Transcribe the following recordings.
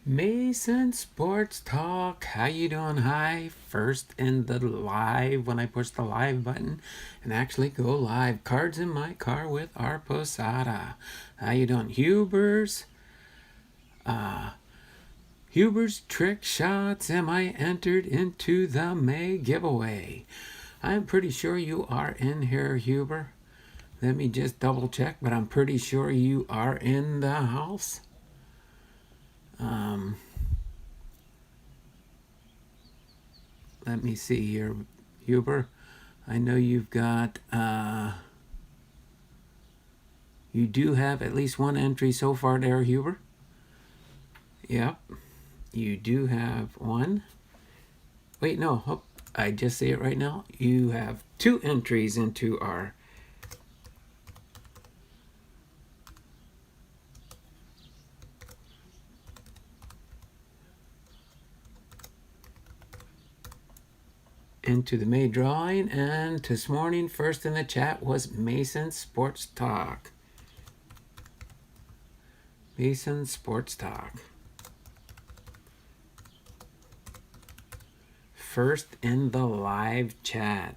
Mason Sports Talk. How you doing? Hi. First in the live when I push the live button and actually go live. Cards in my car with our Posada. How you doing? Huber's trick shots. Am I entered into the May giveaway? I'm pretty sure you are in here, Huber. Let me just double check, but I'm pretty sure you are in the house. Let me see here, Huber. I know you've got, you do have at least one entry so far there, Huber. Yep, you do have one. Wait, no, oh, I just say it right now. You have two entries into our into the May drawing, and this morning first in the chat was Mason Sports Talk. Mason Sports Talk. First in the live chat.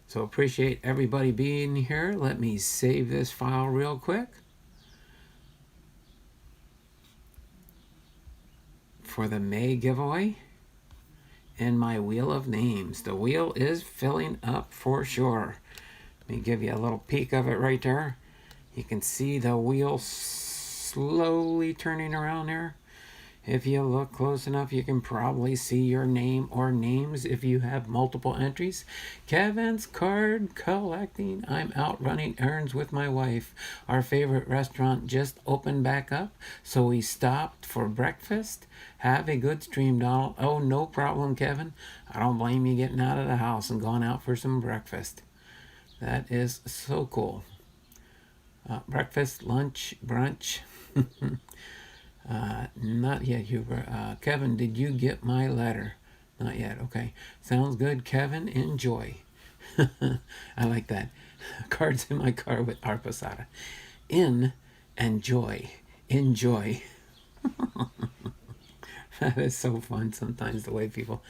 So appreciate everybody being here. Let me save this file real quick for the May giveaway. And my wheel of names. The wheel is filling up for sure. Let me give you a little peek of it right there. You can see the wheel slowly turning around there. If you look close enough, you can probably see your name or names if you have multiple entries. Kevin's card collecting. I'm out running errands with my wife. Our favorite restaurant just opened back up, so we stopped for breakfast. Have a good stream, Donald. Oh, no problem, Kevin. I don't blame you getting out of the house and going out for some breakfast. That is so cool. Breakfast, lunch, brunch. Not yet, Huber. Kevin, did you get my letter? Not yet. Okay. Sounds good, Kevin. Enjoy. I like that. Cards in my car with our Posada. In and joy. Enjoy. That is so fun sometimes, the way people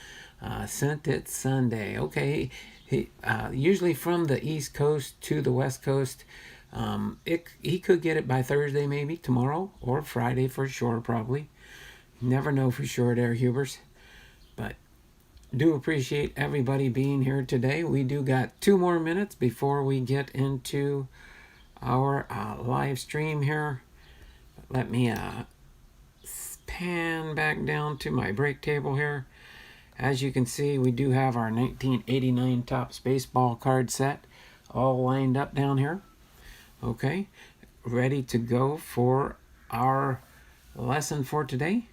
sent it Sunday. Okay. Usually from the East Coast to the West Coast. He could get it by Thursday, maybe tomorrow, or Friday for sure, probably. Never know for sure there, Hubers. But do appreciate everybody being here today. We do got 2 more minutes before we get into our live stream here. Let me pan back down to my break table here. As you can see, we do have our 1989 Topps baseball card set all lined up down here. Okay, ready to go for our lesson for today.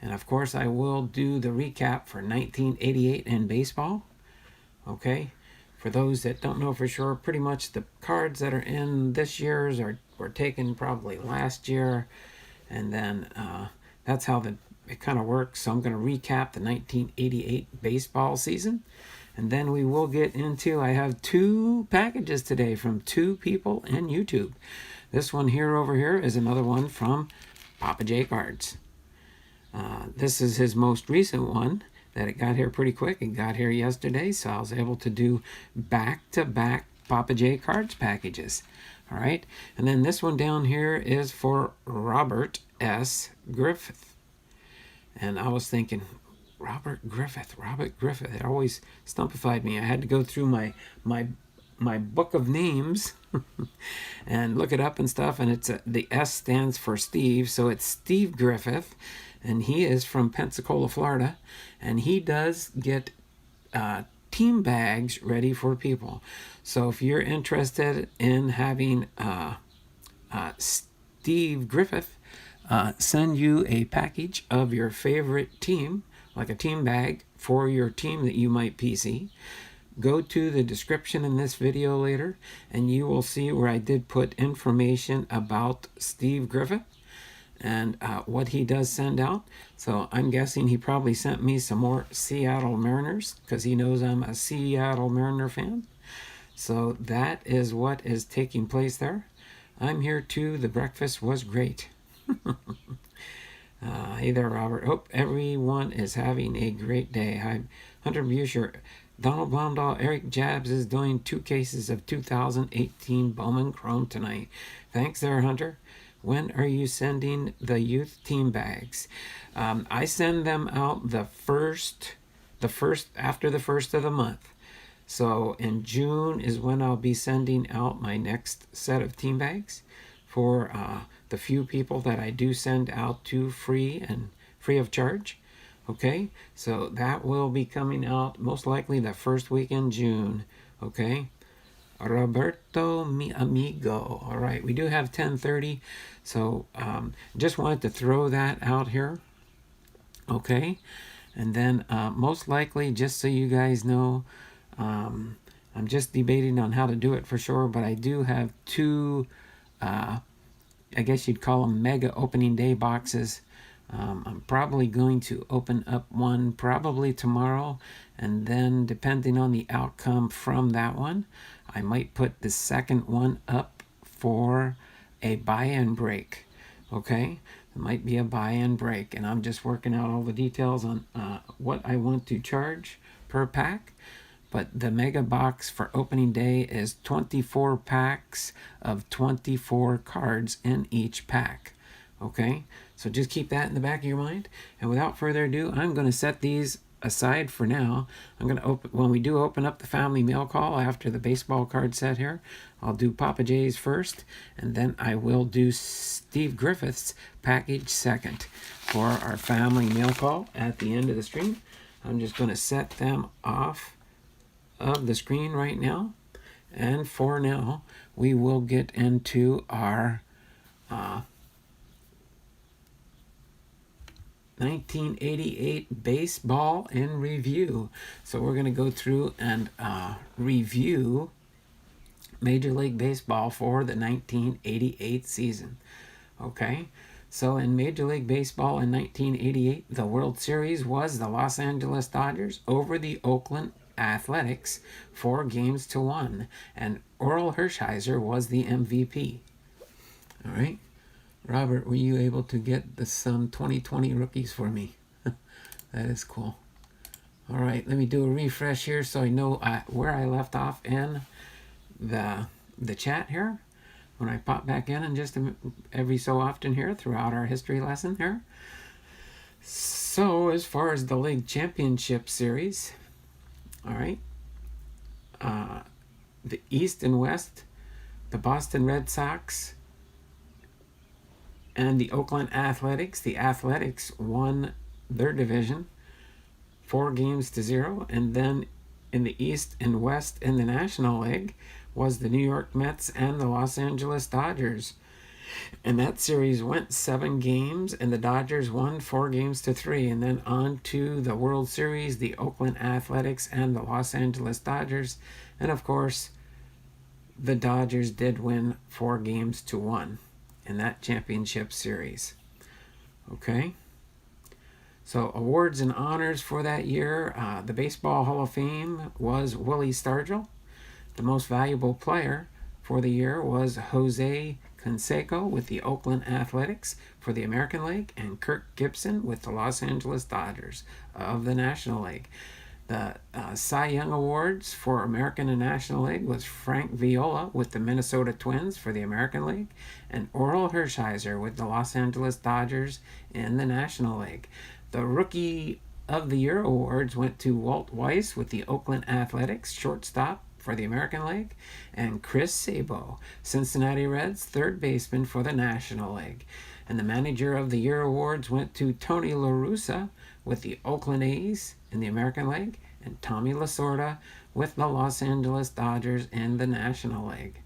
And of course, I will do the recap for 1988 in baseball. Okay, for those that don't know for sure, pretty much the cards that are in this year's were taken probably last year. And then that's how it kind of works. So I'm going to recap the 1988 baseball season. And then we will get into, I have 2 packages today from 2 people in YouTube. This one here over here is another one from PapaJay Cards. This is his most recent one that it got here pretty quick. It got here yesterday, so I was able to do back-to-back PapaJay Cards packages. All right, and then this one down here is for Robert S. Griffith. And I was thinking, Robert Griffith. It always stumpified me. I had to go through my book of names and look it up and stuff. And it's the S stands for Steve, so it's Steve Griffith, and he is from Pensacola, Florida, and he does get team bags ready for people. So if you're interested in having Steve Griffith send you a package of your favorite team, like a team bag for your team that you might PC, go to the description in this video later, and you will see where I did put information about Steve Griffith and what he does send out. So I'm guessing he probably sent me some more Seattle Mariners because he knows I'm a Seattle Mariner fan. So that is what is taking place there. I'm here too. The breakfast was great. Hey there, Robert. Hope everyone is having a great day. Hi, Hunter Busher. Donald Blondahl, Eric Jabs is doing 2 cases of 2018 Bowman Chrome tonight. Thanks there, Hunter. When are you sending the youth team bags? I send them out after the first of the month. So in June is when I'll be sending out my next set of team bags for the few people that I do send out to free of charge. Okay, so that will be coming out most likely the first week in June. Okay, Roberto, mi amigo. All right, we do have 10:30, so just wanted to throw that out here. Okay, and then most likely, just so you guys know, I'm just debating on how to do it for sure, but I do have 2 I guess you'd call them mega opening day boxes. I'm probably going to open up one probably tomorrow, and then depending on the outcome from that one, I might put the second one up for a buy-in break. Okay, it might be a buy-in break, and I'm just working out all the details on what I want to charge per pack. But the mega box for opening day is 24 packs of 24 cards in each pack. Okay, so just keep that in the back of your mind. And without further ado, I'm going to set these aside for now. I'm going to open, when we do open up the family mail call after the baseball card set here, I'll do PapaJay's first, and then I will do Steve Griffith's package second for our family mail call at the end of the stream. I'm just going to set them off of the screen right now, and for now we will get into our 1988 baseball in review. So we're going to go through and review Major League Baseball for the 1988 season. Okay, so in Major League Baseball in 1988, the World Series was the Los Angeles Dodgers over the Oakland Athletics 4-1, and Orel Hershiser was the MVP. All right, Robert, were you able to get some 2020 rookies for me? That is cool. All right, let me do a refresh here so I know where I left off in the chat here when I pop back in just every so often here throughout our history lesson here. So as far as the league championship series, all right, the East and West, the Boston Red Sox and the Oakland Athletics. The Athletics won their division 4-0, and then in the East and West in the National League was the New York Mets and the Los Angeles Dodgers. And that series went 7 games, and the Dodgers won 4-3. And then on to the World Series, the Oakland Athletics and the Los Angeles Dodgers. And of course, the Dodgers did win 4-1 in that championship series. Okay. So awards and honors for that year, the Baseball Hall of Fame was Willie Stargell. The most valuable player for the year was Jose Canseco with the Oakland Athletics for the American League, and Kirk Gibson with the Los Angeles Dodgers of the National League. The Cy Young Awards for American and National League was Frank Viola with the Minnesota Twins for the American League, and Orel Hershiser with the Los Angeles Dodgers in the National League. The Rookie of the Year awards went to Walt Weiss with the Oakland Athletics, shortstop for the American League, and Chris Sabo, Cincinnati Reds third baseman for the National League. And the Manager of the Year awards went to Tony La Russa with the Oakland A's in the American League, and Tommy Lasorda with the Los Angeles Dodgers in the National League.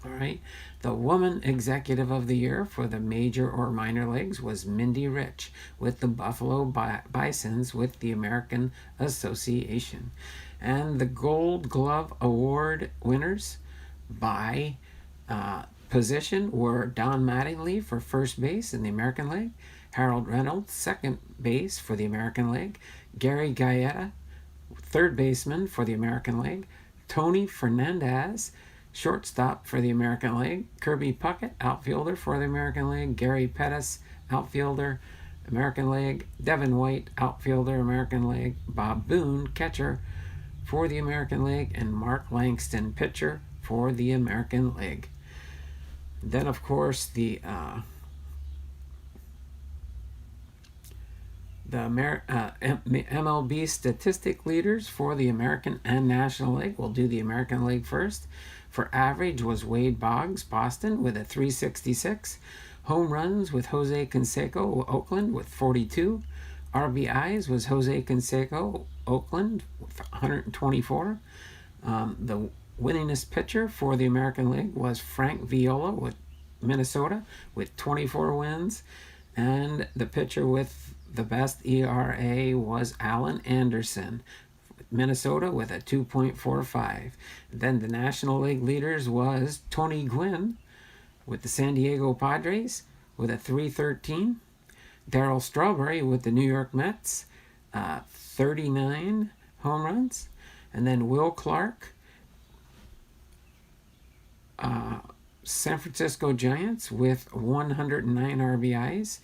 All right, the Woman Executive of the Year for the major or minor leagues was Mindy Rich with the Buffalo Bisons with the American Association. And the Gold Glove Award winners by position were Don Mattingly for first base in the American League, Harold Reynolds, second base for the American League, Gary Gaeta, third baseman for the American League, Tony Fernandez, shortstop for the American League, Kirby Puckett, outfielder for the American League, Gary Pettis, outfielder, American League. Devin White, outfielder, American League. Bob Boone, catcher for the American League. And Mark Langston, pitcher for the American League. Then, of course, the MLB statistic leaders for the American and National League. We'll do the American League first. For average was Wade Boggs, Boston, with a 366. Home runs with Jose Canseco, Oakland, with 42. RBIs was Jose Canseco, Oakland, with 124. The winningest pitcher for the American League was Frank Viola with Minnesota, with 24 wins. And the pitcher with the best ERA was Alan Anderson, Minnesota, with a 2.45. Then the National League leaders was Tony Gwynn with the San Diego Padres with a 313. Darryl Strawberry with the New York Mets, 39 home runs. And then Will Clark, San Francisco Giants, with 109 RBIs.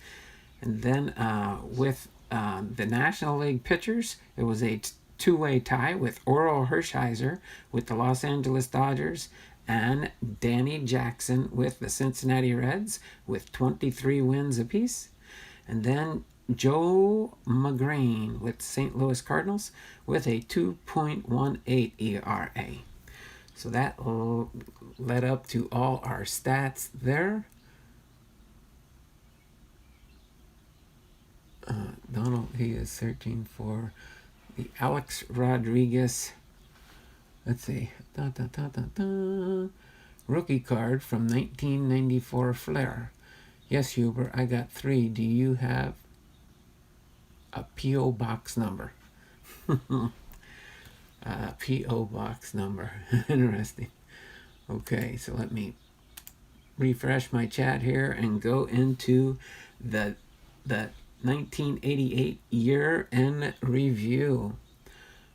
And then with the National League pitchers, it was a two-way tie with Orel Hershiser with the Los Angeles Dodgers and Danny Jackson with the Cincinnati Reds with 23 wins apiece. And then Joe McGrain with St. Louis Cardinals with a 2.18 ERA. So that led up to all our stats there. Donald, he is searching for the Alex Rodriguez, let's see, rookie card from 1994 Flair. Yes, Huber, I got 3. Do you have a P.O. box number? P.O. box number. Interesting. Okay, so let me refresh my chat here and go into the 1988 year in review.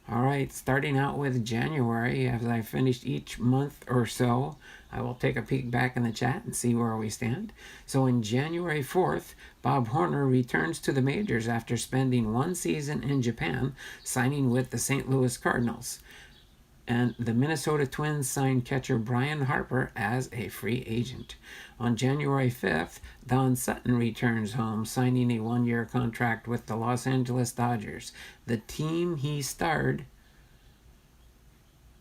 All right, starting out with January, as I finished each month or so, I will take a peek back in the chat and see where we stand. So in January 4th, Bob Horner returns to the majors after spending 1 season in Japan, signing with the St. Louis Cardinals. And the Minnesota Twins signed catcher Brian Harper as a free agent. On January 5th, Don Sutton returns home, signing a 1-year contract with the Los Angeles Dodgers, the team he starred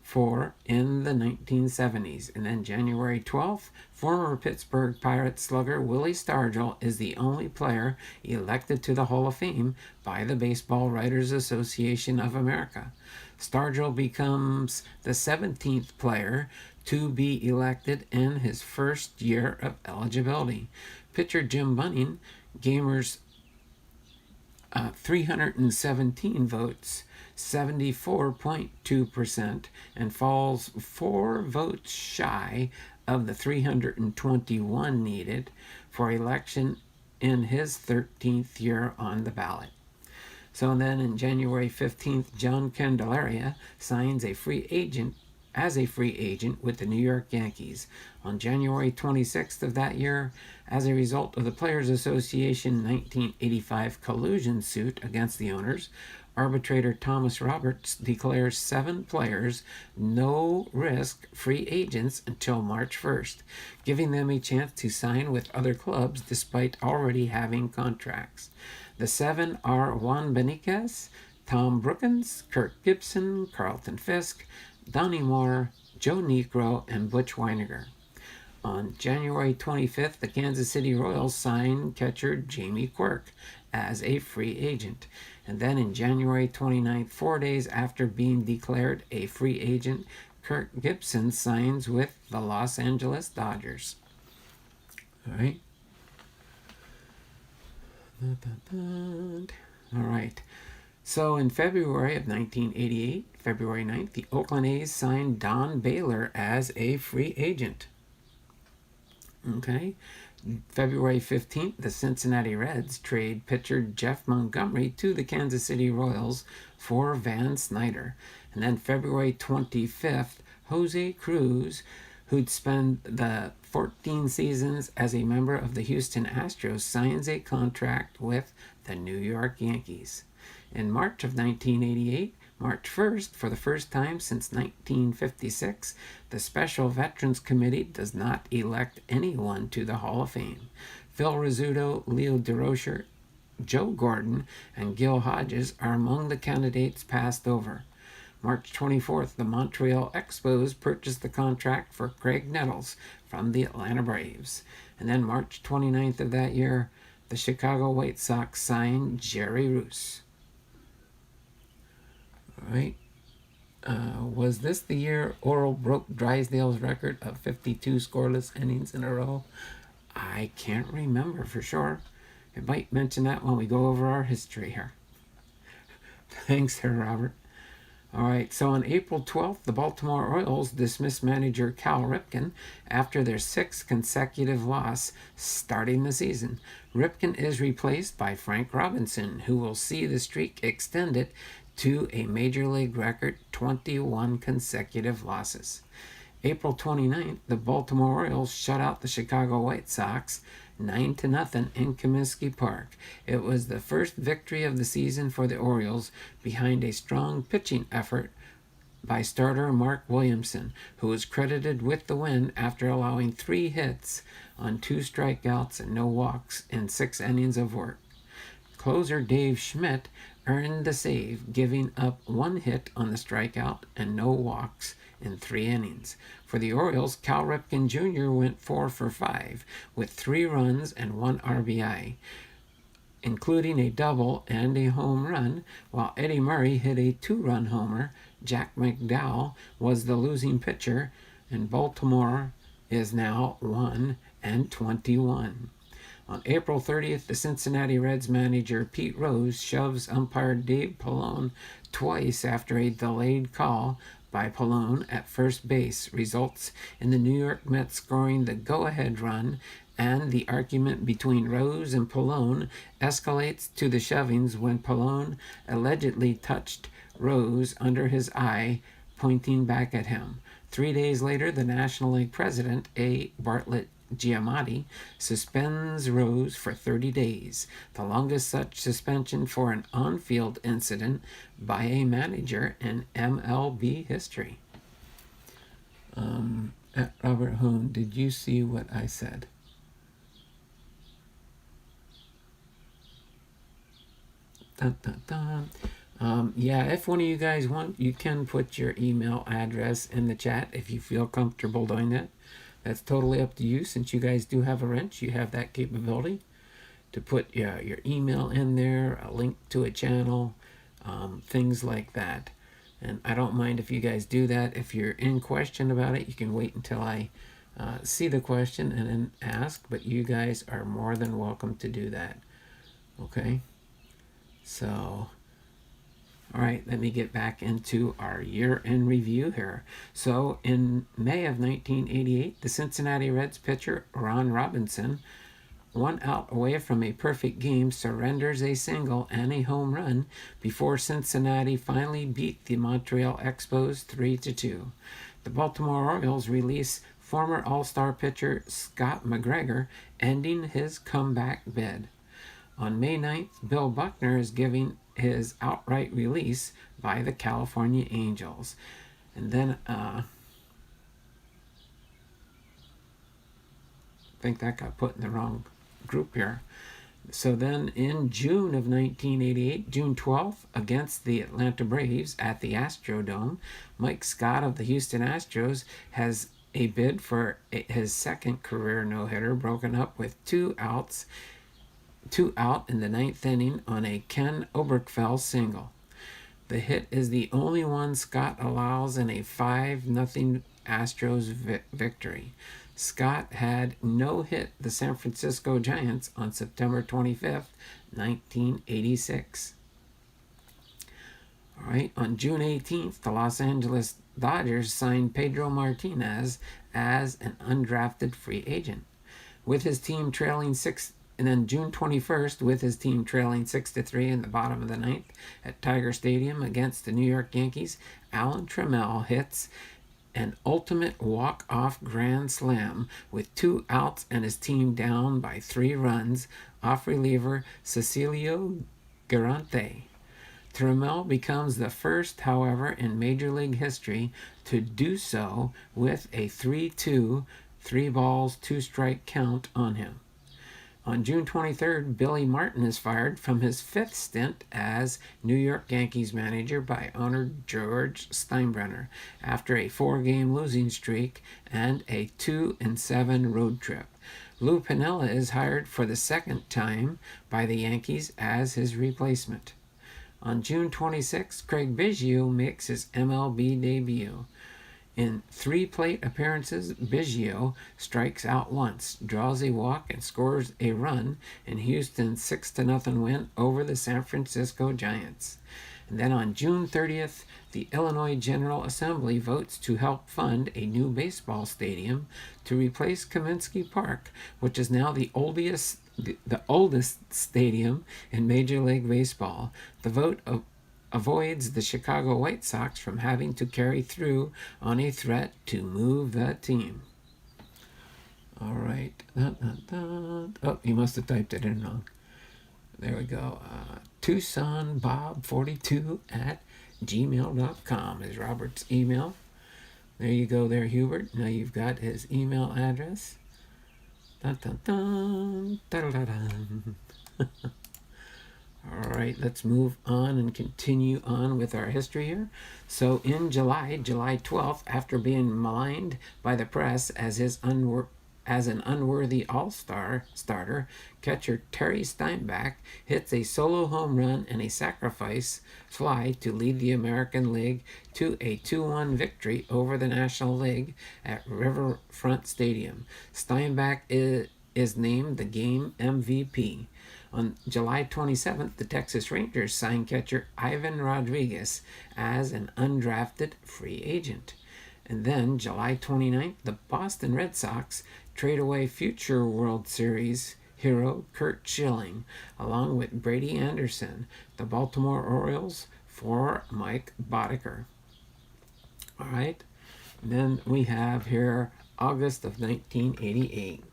for in the 1970s. And then January 12th, former Pittsburgh Pirates slugger Willie Stargell is the only player elected to the Hall of Fame by the Baseball Writers Association of America. Stargell becomes the 17th player to be elected in his first year of eligibility. Pitcher Jim Bunning, Gamers 317 votes, 74.2%, and falls 4 votes shy of the 321 needed for election in his 13th year on the ballot. So then in January 15th, John Candelaria signs as a free agent with the New York Yankees. On January 26th of that year, as a result of the Players Association 1985 collusion suit against the owners, arbitrator Thomas Roberts declares 7 players no-risk free agents until March 1st, giving them a chance to sign with other clubs despite already having contracts. The 7 are Juan Beniquez, Tom Brookins, Kirk Gibson, Carlton Fisk, Donnie Moore, Joe Niekro, and Butch Weiniger. On January 25th, the Kansas City Royals signed catcher Jamie Quirk as a free agent. And then in January 29th, 4 days after being declared a free agent, Kirk Gibson signs with the Los Angeles Dodgers. All right. All right. So in February of 1988, February 9th, the Oakland A's signed Don Baylor as a free agent. Okay. February 15th, the Cincinnati Reds trade pitcher Jeff Montgomery to the Kansas City Royals for Van Snyder. And then February 25th, Jose Cruz, who'd spent the 14 seasons as a member of the Houston Astros, signs a contract with the New York Yankees. In March of 1988, March 1st, for the first time since 1956, the Special Veterans Committee does not elect anyone to the Hall of Fame. Phil Rizzuto, Leo DeRocher, Joe Gordon, and Gil Hodges are among the candidates passed over. March 24th, the Montreal Expos purchased the contract for Craig Nettles from the Atlanta Braves. And then March 29th of that year, the Chicago White Sox signed Jerry Roos. All right. Was this the year Orel broke Drysdale's record of 52 scoreless innings in a row? I can't remember for sure. I might mention that when we go over our history here. Thanks there, Robert. All right, so on April 12th, the Baltimore Orioles dismissed manager Cal Ripken after their 6th consecutive loss starting the season. Ripken is replaced by Frank Robinson, who will see the streak extended to a major league record 21 consecutive losses. April 29th, the Baltimore Orioles shut out the Chicago White Sox 9-0 in Comiskey Park. It was the first victory of the season for the Orioles behind a strong pitching effort by starter Mark Williamson, who was credited with the win after allowing 3 hits on 2 strikeouts and no walks in 6 innings of work. Closer Dave Schmidt earned the save, giving up 1 hit on the strikeout and no walks in 3 innings. For the Orioles, Cal Ripken Jr. went 4 for 5 with 3 runs and 1 RBI, including a double and a home run, while Eddie Murray hit a 2-run homer. Jack McDowell was the losing pitcher, and Baltimore is now 1-21. On April 30th, the Cincinnati Reds manager Pete Rose shoves umpire Dave Pallone twice after a delayed call by Pallone at first base results in the New York Mets scoring the go-ahead run, and the argument between Rose and Pallone escalates to the shovings when Pallone allegedly touched Rose under his eye, pointing back at him. 3 days later, the National League president, A. Bartlett Giamatti, suspends Rose for 30 days, the longest such suspension for an on-field incident by a manager in MLB history. At Robert Hoon, did you see what I said? Dun, dun, dun. Yeah, if one of you guys want, you can put your email address in the chat if you feel comfortable doing that. That's totally up to you. Since you guys do have a wrench, you have that capability to put your email in there, a link to a channel, things like that. And I don't mind if you guys do that. If you're in question about it, you can wait until I see the question and then ask. But you guys are more than welcome to do that. Okay? So, all right, let me get back into our year in review here. So, in May of 1988, the Cincinnati Reds pitcher Ron Robinson, 1 out away from a perfect game, surrenders a single and a home run before Cincinnati finally beat the Montreal Expos 3-2. The Baltimore Orioles release former All-Star pitcher Scott McGregor, ending his comeback bid. On May 9th, Bill Buckner is giving his outright release by the California Angels. And then, I think that got put in the wrong group here. So then in June of 1988, June 12th, against the Atlanta Braves at the Astrodome, Mike Scott of the Houston Astros has a bid for his 2nd career no-hitter, broken up with 2 out in the 9th inning on a Ken Oberkfell single. The hit is the only one Scott allows in a 5-0 Astros victory. Scott had no-hit the San Francisco Giants on September 25th, 1986. All right, on June 18th, the Los Angeles Dodgers signed Pedro Martinez as an undrafted free agent. With his team trailing 6 And then June 21st, with his team trailing 6-3 in the bottom of the 9th at Tiger Stadium against the New York Yankees, Alan Trammell hits an ultimate walk-off grand slam with 2 outs and his team down by 3 runs off reliever Cecilio Garante. Trammell becomes the first, however, in Major League history to do so with a 3-2, 3 balls, 2 strike count on him. On June 23rd, Billy Martin is fired from his 5th stint as New York Yankees manager by owner George Steinbrenner after a 4-game losing streak and a 2-7 road trip. Lou Piniella is hired for the 2nd time by the Yankees as his replacement. On June 26th, Craig Biggio makes his MLB debut. In 3 plate appearances, Biggio strikes out once, draws a walk, and scores a run in Houston's 6-0 win over the San Francisco Giants. And then on June 30th, the Illinois General Assembly votes to help fund a new baseball stadium to replace Kaminsky Park, which is now the oldest stadium in Major League Baseball. The vote avoids the Chicago White Sox from having to carry through on a threat to move the team. All right. Oh, you must have typed it in wrong. There we go. TucsonBob42 at gmail.com is Robert's email. There you go there, Hubert. Now you've got his email address. Dun, dun, dun, dun, dun, dun. All right, let's move on and continue on with our history here. So in July 12th, after being maligned by the press as an unworthy all-star starter, catcher Terry Steinbach hits a solo home run and a sacrifice fly to lead the American League to a 2-1 victory over the National League at Riverfront Stadium. Steinbach is named the game MVP. On July 27th, the Texas Rangers signed catcher Ivan Rodriguez as an undrafted free agent. And then, July 29th, the Boston Red Sox trade away future World Series hero Curt Schilling, along with Brady Anderson, the Baltimore Orioles, for Mike Boddicker. All right, and then we have here August of 1988.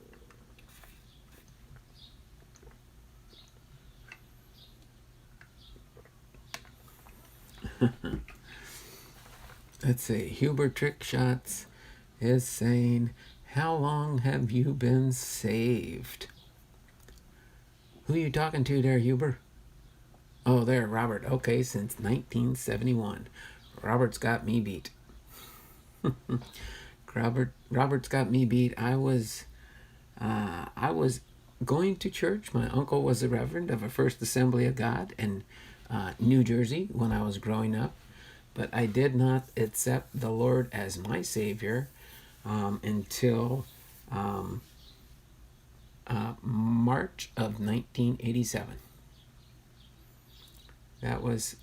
Let's see. Hubert Trick Shots is saying, how long have you been saved? Who you talking to there, Hubert? Oh, there, Robert. Okay, since 1971. Robert's got me beat. Robert's got me beat. I was going to church. My uncle was a reverend of a First Assembly of God in New Jersey when I was growing up, but I did not accept the Lord as my Savior until March of 1987. That was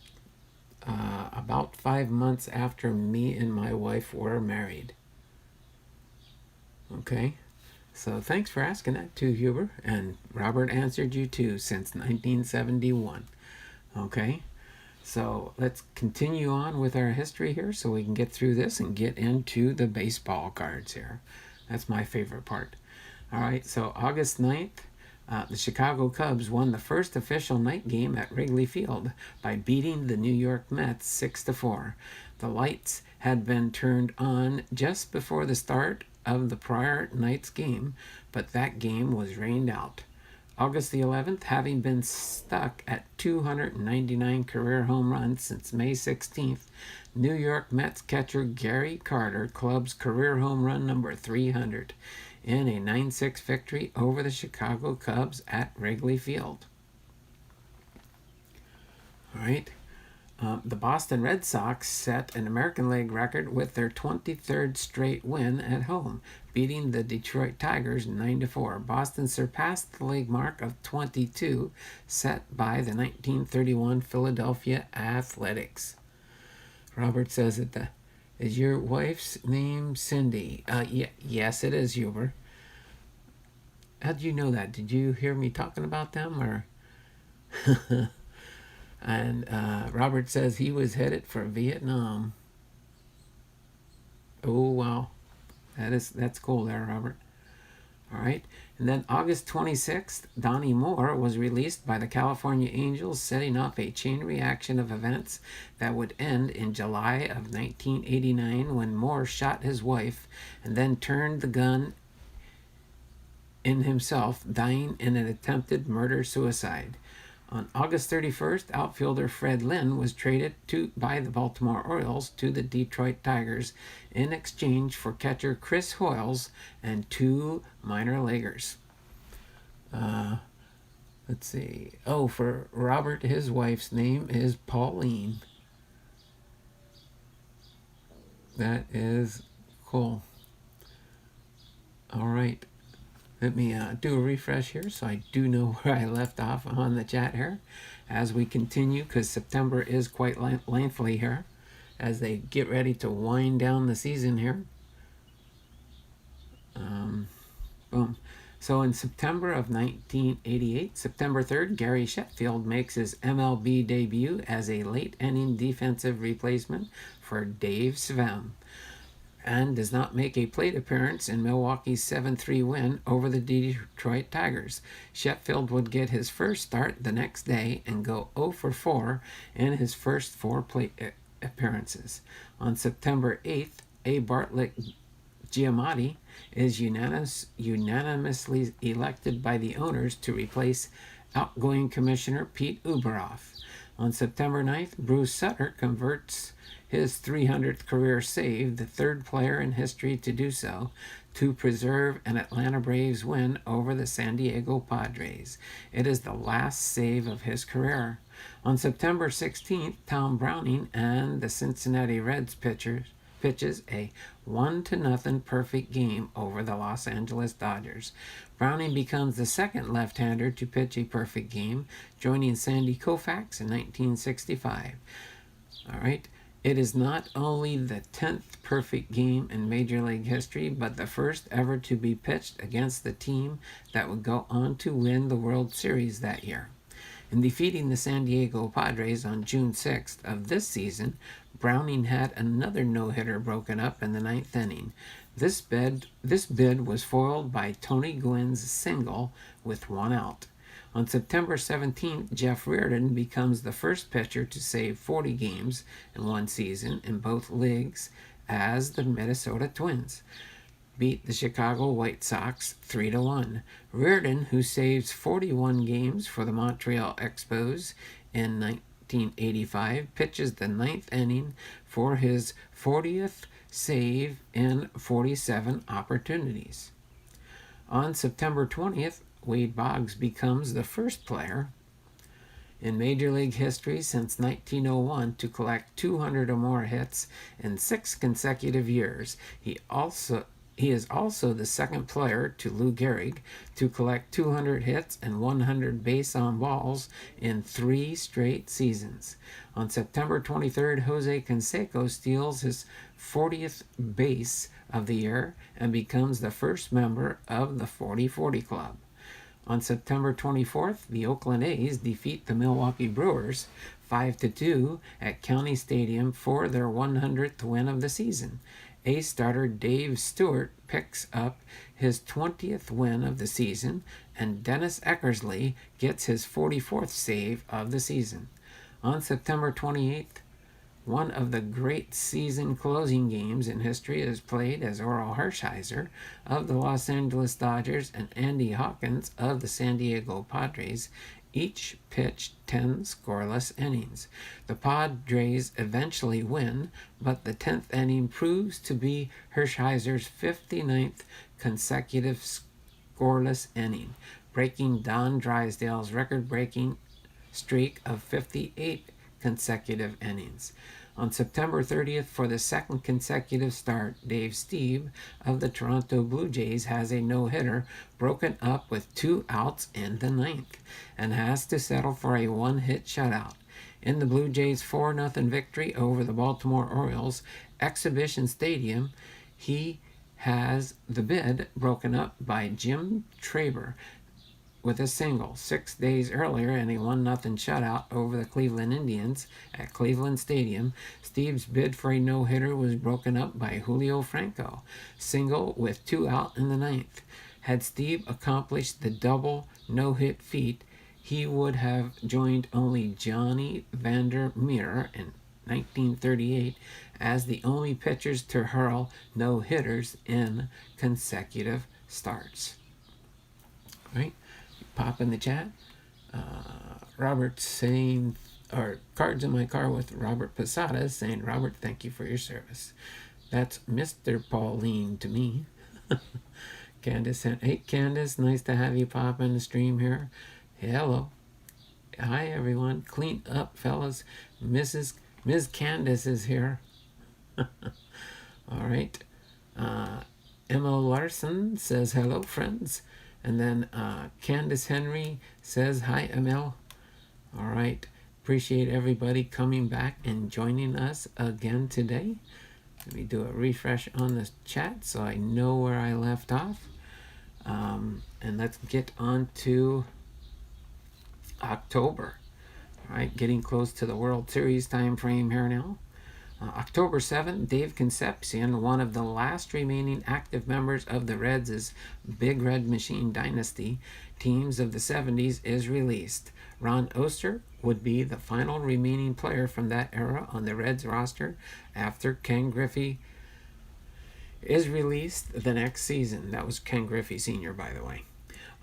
about 5 months after me and my wife were married. Okay, so thanks for asking that too, Huber. And Robert answered you too, since 1971. Okay, so let's continue on with our history here so we can get through this and get into the baseball cards here. That's my favorite part. All right, so August 9th, the Chicago Cubs won the first official night game at Wrigley Field by beating the New York Mets 6-4. The lights had been turned on just before the start of the prior night's game, but that game was rained out. August the 11th, having been stuck at 299 career home runs since May 16th, New York Mets catcher Gary Carter clubs career home run number 300 in a 9-6 victory over the Chicago Cubs at Wrigley Field. All right. The Boston Red Sox set an American League record with their 23rd straight win at home, beating the Detroit Tigers 9-4. Boston surpassed the league mark of 22 set by the 1931 Philadelphia Athletics. Robert says that is your wife's name Cindy? Yes, it is, Huber. How'd you know that? Did you hear me talking about them, or? And Robert says he was headed for Vietnam. Oh, wow. That's cool there, Robert. All right. And then August 26th, Donnie Moore was released by the California Angels, setting off a chain reaction of events that would end in July of 1989 when Moore shot his wife and then turned the gun in himself, dying in an attempted murder-suicide. On August 31st, outfielder Fred Lynn was traded by the Baltimore Orioles to the Detroit Tigers in exchange for catcher Chris Hoiles and 2 minor leaguers. Let's see. Oh, for Robert, his wife's name is Pauline. That is cool. All right. Let me do a refresh here so I do know where I left off on the chat here as we continue, because September is quite lengthy here as they get ready to wind down the season here. Boom. So in September of 1988, September 3rd, Gary Sheffield makes his MLB debut as a late inning defensive replacement for Dave Svem, and does not make a plate appearance in Milwaukee's 7-3 win over the Detroit Tigers. Sheffield would get his first start the next day and go 0 for 4 in his first 4 plate appearances. On September 8th, A. Bartlett Giamatti is unanimously elected by the owners to replace outgoing Commissioner Pete Uberoff. On September 9th, Bruce Sutter converts his 300th career save, the 3rd player in history to do so, to preserve an Atlanta Braves win over the San Diego Padres. It is the last save of his career. On September 16th, Tom Browning and the Cincinnati Reds pitches a 1-0 perfect game over the Los Angeles Dodgers. Browning becomes the second left-hander to pitch a perfect game, joining Sandy Koufax in 1965. All right. It is not only the 10th perfect game in Major League history, but the first ever to be pitched against the team that would go on to win the World Series that year. In defeating the San Diego Padres on June 6th of this season, Browning had another no-hitter broken up in the 9th inning. This bid was foiled by Tony Gwynn's single with 1 out. On September 17th, Jeff Reardon becomes the first pitcher to save 40 games in one season in both leagues as the Minnesota Twins beat the Chicago White Sox 3-1. Reardon, who saves 41 games for the Montreal Expos in 1985, pitches the 9th inning for his 40th save in 47 opportunities. On September 20th, Wade Boggs becomes the first player in Major League history since 1901 to collect 200 or more hits in 6 consecutive years. He is also the second player to Lou Gehrig to collect 200 hits and 100 base on balls in 3 straight seasons. On September 23rd, Jose Canseco steals his 40th base of the year and becomes the first member of the 40-40 Club. On September 24th, the Oakland A's defeat the Milwaukee Brewers 5-2 at County Stadium for their 100th win of the season. A's starter Dave Stewart picks up his 20th win of the season, and Dennis Eckersley gets his 44th save of the season. On September 28th, one of the great season closing games in history is played as Orel Hershiser of the Los Angeles Dodgers and Andy Hawkins of the San Diego Padres each pitched 10 scoreless innings. The Padres eventually win, but the 10th inning proves to be Hershiser's 59th consecutive scoreless inning, breaking Don Drysdale's record-breaking streak of 58 consecutive innings. On September 30th, for the second consecutive start, Dave Stieb of the Toronto Blue Jays has a no-hitter broken up with 2 outs in the 9th and has to settle for a 1-hit shutout. In the Blue Jays' 4-0 victory over the Baltimore Orioles Exhibition Stadium, he has the bid broken up by Jim Traber with a single 6 days earlier in a 1-0 shutout over the Cleveland Indians at Cleveland Stadium. Steve's bid for a no-hitter was broken up by Julio Franco, single with 2 out in the 9th. Had Steve accomplished the double no-hit feat, he would have joined only Johnny Vander Meer in 1938 as the only pitchers to hurl no-hitters in consecutive starts. Right? Pop in the chat. Robert saying, or Cards in My Car with Robert Posada saying, Robert, thank you for your service. That's Mr. Pauline to me. Candace sent, hey Candace, nice to have you pop in the stream here. Hello. Hi everyone. Clean up, fellas. Ms. Candace is here. All right. Emma Larson says hello, friends. And then Candace Henry says hi, Emil. All right. Appreciate everybody coming back and joining us again today. Let me do a refresh on the chat so I know where I left off. And let's get on to October. All right, getting close to the World Series time frame here now. October 7th, Dave Concepcion, one of the last remaining active members of the Reds' Big Red Machine dynasty teams of the 70s, is released. Ron Oster would be the final remaining player from that era on the Reds roster after Ken Griffey is released the next season. That was Ken Griffey Sr., by the way.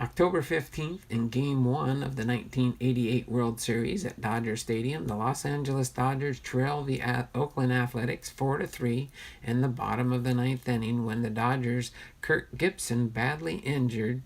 October 15th, in Game 1 of the 1988 World Series at Dodger Stadium, the Los Angeles Dodgers trail the Oakland Athletics 4-3 in the bottom of the 9th inning when the Dodgers' Kirk Gibson, badly injured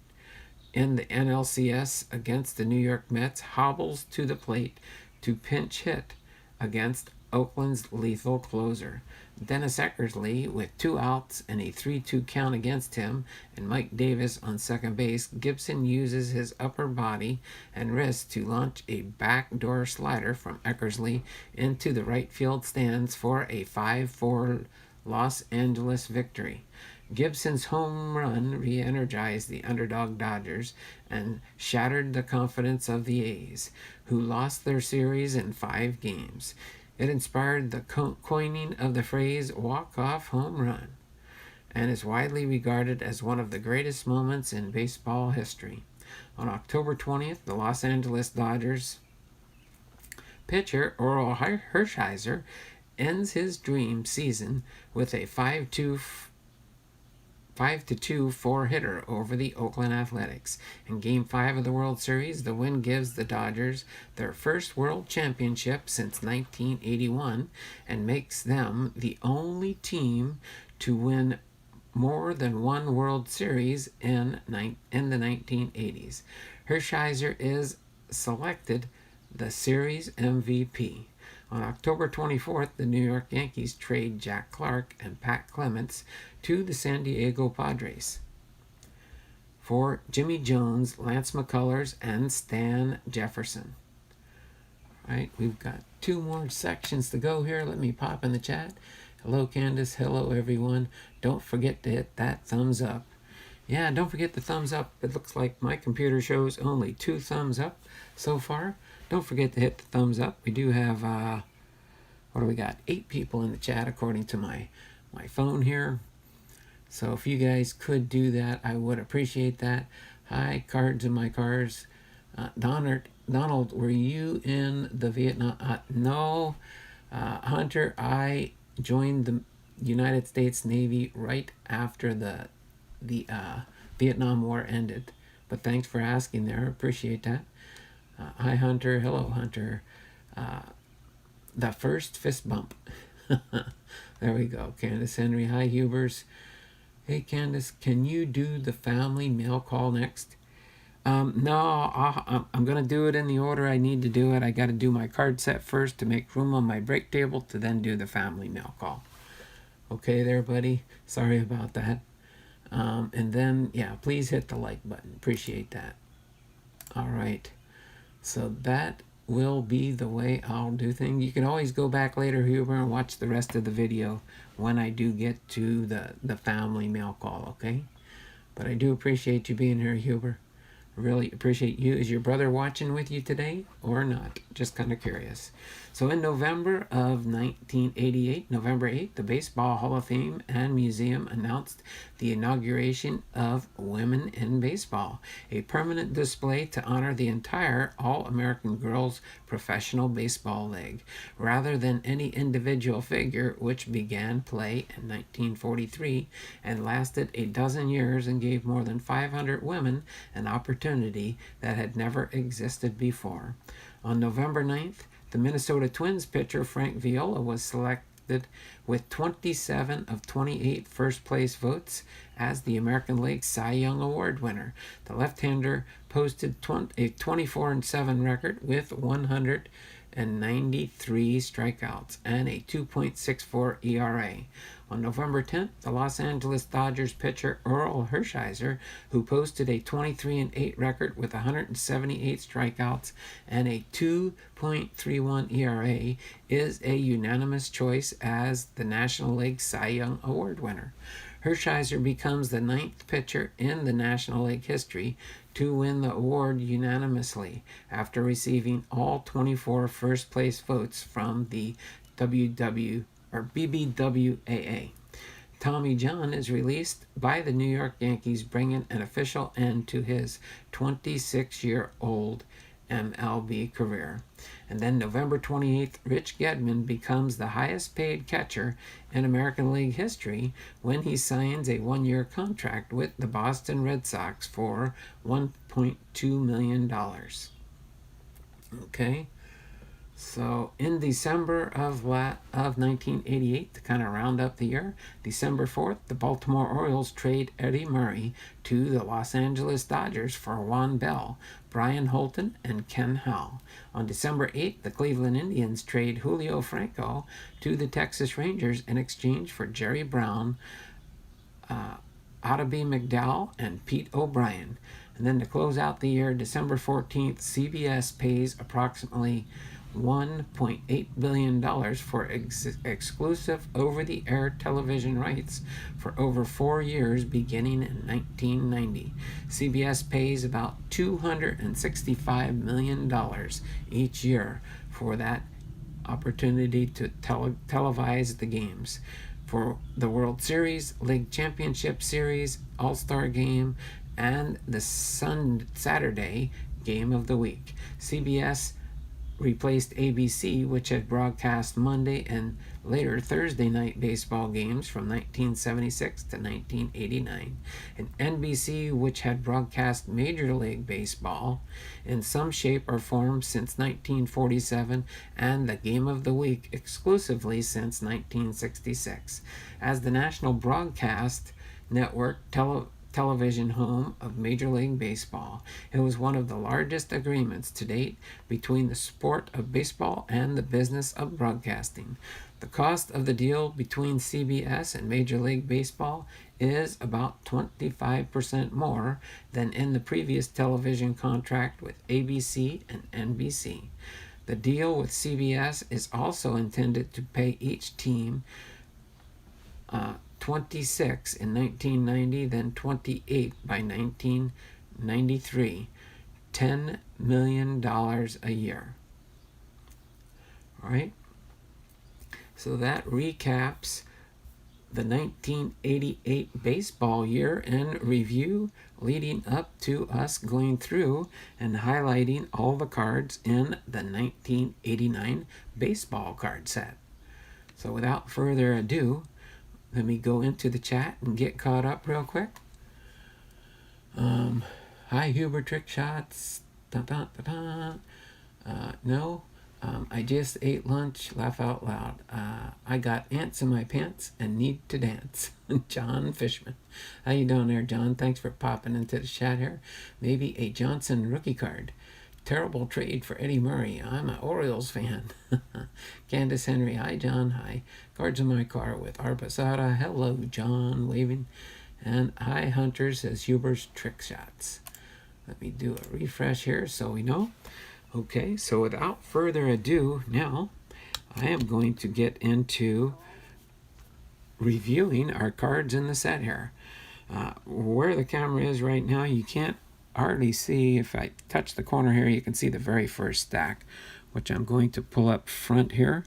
in the NLCS against the New York Mets, hobbles to the plate to pinch hit against Oakland's lethal closer. Dennis Eckersley, with 2 outs and a 3-2 count against him, and Mike Davis on second base, Gibson uses his upper body and wrist to launch a backdoor slider from Eckersley into the right field stands for a 5-4 Los Angeles victory. Gibson's home run re-energized the underdog Dodgers and shattered the confidence of the A's, who lost their series in 5 games. It inspired the coining of the phrase walk-off home run and is widely regarded as one of the greatest moments in baseball history. On October 20th, the Los Angeles Dodgers pitcher Orel Hershiser ends his dream season with a 5-2 4-hitter over the Oakland Athletics. In Game 5 of the World Series, the win gives the Dodgers their first World Championship since 1981 and makes them the only team to win more than one World Series in the 1980s. Hershiser is selected the series MVP. On October 24th, the New York Yankees trade Jack Clark and Pat Clements to the San Diego Padres for Jimmy Jones, Lance McCullers, and Stan Jefferson. All right, we've got 2 more sections to go here. Let me pop in the chat. Hello, Candace. Hello, everyone. Don't forget to hit that thumbs up. Yeah, don't forget the thumbs up. It looks like my computer shows only 2 thumbs up so far. Don't forget to hit the thumbs up. We do have, what do we got? 8 people in the chat according to my phone here. So if you guys could do that, I would appreciate that. Hi, Cards in My Cars. Donald, were you in the Vietnam? No. Hunter, I joined the United States Navy right after the Vietnam War ended. But thanks for asking there. Appreciate that. Hi, Hunter. Hello, Hunter. The first fist bump. There we go. Candace Henry. Hi, Hubers. Hey, Candace, can you do the family mail call next? No, I'm going to do it in the order I need to do it. I got to do my card set first to make room on my break table to then do the family mail call. Okay there, buddy. Sorry about that. And then, yeah, please hit the like button. Appreciate that. All right. So that will be the way I'll do things. You can always go back later, Huber, and watch the rest of the video when I do get to the family mail call, okay? But I do appreciate you being here, Huber. Really appreciate you. Is your brother watching with you today or not? Just kind of curious. So in November of 1988, November 8th, the Baseball Hall of Fame and Museum announced the inauguration of Women in Baseball, a permanent display to honor the entire All-American Girls Professional Baseball League, rather than any individual figure, which began play in 1943 and lasted a dozen years and gave more than 500 women an opportunity that had never existed before. On November 9th, the Minnesota Twins pitcher Frank Viola was selected with 27 of 28 first-place votes as the American League Cy Young Award winner. The left-hander posted a 24-7 record with 193 strikeouts and a 2.64 ERA. On November 10th, the Los Angeles Dodgers pitcher Earl Hershiser, who posted a 23-8 record with 178 strikeouts and a 2.31 ERA, is a unanimous choice as the National League Cy Young Award winner. Hershiser becomes the 9th pitcher in the National League history to win the award unanimously after receiving all 24 first-place votes from the BBWAA. Tommy John is released by the New York Yankees, bringing an official end to his 26-year-old MLB career. And then November 28th, Rich Gedman becomes the highest paid catcher in American League history when he signs a one-year contract with the Boston Red Sox for $1.2 million. Okay. So in December of 1988, to kind of round up the year, December 4th, the Baltimore Orioles trade Eddie Murray to the Los Angeles Dodgers for Juan Bell, Brian Holton, and Ken Howell. On December 8th, the Cleveland Indians trade Julio Franco to the Texas Rangers in exchange for Jerry Brown, Ottoby McDowell, and Pete O'Brien. And then to close out the year, December 14th, CBS pays approximately $1.8 billion for exclusive over-the-air television rights for over 4 years beginning in 1990. CBS pays about $265 million each year for that opportunity to televise the games. For the World Series, League Championship Series, All-Star Game, and the Saturday Game of the Week. CBS replaced ABC, which had broadcast Monday and later Thursday night baseball games from 1976 to 1989, and NBC, which had broadcast Major League Baseball in some shape or form since 1947, and the Game of the Week exclusively since 1966. As the national broadcast network television home of Major League Baseball, it was one of the largest agreements to date between the sport of baseball and the business of broadcasting. The cost of the deal between CBS and Major League Baseball is about 25% more than in the previous television contract with ABC and NBC. The deal with CBS is also intended to pay each team 26 in 1990, then 28 by 1993, $10 million a year. All right. So that recaps the 1988 baseball year in review, leading up to us going through and highlighting all the cards in the 1989 baseball card set. So without further ado, let me go into the chat and get caught up real quick. Hi, Huber Trick Shots. No, I just ate lunch. Laugh out loud. I got ants in my pants and need to dance. John Fishman. How you doing there, John? Thanks for popping into the chat here. Maybe a Johnson rookie card. Terrible trade for Eddie Murray. I'm an Orioles fan. Candace Henry. Hi, John. Hi. Cards in my car with Arpasada. Hello, John. Waving. And hi, Hunter, says Huber's Trick Shots. Let me do a refresh here so we know. Okay, so without further ado, now I am going to get into reviewing our cards in the set here. Where the camera is right now, you can't already see, if I touch the corner here, you can see the very first stack, which I'm going to pull up front here.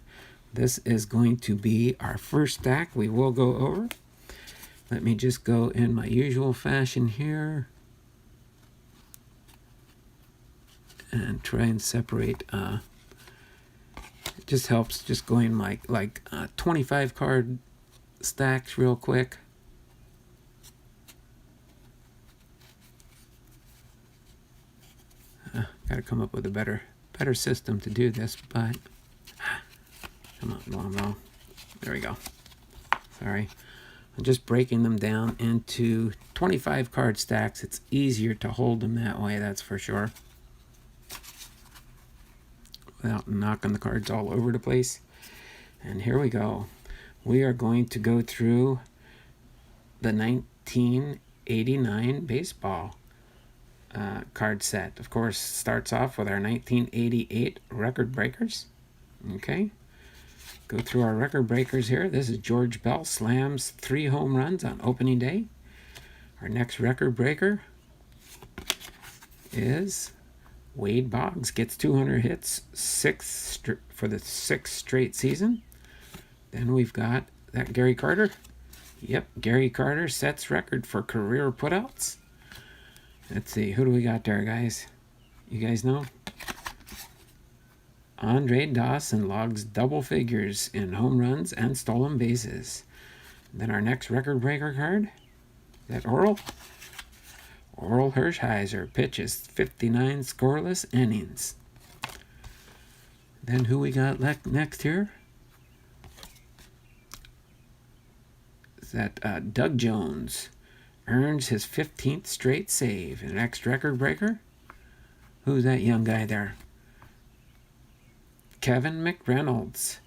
This is going to be our first stack we will go over. Let me just go in my usual fashion here and try and separate. It just helps just going like 25 card stacks real quick. Got to come up with a better system to do this, but come on, no. There we go. Sorry. I'm just breaking them down into 25 card stacks. It's easier to hold them that way, that's for sure, without knocking the cards all over the place. And here we go. We are going to go through the 1989 baseball card set. Of course, starts off with our 1988 record breakers. Okay. Go through our record breakers here. This is George Bell slams 3 home runs on opening day. Our next record breaker is Wade Boggs gets 200 hits for the 6th straight season. Then we've got that Gary Carter. Yep, Gary Carter sets record for career putouts. Let's see, who do we got there, guys? You guys know? Andre Dawson logs double figures in home runs and stolen bases. Then our next record breaker card, is that Oral? Oral Hershiser pitches 59 scoreless innings. Then who we got next here? Is that Doug Jones earns his 15th straight save. And next record breaker, who's that young guy there? Kevin McReynolds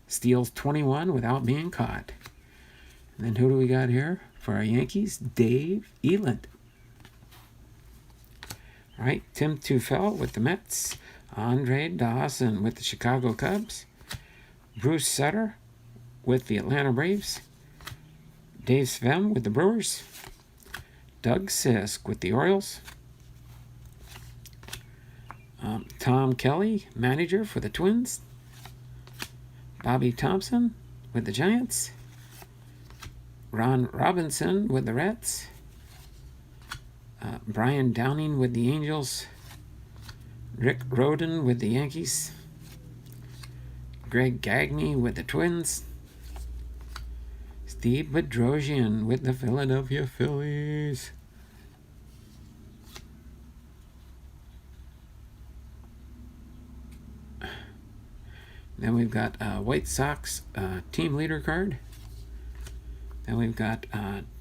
steals 21 without being caught. And then who do we got here for our Yankees? Dave Eland. All right, Tim Teufel with the Mets. Andre Dawson with the Chicago Cubs. Bruce Sutter with the Atlanta Braves. Dave Svem with the Brewers. Doug Sisk with the Orioles. Tom Kelly, manager for the Twins. Bobby Thompson with the Giants. Ron Robinson with the Reds. Brian Downing with the Angels. Rick Rhoden with the Yankees. Greg Gagne with the Twins. Steve Bedrosian with the Philadelphia Phillies. Then we've got White Sox team leader card. Then we've got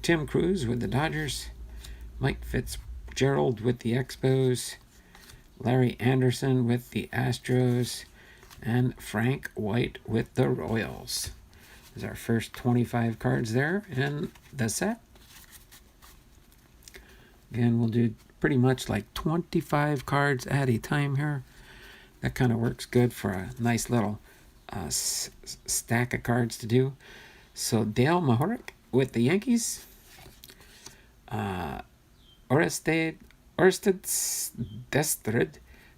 Tim Cruz with the Dodgers. Mike Fitzgerald with the Expos. Larry Anderson with the Astros. And Frank White with the Royals. There's our first 25 cards there in the set. Again, we'll do pretty much like 25 cards at a time here. That kind of works good for a nice little stack of cards to do. So Dale Mahoric with the Yankees. Orestes Destred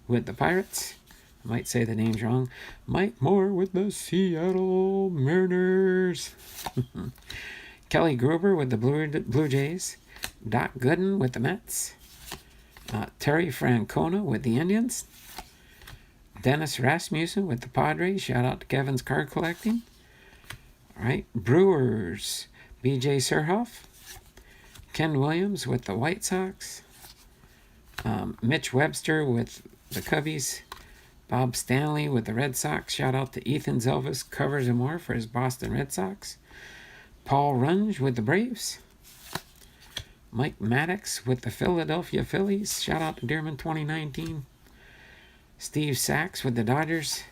with the Pirates. I might say the names wrong. Mike Moore with the Seattle Mariners. Kelly Gruber with the Blue Jays. Doc Gooden with the Mets. Terry Francona with the Indians. Dennis Rasmussen with the Padres. Shout out to Kevin's card collecting. All right, Brewers. B.J. Surhoff. Ken Williams with the White Sox. Mitch Webster with the Cubbies. Bob Stanley with the Red Sox. Shout out to Ethan Zelvis, covers and more for his Boston Red Sox. Paul Runge with the Braves. Mike Maddox with the Philadelphia Phillies. Shout out to Dearman 2019. Steve Sachs with the Dodgers.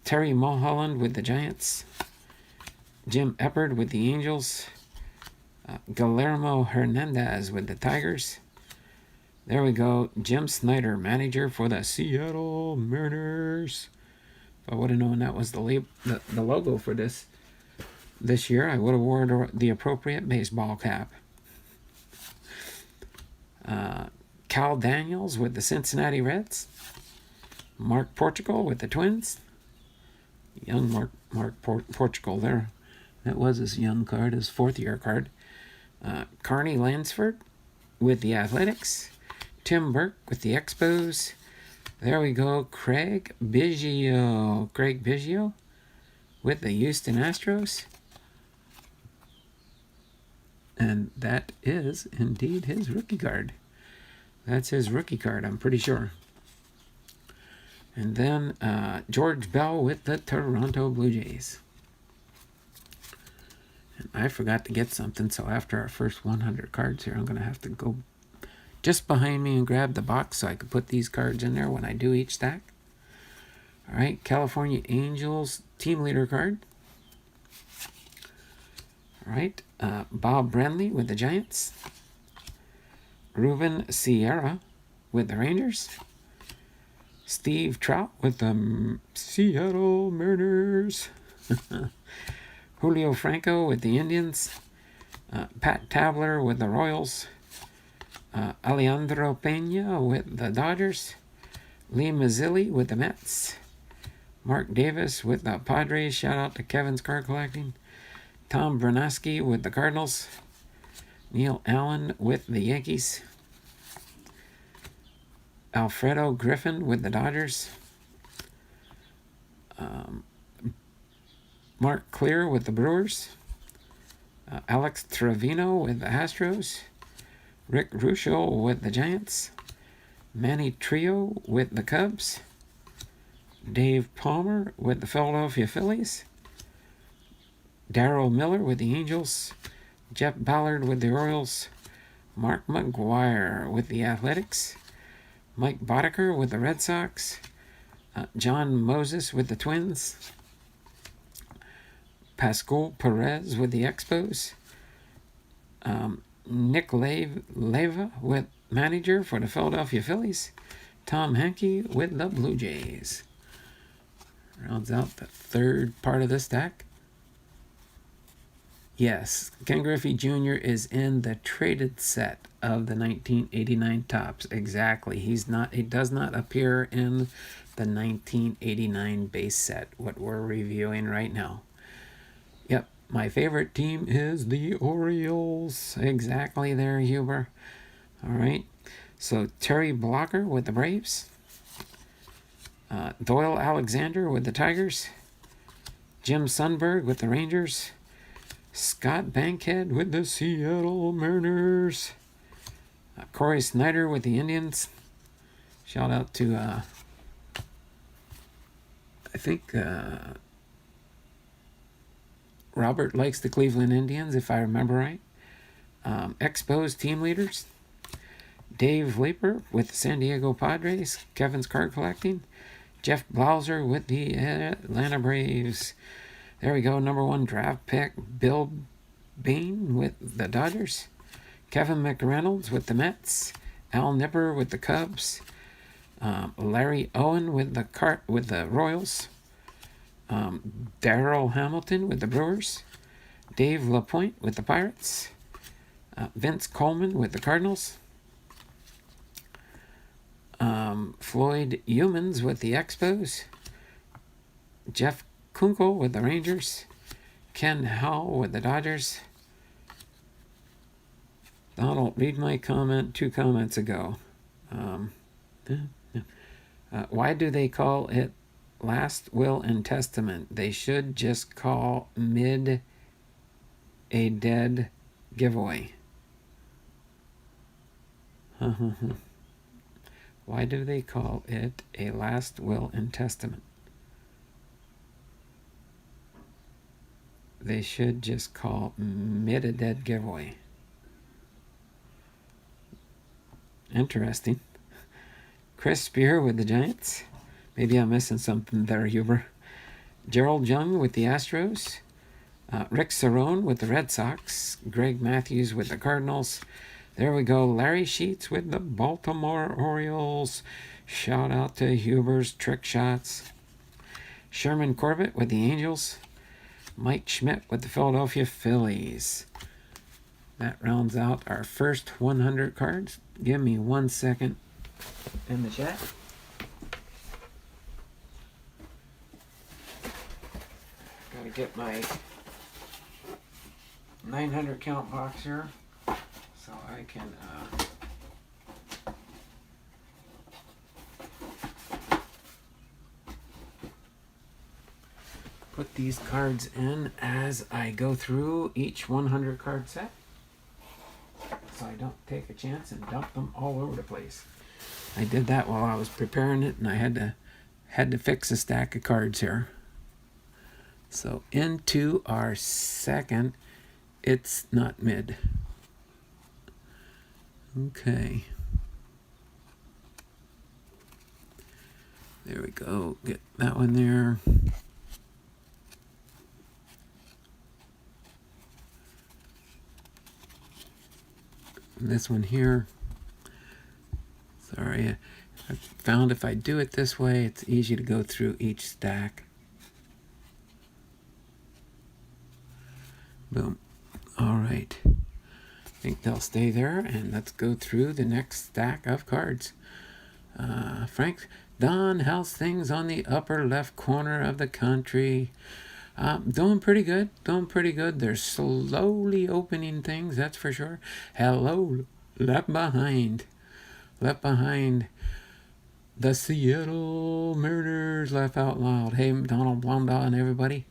Terry Mulholland with the Giants. Jim Eppard with the Angels. Guillermo Hernandez with the Tigers. There we go. Jim Snyder, manager for the Seattle Mariners. If I would have known that was the logo for this year, I would have worn the appropriate baseball cap. Cal Daniels with the Cincinnati Reds. Mark Portugal with the Twins. Young Portugal there. That was his young card, his fourth-year card. Carney Lansford with the Athletics. Tim Burke with the Expos. There we go. Craig Biggio with the Houston Astros. And that is indeed his rookie card. That's his rookie card, I'm pretty sure. And then George Bell with the Toronto Blue Jays. And I forgot to get something, so after our first 100 cards here, I'm going to have to go just behind me and grab the box so I can put these cards in there when I do each stack. All right, California Angels team leader card. All right, Bob Brenly with the Giants. Ruben Sierra with the Rangers. Steve Trout with the Seattle Mariners. Julio Franco with the Indians. Pat Tabler with the Royals. Alejandro Pena with the Dodgers. Lee Mazzilli with the Mets. Mark Davis with the Padres. Shout out to Kevin's Card Collecting. Tom Bernaski with the Cardinals. Neil Allen with the Yankees. Alfredo Griffin with the Dodgers. Mark Clear with the Brewers. Alex Trevino with the Astros. Rick Ruscio with the Giants. Manny Trio with the Cubs. Dave Palmer with the Philadelphia Phillies. Darryl Miller with the Angels. Jeff Ballard with the Orioles. Mark McGuire with the Athletics. Mike Boddicker with the Red Sox. John Moses with the Twins. Pascal Perez with the Expos. Nick Leva with manager for the Philadelphia Phillies. Tom Hankey with the Blue Jays. Rounds out the third part of this stack. Yes, Ken Griffey Jr. is in the traded set of the 1989 Topps. Exactly. He does not appear in the 1989 base set, what we're reviewing right now. Yep, my favorite team is the Orioles. Exactly there, Huber. All right. So Terry Blocker with the Braves. Doyle Alexander with the Tigers. Jim Sundberg with the Rangers. Scott Bankhead with the Seattle Mariners. Corey Snyder with the Indians. Shout out to, I think Robert likes the Cleveland Indians, if I remember right. Expos team leaders. Dave Leeper with the San Diego Padres. Kevin's Card Collecting. Jeff Blauser with the Atlanta Braves. There we go, number 1 draft pick, Bill Bain with the Dodgers. Kevin McReynolds with the Mets. Al Nipper with the Cubs. Larry Owen with the Royals. Darrell Hamilton with the Brewers. Dave LaPointe with the Pirates. Vince Coleman with the Cardinals. Floyd Humans with the Expos. Jeff Kunkel with the Rangers. Ken Howell with the Dodgers. Donald, read my comment 2 comments ago. Why do they call it Last Will and Testament? They should just call mid a dead giveaway. Why do they call it a Last Will and Testament? They should just call mid a dead giveaway. Interesting. Chris Spear with the Giants. Maybe I'm missing something there, Huber. Gerald Young with the Astros. Rick Cerrone with the Red Sox. Greg Matthews with the Cardinals. There we go. Larry Sheets with the Baltimore Orioles. Shout out to Huber's Trick Shots. Sherman Corbett with the Angels. Mike Schmidt with the Philadelphia Phillies. that rounds out our first 100 cards. Give me 1 second in the chat. Gotta get my 900 count box here so I can put these cards in as I go through each 100 card set, so I don't take a chance and dump them all over the place. I did that while I was preparing it, and I had to fix a stack of cards here. So into our second, it's not mid. Okay. There we go. Get that one there. This one here. Sorry, I found if I do it this way, it's easy to go through each stack. Boom. All right. I think they'll stay there, and let's go through the next stack of cards. Frank, Don, how's things on the upper left corner of the country? Doing pretty good. Doing pretty good. They're slowly opening things, that's for sure. Hello, left behind. Left behind. The Seattle Mariners, laugh out loud. Hey, Donald Blonda and everybody.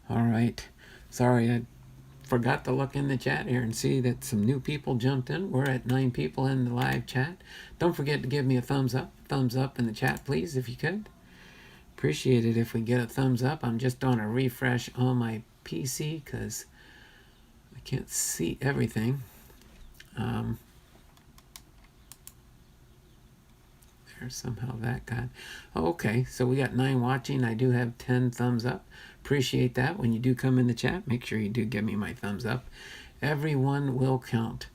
All right. Sorry, I forgot to look in the chat here and see that some new people jumped in. We're at 9 people in the live chat. Don't forget to give me a thumbs up. Thumbs up in the chat, please, if you could. Appreciate it if we get a thumbs up. I'm just doing a refresh on my PC because I can't see everything. There's somehow that got... Oh, okay, so we got 9 watching. I do have 10 thumbs up. Appreciate that. When you do come in the chat, make sure you do give me my thumbs up. Everyone will count,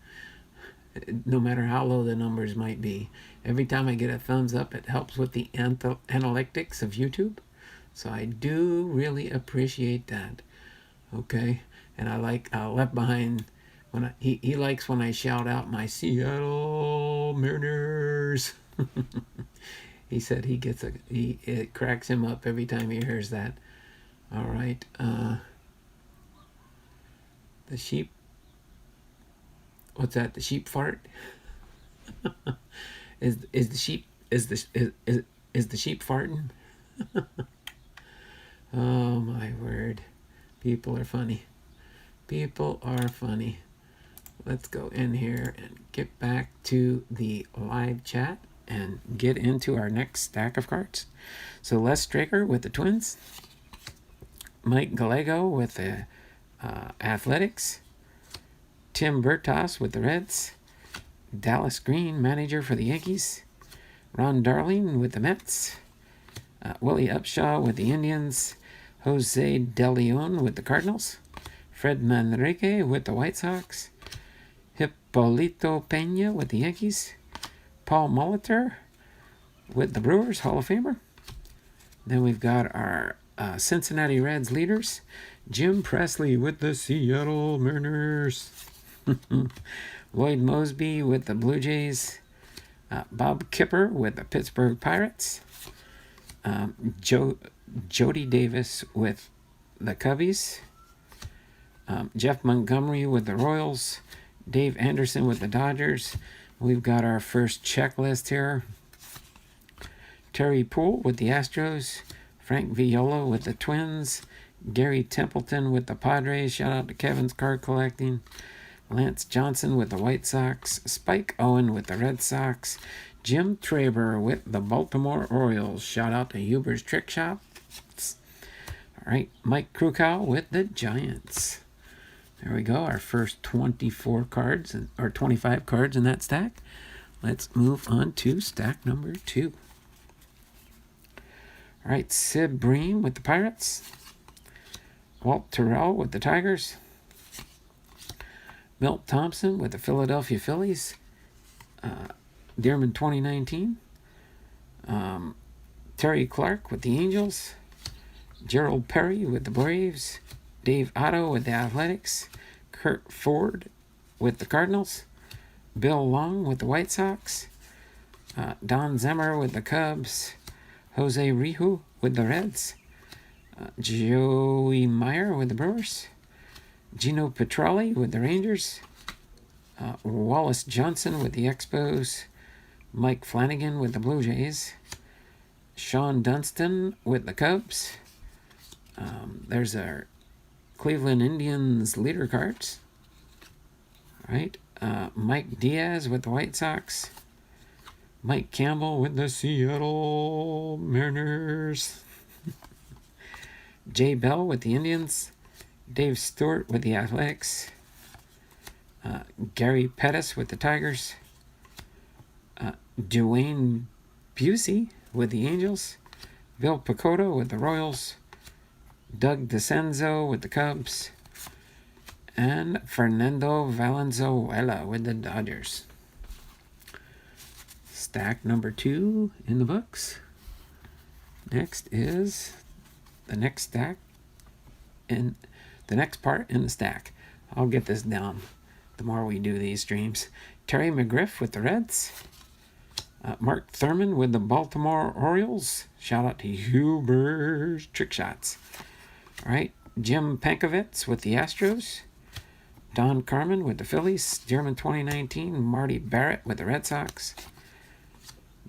no matter how low the numbers might be. Every time I get a thumbs up, it helps with the analytics of YouTube. So I do really appreciate that. Okay, and I like left behind when he likes when I shout out my Seattle Mariners. He said he gets it cracks him up every time he hears that. All right, the sheep. What's that? The sheep fart? Is the sheep farting? Oh my word, people are funny. People are funny. Let's go in here and get back to the live chat and get into our next stack of cards. So Les Straker with the Twins, Mike Gallego with the Athletics, Tim Bertos with the Reds, Dallas Green, manager for the Yankees, Ron Darling with the Mets, Willie Upshaw with the Indians, Jose De Leon with the Cardinals, Fred Manrique with the White Sox, Hippolito Pena with the Yankees, Paul Molitor with the Brewers, Hall of Famer. Then we've got our Cincinnati Reds leaders, Jim Presley with the Seattle Mariners, Lloyd Mosby with the Blue Jays, Bob Kipper with the Pittsburgh Pirates, Jody Davis with the Cubbies, Jeff Montgomery with the Royals, Dave Anderson with the Dodgers. We've got our first checklist here. Terry Poole with the Astros, Frank Viola with the Twins, Gary Templeton with the Padres. Shout out to Kevin's Card Collecting. Lance Johnson with the White Sox, Spike Owen with the Red Sox, Jim Traber with the Baltimore Orioles. Shout out to Huber's Trick Shop. All right, Mike Krukow with the Giants. There we go, our first 24 cards, or 25 cards in that stack. Let's move on to stack number 2. All right, Sid Bream with the Pirates, Walt Terrell with the Tigers, Milt Thompson with the Philadelphia Phillies, Dearman 2019, Terry Clark with the Angels, Gerald Perry with the Braves, Dave Otto with the Athletics, Kurt Ford with the Cardinals. Bill Long with the White Sox. Don Zemmer with the Cubs. Jose Rijo with the Reds. Joey Meyer with the Brewers. Gino Petrelli with the Rangers. Wallace Johnson with the Expos. Mike Flanagan with the Blue Jays. Sean Dunston with the Cubs. There's our Cleveland Indians leader cards. All right. Mike Diaz with the White Sox. Mike Campbell with the Seattle Mariners. Jay Bell with the Indians. Dave Stewart with the Athletics. Gary Pettis with the Tigers. Dwayne Busey with the Angels. Bill Pecotto with the Royals. Doug DeCenzo with the Cubs. And Fernando Valenzuela with the Dodgers. Stack number 2 in the books. Next is the next stack and the next part in the stack. I'll get this down the more we do these streams. Terry McGriff with the Reds. Mark Thurman with the Baltimore Orioles. Shout out to Huber's Trick Shots. All right, Jim Pankovitz with the Astros. Don Carmen with the Phillies. German 2019. Marty Barrett with the Red Sox.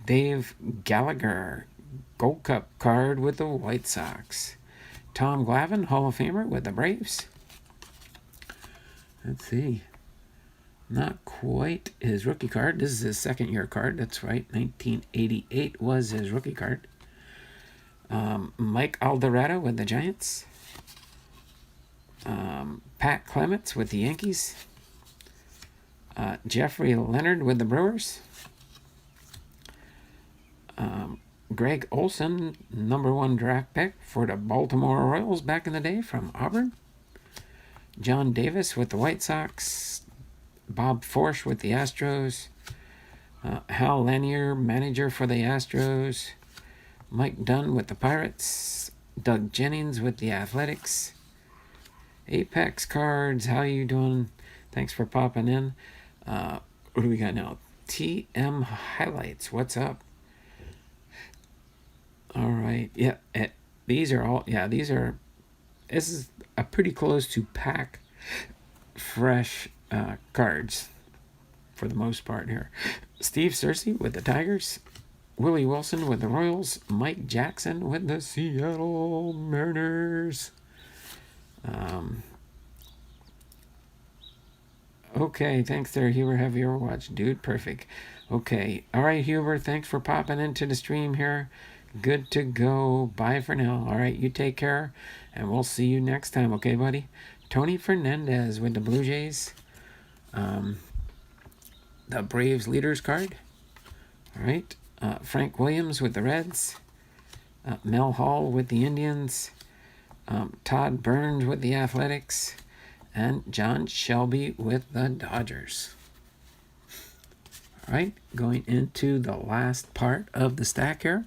Dave Gallagher, Gold Cup card with the White Sox. Tom Glavine, Hall of Famer with the Braves. Let's see. Not quite his rookie card. This is his second-year card. That's right. 1988 was his rookie card. Mike Alderado with the Giants. Pat Clements with the Yankees. Jeffrey Leonard with the Brewers. Greg Olson, #1 draft pick for the Baltimore Orioles back in the day from Auburn. John Davis with the White Sox. Bob Forsch with the Astros. Hal Lanier, manager for the Astros. Mike Dunn with the Pirates. Doug Jennings with the Athletics. Apex Cards, how you doing? Thanks for popping in. What do we got now? TM Highlights, what's up? All right, yeah, these are all, yeah, this is a pretty close to pack fresh cards for the most part here. Steve Searcy with the Tigers. Willie Wilson with the Royals. Mike Jackson with the Seattle Mariners. Okay, thanks there, Huber. Have your watch, dude. Perfect. Okay, all right, Huber, thanks for popping into the stream here. Good to go. Bye for now. All right, you take care, and we'll see you next time, okay, buddy? Tony Fernandez with the Blue Jays. The Braves leaders card. All right. Frank Williams with the Reds. Mel Hall with the Indians. Todd Burns with the Athletics. And John Shelby with the Dodgers. All right, going into the last part of the stack here.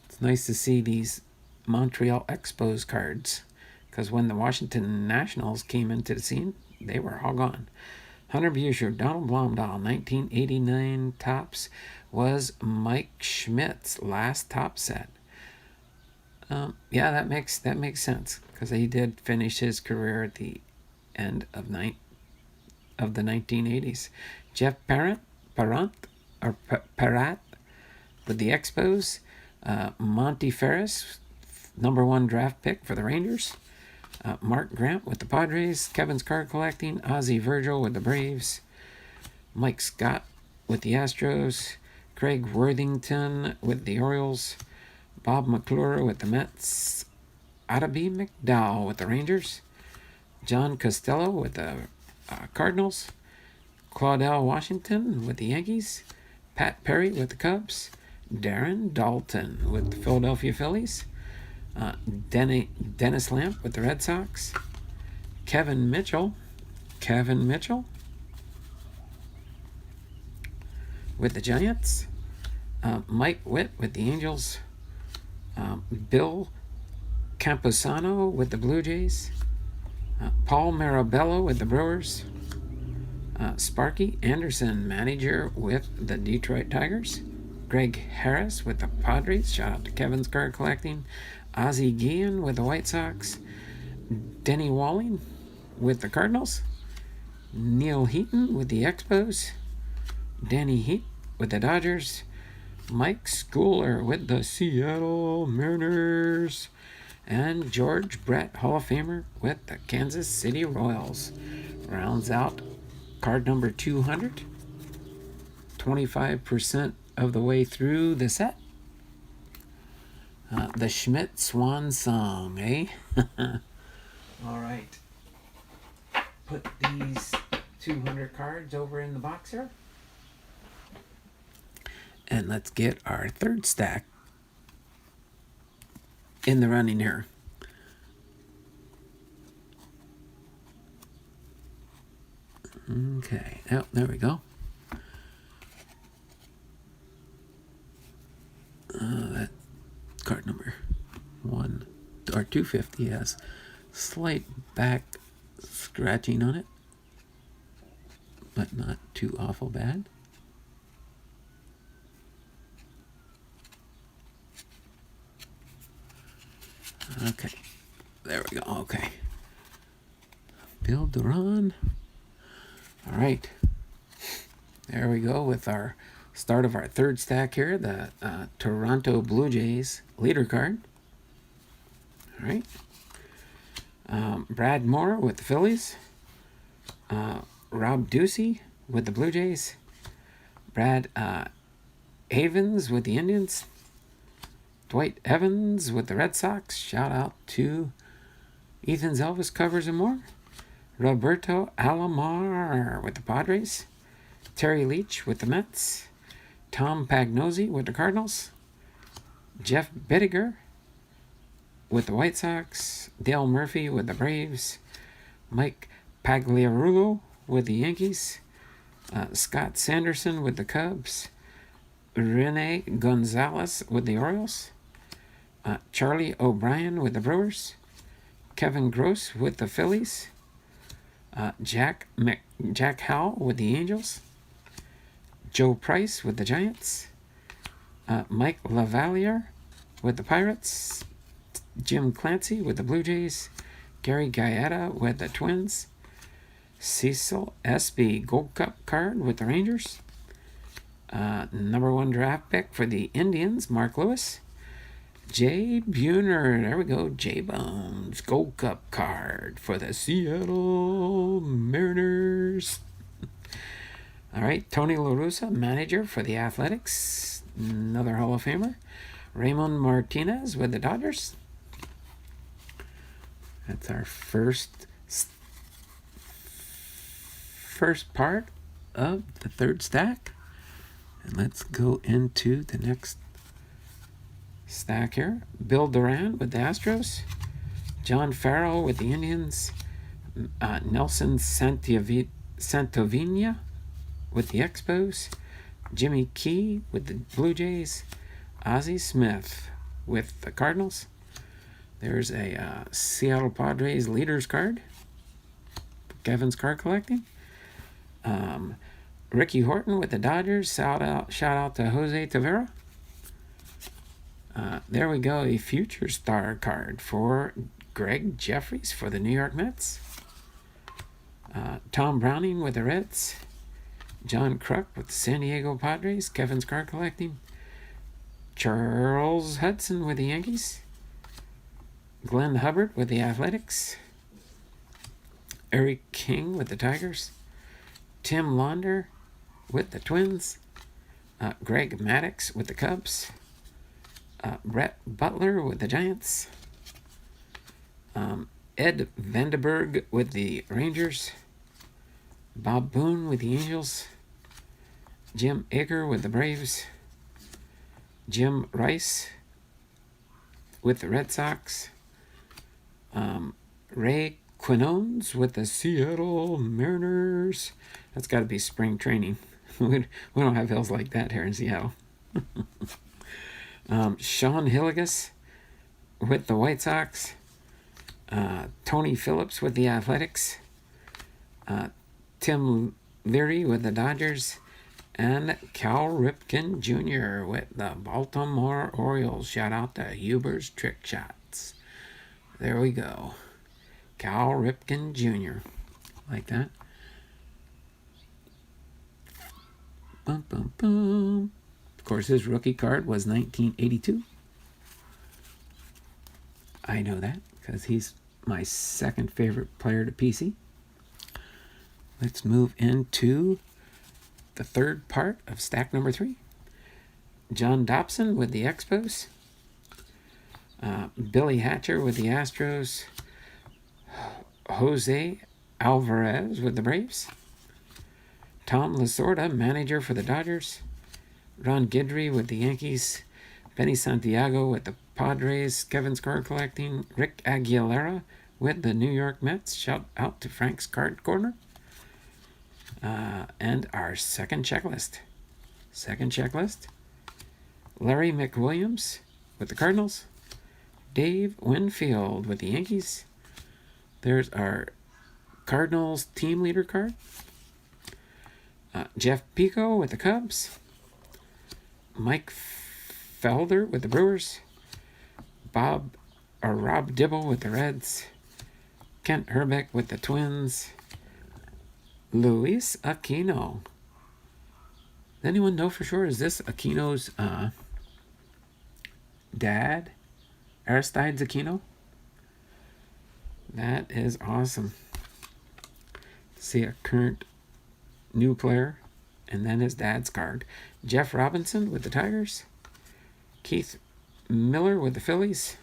It's nice to see these Montreal Expos cards, because when the Washington Nationals came into the scene, they were all gone. Hunter Buescher, Donald Blomdahl, 1989 Topps was Mike Schmidt's last Topps set. Yeah, that makes sense, because he did finish his career at the end of the 1980s. Jeff Parent with the Expos. Monty Ferris, #1 draft pick for the Rangers. Mark Grant with the Padres. Kevin's Card Collecting. Ozzie Virgil with the Braves. Mike Scott with the Astros. Craig Worthington with the Orioles. Bob McClure with the Mets. Attaby McDowell with the Rangers. John Costello with the Cardinals. Claudel Washington with the Yankees. Pat Perry with the Cubs. Darren Dalton with the Philadelphia Phillies. Dennis Lamp with the Red Sox. Kevin Mitchell with the Giants. Mike Witt with the Angels. Bill Camposano with the Blue Jays. Paul Marabello with the Brewers. Sparky Anderson, manager with the Detroit Tigers. Greg Harris with the Padres. Shout out to Kevin's Card Collecting. Ozzie Guillen with the White Sox. Denny Walling with the Cardinals. Neil Heaton with the Expos. Danny Heat with the Dodgers. Mike Schooler with the Seattle Mariners. And George Brett, Hall of Famer, with the Kansas City Royals. Rounds out card number 200. 25% of the way through the set. The Schmidt Swan Song, eh? All right. Put these 200 cards over in the box here. And let's get our third stack in the running here. Okay. Oh, there we go. That card number 1 or 250 has slight back scratching on it, but not too awful bad. Okay, there we go. Okay, Bill Duran. All right, there we go with our start of our third stack here, the Toronto Blue Jays leader card. All right, Brad Moore with the Phillies. Rob Ducey with the Blue Jays. Brad Havens with the Indians. Dwight Evans with the Red Sox. Shout out to Ethan's Elvis Covers and More. Roberto Alomar with the Padres. Terry Leach with the Mets. Tom Pagnozzi with the Cardinals. Jeff Bittiger with the White Sox. Dale Murphy with the Braves. Mike Pagliarulo with the Yankees. Scott Sanderson with the Cubs. Rene Gonzalez with the Orioles. Charlie O'Brien with the Brewers. Kevin Gross with the Phillies. Jack Howell with the Angels. Joe Price with the Giants. Mike Lavalier with the Pirates. Jim Clancy with the Blue Jays. Gary Gaeta with the Twins. Cecil Espy Gold Cup card with the Rangers. Number 1 draft pick for the Indians, Mark Lewis. Jay Buhner, there we go, Jay Bones, Gold Cup card for the Seattle Mariners. All right, Tony La Russa, manager for the Athletics, another Hall of Famer. Raymond Martinez with the Dodgers. That's our first part of the third stack. And let's go into the next stack here. Bill Duran with the Astros. John Farrell with the Indians. Nelson Santovina with the Expos. Jimmy Key with the Blue Jays. Ozzie Smith with the Cardinals. There's a Seattle Padres leaders card. Kevin's Card Collecting. Ricky Horton with the Dodgers. Shout out to Jose Tavera. There we go, a future star card for Greg Jeffries for the New York Mets. Tom Browning with the Reds. John Kruk with the San Diego Padres. Kevin's Card Collecting. Charles Hudson with the Yankees. Glenn Hubbard with the Athletics. Eric King with the Tigers. Tim Launder with the Twins. Greg Maddux with the Cubs. Brett Butler with the Giants. Ed Vandenberg with the Rangers. Bob Boone with the Angels. Jim Egger with the Braves. Jim Rice with the Red Sox. Ray Quinones with the Seattle Mariners. That's got to be spring training. We don't have hills like that here in Seattle. Sean Hilligus with the White Sox. Tony Phillips with the Athletics. Tim Leary with the Dodgers, and Cal Ripken Jr. with the Baltimore Orioles. Shout out to Huber's Trick Shots. There we go. Cal Ripken Jr. Like that. Bum, bum, bum. Of course, his rookie card was 1982. I know that because he's my second favorite player to PC. Let's move into the third part of stack number 3. John Dobson with the Expos. Billy Hatcher with the Astros. Jose Alvarez with the Braves. Tom Lasorda, manager for the Dodgers. Ron Guidry with the Yankees. Benny Santiago with the Padres. Kevin's card collecting. Rick Aguilera with the New York Mets. Shout out to Frank's Card Corner. And our second checklist. Larry McWilliams with the Cardinals. Dave Winfield with the Yankees. There's our Cardinals team leader card. Jeff Pico with the Cubs. Mike Felder with the Brewers. Rob Dibble with the Reds. Kent Herbert with the Twins. Luis Aquino. Does anyone know for sure? Is this Aquino's dad? Aristides Aquino? That is awesome. See a current new player, and then his dad's card. Jeff Robinson with the Tigers. Keith Miller with the Phillies.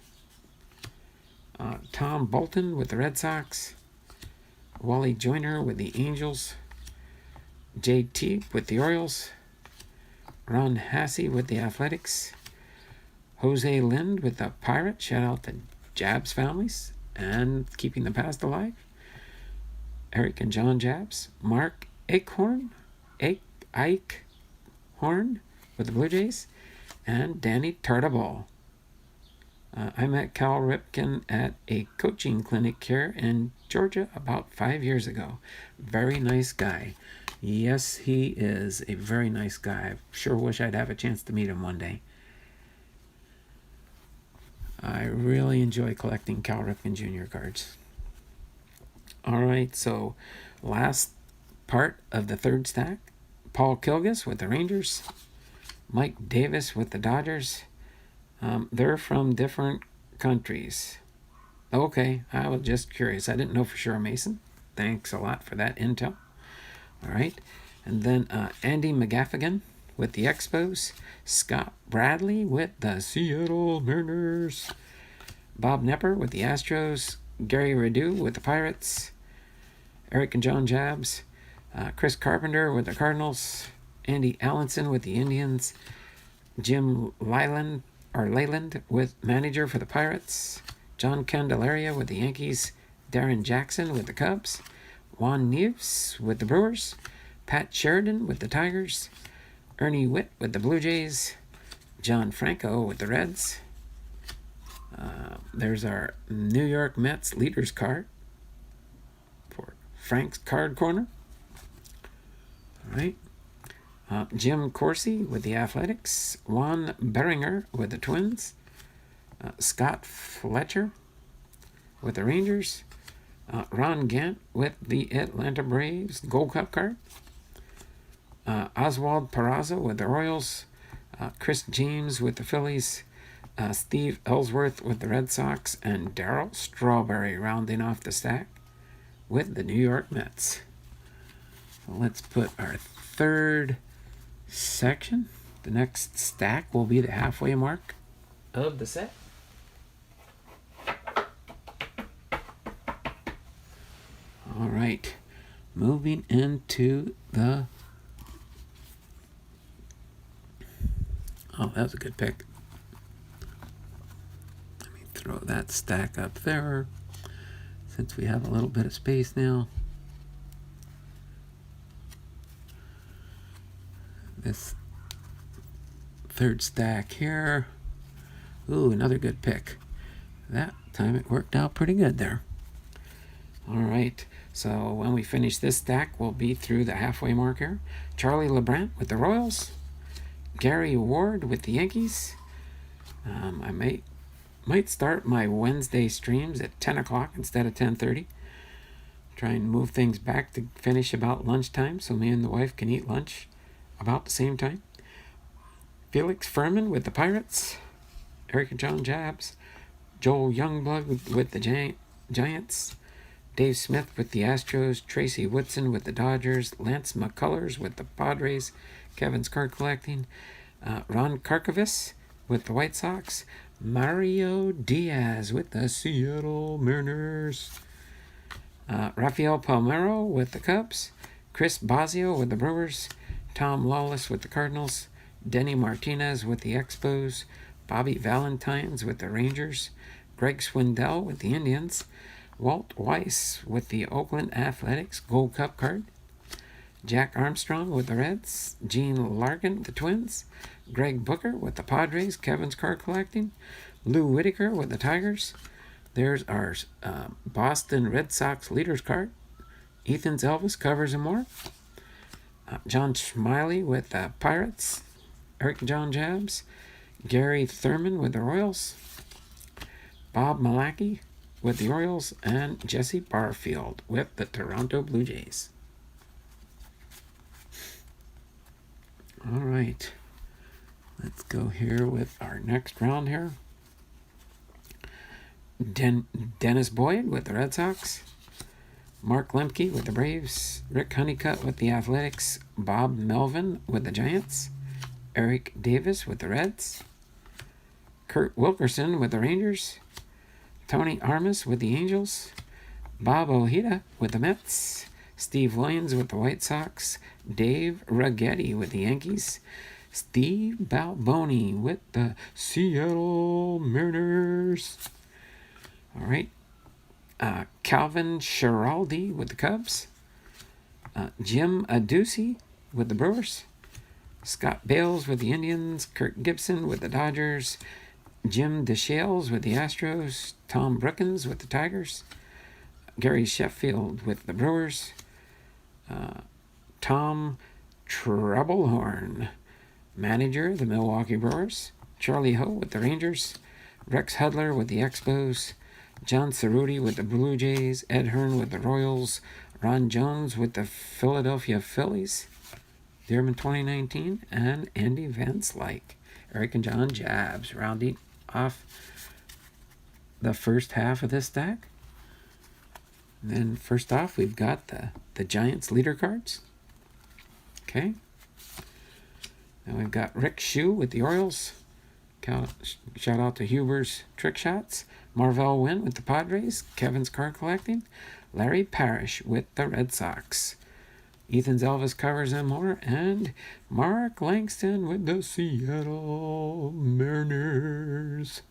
Tom Bolton with the Red Sox. Wally Joyner with the Angels. JT with the Orioles. Ron Hassey with the Athletics. Jose Lind with the Pirates. Shout out to Jabs families and keeping the past alive. Eric and John Jabs. Mark Eichhorn with the Blue Jays. And Danny Tartable. I met Cal Ripken at a coaching clinic here in Georgia about 5 years ago. Very nice guy. Yes, he is a very nice guy. I sure wish I'd have a chance to meet him one day. I really enjoy collecting Cal Ripken Jr. cards. All right, so last part of the third stack. Paul Kilgus with the Rangers. Mike Davis with the Dodgers. They're from different countries. Okay, I was just curious. I didn't know for sure, Mason. Thanks a lot for that intel. All right. And then Andy McGaffigan with the Expos. Scott Bradley with the Seattle Mariners. Bob Nepper with the Astros. Gary Radu with the Pirates. Eric and John Jabs. Chris Carpenter with the Cardinals. Andy Allenson with the Indians. Jim Leyland with manager for the Pirates. John Candelaria with the Yankees. Darren Jackson with the Cubs. Juan Nieves with the Brewers. Pat Sheridan with the Tigers. Ernie Witt with the Blue Jays. John Franco with the Reds. There's our New York Mets leaders card for Frank's Card Corner. All right. Jim Corsi with the Athletics. Juan Beringer with the Twins. Scott Fletcher with the Rangers. Ron Gant with the Atlanta Braves Gold Cup card. Oswald Peraza with the Royals. Chris James with the Phillies. Steve Ellsworth with the Red Sox. And Darryl Strawberry rounding off the stack with the New York Mets. So let's put our third section. The next stack will be the halfway mark of the set. All right, moving into the... Oh, that was a good pick. Let me throw that stack up there since we have a little bit of space now. This third stack here. Ooh, another good pick. That time it worked out pretty good there. All right, So when we finish this stack, we'll be through the halfway mark here. Charlie LeBrant with the Royals. Gary Ward with the Yankees. I might start my Wednesday streams at 10 o'clock instead of 10:30. Try and move things back to finish about lunchtime so me and the wife can eat lunch about the same time. Felix Furman with the Pirates. Eric and John Jabs. Joel Youngblood with the Giants. Dave Smith with the Astros. Tracy Woodson with the Dodgers. Lance McCullers with the Padres. Kevin's Card Collecting. Ron Karkovis with the White Sox. Mario Diaz with the Seattle Mariners. Rafael Palmeiro with the Cubs. Chris Bosio with the Brewers. Tom Lawless with the Cardinals. Denny Martinez with the Expos. Bobby Valentines with the Rangers. Greg Swindell with the Indians. Walt Weiss with the Oakland Athletics Gold Cup card. Jack Armstrong with the Reds. Gene Larkin with the Twins. Greg Booker with the Padres. Kevin's Card Collecting. Lou Whitaker with the Tigers. There's our Boston Red Sox Leaders card. Ethan's Elvis Covers and More. John Smiley with the Pirates. Eric and John Jabs. Gary Thurman with the Royals. Bob Malachy with the Orioles. And Jesse Barfield with the Toronto Blue Jays. All right. Let's go here with our next round here. Dennis Boyd with the Red Sox. Mark Lemke with the Braves. Rick Honeycutt with the Athletics. Bob Melvin with the Giants. Eric Davis with the Reds. Kurt Wilkerson with the Rangers. Tony Armas with the Angels. Bob Ojeda with the Mets. Steve Williams with the White Sox. Dave Righetti with the Yankees. Steve Balboni with the Seattle Mariners. All right. Calvin Schiraldi with the Cubs. Jim Adducci with the Brewers. Scott Bales with the Indians. Kirk Gibson with the Dodgers. Jim DeShales with the Astros. Tom Brookins with the Tigers. Gary Sheffield with the Brewers. Tom Troublehorn, manager of the Milwaukee Brewers. Charlie Ho with the Rangers. Rex Hudler with the Expos. John Cerruti with the Blue Jays. Ed Hearn with the Royals. Ron Jones with the Philadelphia Phillies. Dearman 2019. And Andy Van Slyke. Eric and John Jabs rounding off the first half of this stack. And then first off, we've got the Giants leader cards. Okay. Then we've got Rick Shue with the Orioles. Shout out to Huber's Trick Shots. Marvell Wynn with the Padres. Kevin's Card Collecting. Larry Parrish with the Red Sox. Ethan's Elvis Covers and More. And Mark Langston with the Seattle Mariners.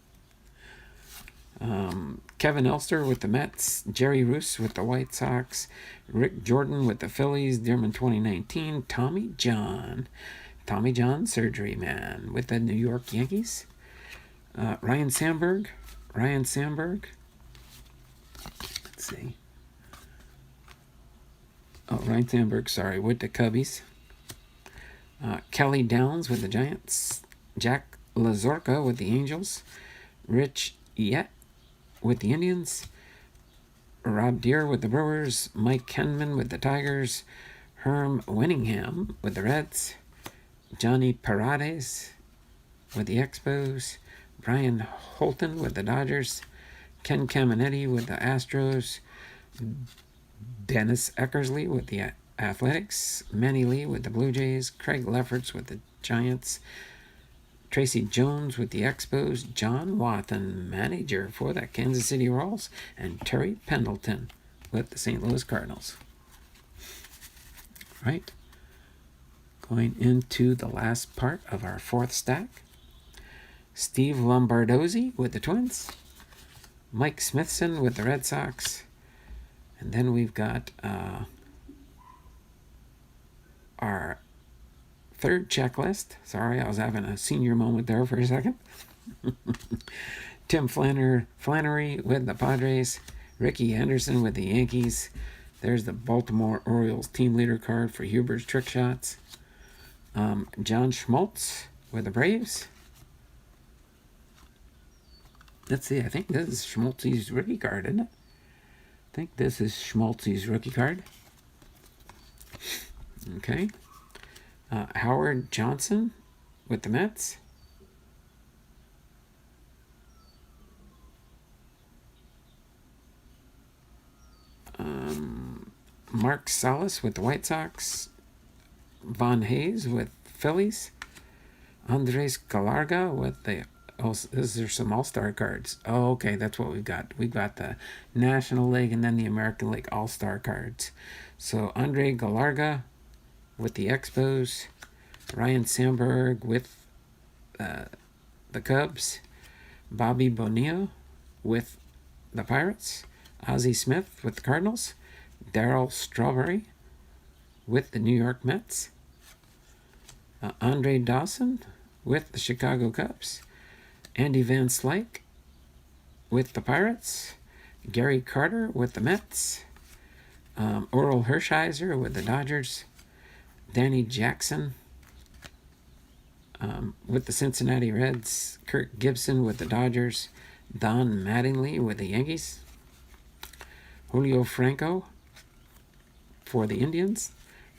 Kevin Elster with the Mets. Jerry Roos with the White Sox. Rick Jordan with the Phillies. Dearman 2019. Tommy John Surgery Man with the New York Yankees. Ryan Sandberg. Let's see. Ryan Sandberg, with the Cubbies. Kelly Downs with the Giants. Jack Lazorka with the Angels. Rich Yet with the Indians. Rob Deere with the Brewers. Mike Kenman with the Tigers. Herm Winningham with the Reds. Johnny Parades with the Expos. Brian Holton with the Dodgers. Ken Caminetti with the Astros. Dennis Eckersley with the Athletics. Manny Lee with the Blue Jays. Craig Lefferts with the Giants. Tracy Jones with the Expos. John Wathan, manager for the Kansas City Royals. And Terry Pendleton with the St. Louis Cardinals. Right. Going into the last part of our fourth stack. Steve Lombardozzi with the Twins. Mike Smithson with the Red Sox. And then we've got our third checklist. Sorry, I was having a senior moment there for a second. Tim Flannery with the Padres. Ricky Henderson with the Yankees. There's the Baltimore Orioles team leader card for Huber's trick shots. John Schmaltz with the Braves. Let's see, I think this is Schmaltz's rookie card, isn't it? I think this is Schmaltz's rookie card. Okay. Howard Johnson with the Mets. Mark Salas with the White Sox. Von Hayes with Phillies. Andres Galarga with the... Oh, these are some all-star cards. Oh, okay, that's what we've got. We've got the National League and then the American League all-star cards. So Andre Galarga with the Expos. Ryan Sandberg with the Cubs. Bobby Bonilla with the Pirates. Ozzie Smith with the Cardinals. Darryl Strawberry with the New York Mets. Andre Dawson with the Chicago Cubs. Andy Van Slyke with the Pirates. Gary Carter with the Mets. Oral Hershiser with the Dodgers. Danny Jackson with the Cincinnati Reds. Kirk Gibson with the Dodgers. Don Mattingly with the Yankees. Julio Franco for the Indians.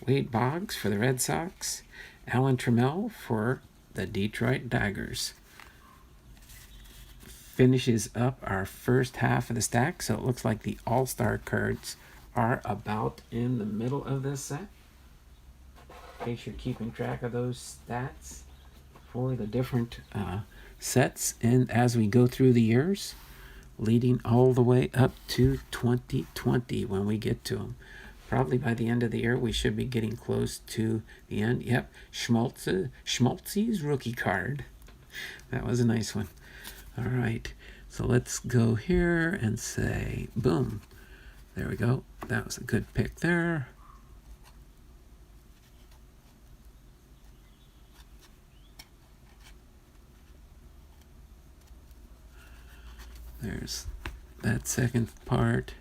Wade Boggs for the Red Sox. Alan Trammell for the Detroit Tigers. Finishes up our first half of the stack, so it looks like the all-star cards are about in the middle of this set. In case you're keeping track of those stats for the different sets, and as we go through the years, leading all the way up to 2020 when we get to them. Probably by the end of the year, we should be getting close to the end. Yep, Schmaltz's rookie card. That was a nice one. All right, so let's go here and say, boom. There we go. That was a good pick there. There's that second part.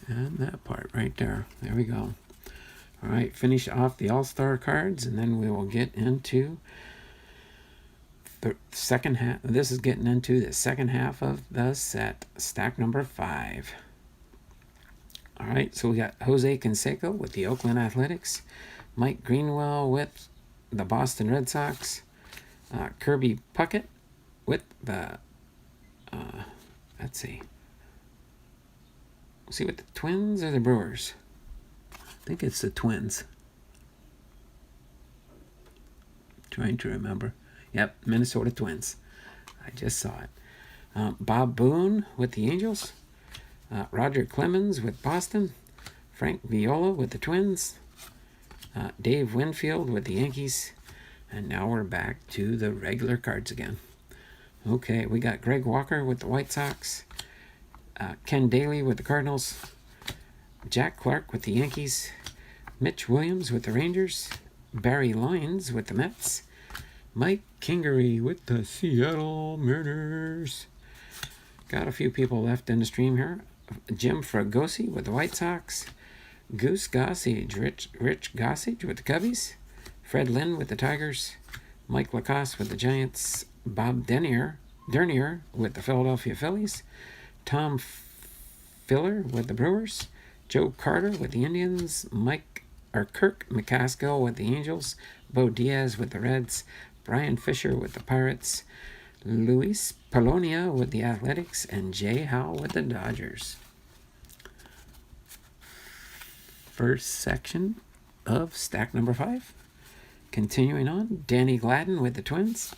And that part right there. There we go. All right, finish off the all-star cards, and then we will get into the second half. This is getting into the second half of the set, stack number 5. All right, so we got Jose Canseco with the Oakland Athletics, Mike Greenwell with the Boston Red Sox, Kirby Puckett with the, let's see, with the Twins or the Brewers? I think it's the Twins. Trying to remember. Yep, Minnesota Twins. I just saw it. Bob Boone with the Angels. Roger Clemens with Boston. Frank Viola with the Twins. Dave Winfield with the Yankees. And now we're back to the regular cards again. Okay, we got Greg Walker with the White Sox. Ken Daly with the Cardinals. Jack Clark with the Yankees. Mitch Williams with the Rangers. Barry Lyons with the Mets. Mike Kingery with the Seattle Mariners. Got a few people left in the stream here. Jim Fragosi with the White Sox. Goose Gossage, Rich Gossage with the Cubbies. Fred Lynn with the Tigers. Mike Lacoste with the Giants. Bob Dernier with the Philadelphia Phillies. Tom Filler with the Brewers. Joe Carter with the Indians. Kirk McCaskill with the Angels. Bo Diaz with the Reds. Brian Fisher with the Pirates. Luis Polonia with the Athletics. And Jay Howe with the Dodgers. First section of stack number 5. Continuing on, Danny Gladden with the Twins.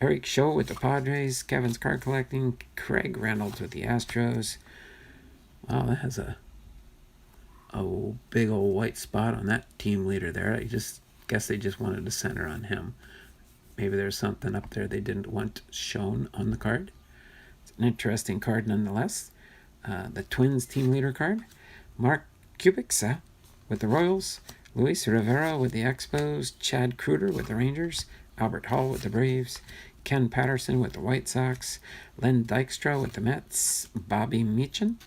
Eric Show with the Padres. Kevin's Card Collecting. Craig Reynolds with the Astros. Wow, that has a big old white spot on that team leader there. I just guess they just wanted to center on him. Maybe there's something up there they didn't want shown on the card. It's an interesting card nonetheless. The Twins team leader card. Mark Kubica with the Royals. Luis Rivera with the Expos. Chad Kruger with the Rangers. Albert Hall with the Braves. Ken Patterson with the White Sox, Len Dykstra with the Mets, Bobby Meacham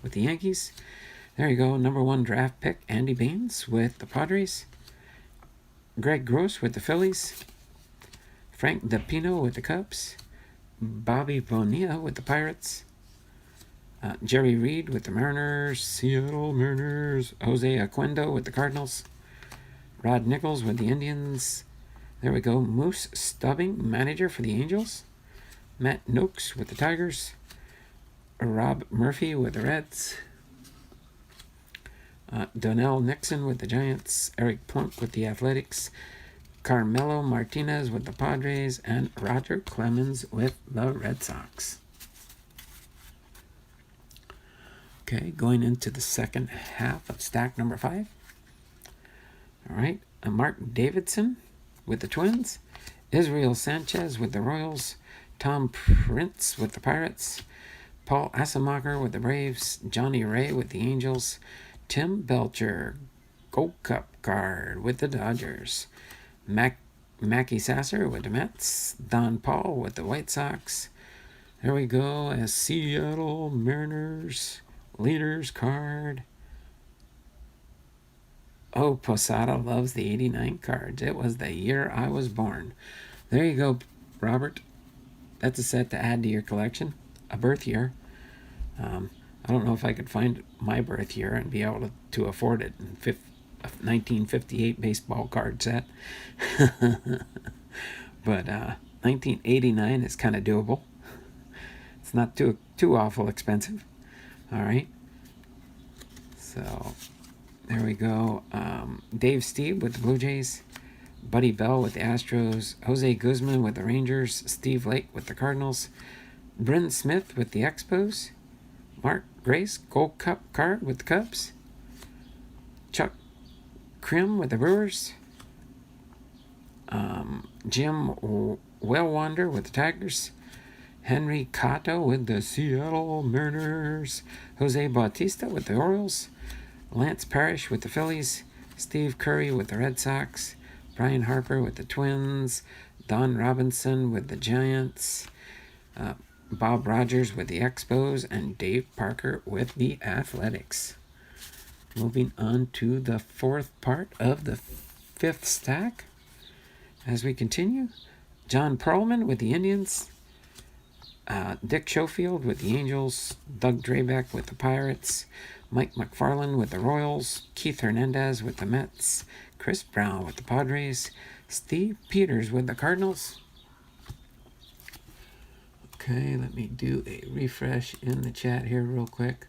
with the Yankees. There you go, number 1 draft pick, Andy Baines with the Padres, Greg Gross with the Phillies, Frank DePino with the Cubs, Bobby Bonilla with the Pirates, Jerry Reed with the Mariners, Seattle Mariners, Jose Oquendo with the Cardinals, Rod Nichols with the Indians. There we go, Moose Stubbing, manager for the Angels, Matt Noakes with the Tigers, Rob Murphy with the Reds, Donnell Nixon with the Giants, Eric Plunk with the Athletics, Carmelo Martinez with the Padres, and Roger Clemens with the Red Sox. Okay, going into the second half of stack number 5. All right, Mark Davidson with the Twins, Israel Sanchez with the Royals, Tom Prince with the Pirates, Paul Asemacher with the Braves, Johnny Ray with the Angels, Tim Belcher, Gold Cup card with the Dodgers, Mackie Sasser with the Mets, Don Paul with the White Sox. There we go, a Seattle Mariners leaders card. Oh, Posada loves the 89 cards. It was the year I was born. There you go, Robert. That's a set to add to your collection. A birth year. I don't know if I could find my birth year and be able to afford it. 1958 baseball card set. But 1989 is kind of doable. It's not too awful expensive. All right. So there we go. Dave Steve with the Blue Jays, Buddy Bell with the Astros, Jose Guzman with the Rangers, Steve Lake with the Cardinals, Bryn Smith with the Expos, Mark Grace Gold Cup card with the Cubs, Chuck Krim with the Brewers, Jim Wellwander with the Tigers, Henry Cotto with the Seattle Mariners, Jose Bautista with the Orioles, Lance Parrish with the Phillies, Steve Curry with the Red Sox, Brian Harper with the Twins, Don Robinson with the Giants, Bob Rogers with the Expos, and Dave Parker with the Athletics. Moving on to the fourth part of the fifth stack. As we continue, John Perlman with the Indians, Dick Schofield with the Angels, Doug Drabeck with the Pirates, Mike McFarland with the Royals, Keith Hernandez with the Mets, Chris Brown with the Padres, Steve Peters with the Cardinals. Okay, let me do a refresh in the chat here real quick.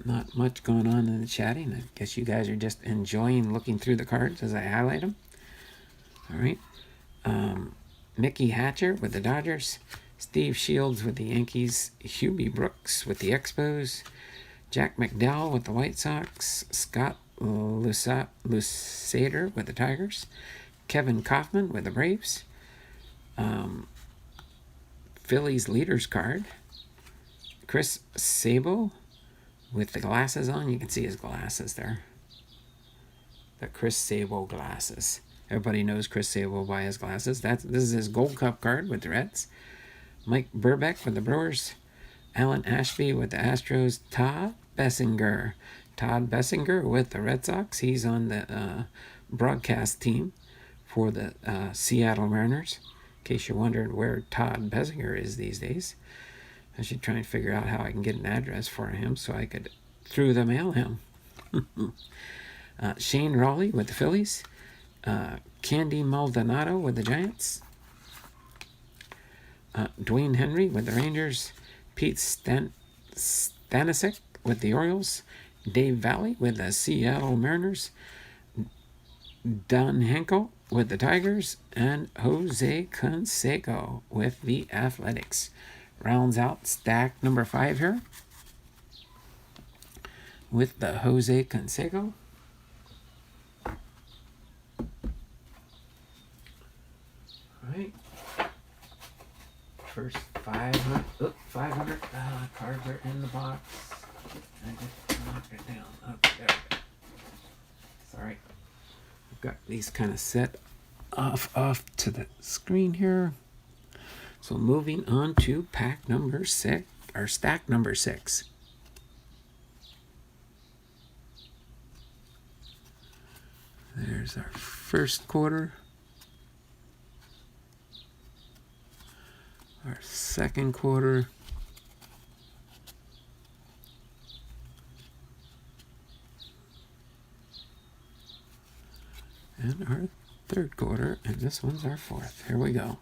Not much going on in the chatting. I guess you guys are just enjoying looking through the cards as I highlight them. All right. Mickey Hatcher with the Dodgers, Steve Shields with the Yankees, Hubie Brooks with the Expos, Jack McDowell with the White Sox, Scott Lusader with the Tigers, Kevin Kaufman with the Braves, Phillies leaders card, Chris Sabo with the glasses on. You can see his glasses there. The Chris Sabo glasses. Everybody knows Chris Sabo by his glasses. This is his Gold Cup card with the Reds. Mike Burbeck with the Brewers. Alan Ashby with the Astros. Todd Bessinger with the Red Sox. He's on the broadcast team for the Seattle Mariners. In case you're wondering where Todd Bessinger is these days. I should try and figure out how I can get an address for him so I could through the mail him. Shane Raleigh with the Phillies. Candy Maldonado with the Giants. Dwayne Henry with the Rangers. Pete Stanisic with the Orioles. Dave Valley with the Seattle Mariners. Don Henkel with the Tigers. And Jose Canseco with the Athletics. Rounds out stack number 5 here with the Jose Canseco. Right. First 500 cards are in the box. I just knocked it down. Oh, there we go. Sorry. I've got these kind of set off to the screen here. So moving on to pack number 6, or stack number 6. There's our first quarter, our second quarter, and our third quarter, and this one's our fourth. Here we go.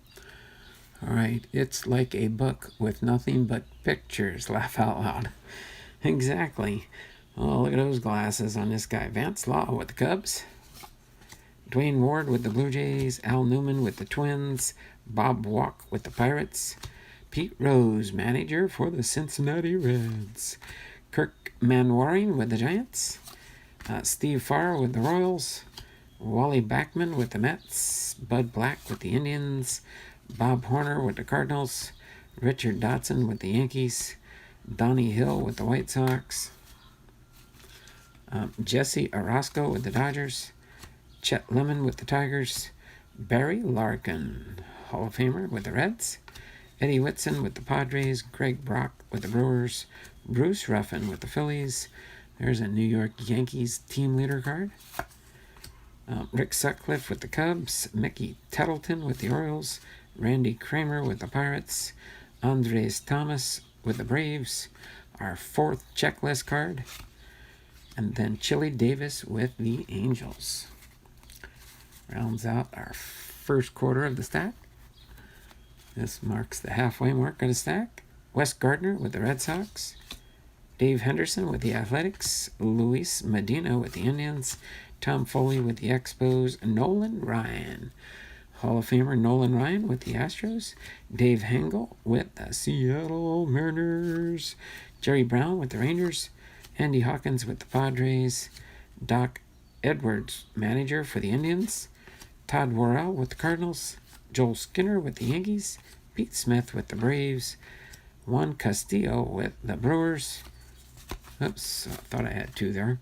All right, it's like a book with nothing but pictures. Laugh out loud. Exactly. Oh, look at those glasses on this guy. Vance Law with the Cubs. Dwayne Ward with the Blue Jays. Al Newman with the Twins. Bob Walk with the Pirates. Pete Rose, manager for the Cincinnati Reds. Kirk Manwaring with the Giants. Steve Farr with the Royals. Wally Backman with the Mets. Bud Black with the Indians. Bob Horner with the Cardinals. Richard Dotson with the Yankees. Donnie Hill with the White Sox. Jesse Orosco with the Dodgers. Chet Lemon with the Tigers. Barry Larkin, Hall of Famer with the Reds. Eddie Whitson with the Padres. Greg Brock with the Brewers. Bruce Ruffin with the Phillies. There's a New York Yankees team leader card. Rick Sutcliffe with the Cubs. Mickey Tettleton with the Orioles. Randy Kramer with the Pirates. Andres Thomas with the Braves. Our fourth checklist card. And then Chili Davis with the Angels. Rounds out our first quarter of the stack. This marks the halfway mark of the stack. Wes Gardner with the Red Sox. Dave Henderson with the Athletics. Luis Medina with the Indians. Tom Foley with the Expos. Nolan Ryan, Hall of Famer Nolan Ryan with the Astros. Dave Hengel with the Seattle Mariners. Jerry Brown with the Rangers. Andy Hawkins with the Padres. Doc Edwards, manager for the Indians. Todd Worrell with the Cardinals. Joel Skinner with the Yankees. Pete Smith with the Braves. Juan Castillo with the Brewers. Oops, I thought I had two there.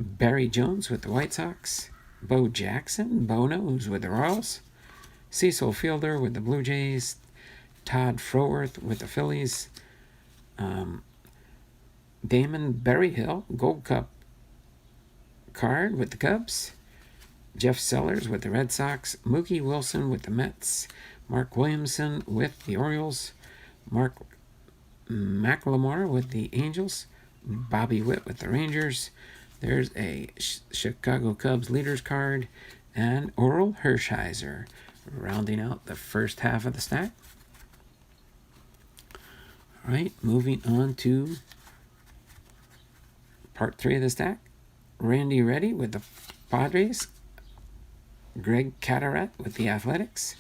Barry Jones with the White Sox. Bo Jackson, Bo Nose with the Royals. Cecil Fielder with the Blue Jays. Todd Froworth with the Phillies. Damon Berryhill, Gold Cup card with the Cubs. Jeff Sellers with the Red Sox. Mookie Wilson with the Mets. Mark Williamson with the Orioles. Mark McLemore with the Angels. Bobby Witt with the Rangers. There's a Chicago Cubs leaders card. And Oral Hershiser, rounding out the first half of the stack. All right, moving on to part 3 of the stack. Randy Reddy with the Padres. Greg Catarat with the Athletics.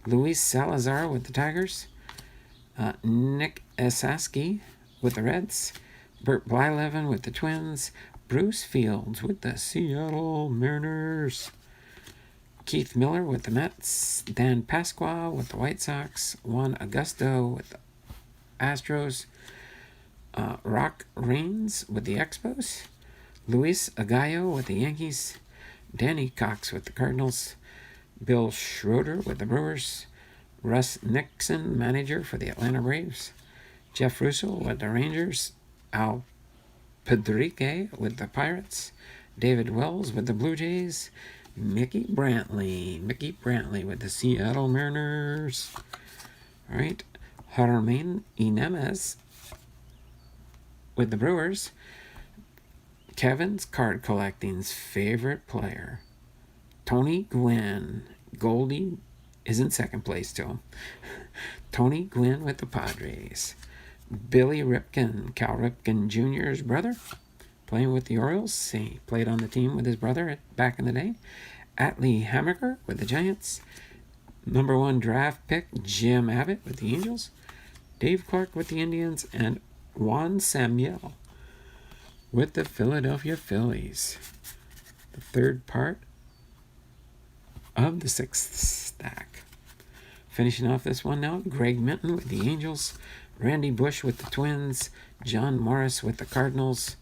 Luis Salazar with the Tigers. Nick Esaski with the Reds. Bert Blyleven with the Twins. Bruce Fields with the Seattle Mariners. Keith Miller with the Mets. Dan Pasqua with the White Sox. Juan Augusto with the Astros. Rock Raines with the Expos. Luis Agallo with the Yankees. Danny Cox with the Cardinals. Bill Schroeder with the Brewers. Russ Nixon, manager for the Atlanta Braves. Jeff Russo with the Rangers. Al Pedrique with the Pirates. David Wells with the Blue Jays. Mickey Brantley with the Seattle Mariners. All right. Germain Inemes with the Brewers. Kevin's card collecting's favorite player, Tony Gwynn. Goldie is in second place still. Tony Gwynn with the Padres. Billy Ripken, Cal Ripken Jr.'s brother, playing with the Orioles. He played on the team with his brother back in the day. Atlee Hammaker with the Giants. Number 1 draft pick, Jim Abbott with the Angels. Dave Clark with the Indians. And Juan Samuel with the Philadelphia Phillies. The third part of the 6th stack. Finishing off this one now, Greg Minton with the Angels. Randy Bush with the Twins. John Morris with the Cardinals.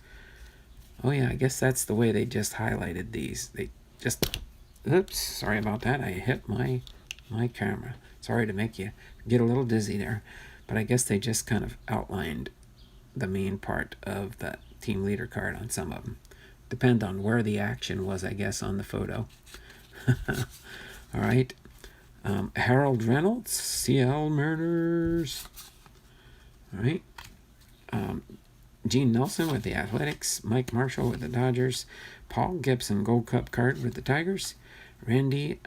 Oh yeah, I guess that's the way they just highlighted these. They just Oops, sorry about that. I hit my camera. Sorry to make you get a little dizzy there. But I guess they just kind of outlined the main part of the team leader card on some of them. Depend on where the action was, I guess, on the photo. All right. Harold Reynolds, CL Mariners. All right. Gene Nelson with the Athletics. Mike Marshall with the Dodgers. Paul Gibson Gold Cup card with the Tigers. Randy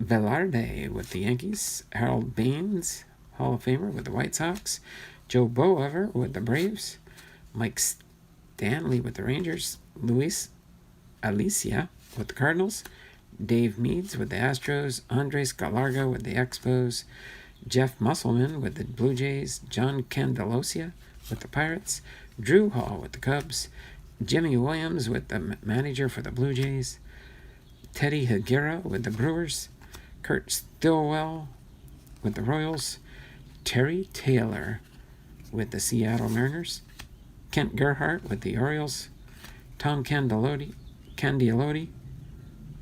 Velarde with the Yankees. Harold Baines, Hall of Famer with the White Sox. Joe Boever with the Braves. Mike Stanley with the Rangers. Luis Alicia with the Cardinals. Dave Meads with the Astros. Andres Galarga with the Expos. Jeff Musselman with the Blue Jays. John Candelacia with the Pirates. Drew Hall with the Cubs. Jimmy Williams with the manager for the Blue Jays. Teddy Higuera with the Brewers. Kurt Stillwell with the Royals. Terry Taylor with the Seattle Mariners. Kent Gerhardt with the Orioles. Tom Candialotti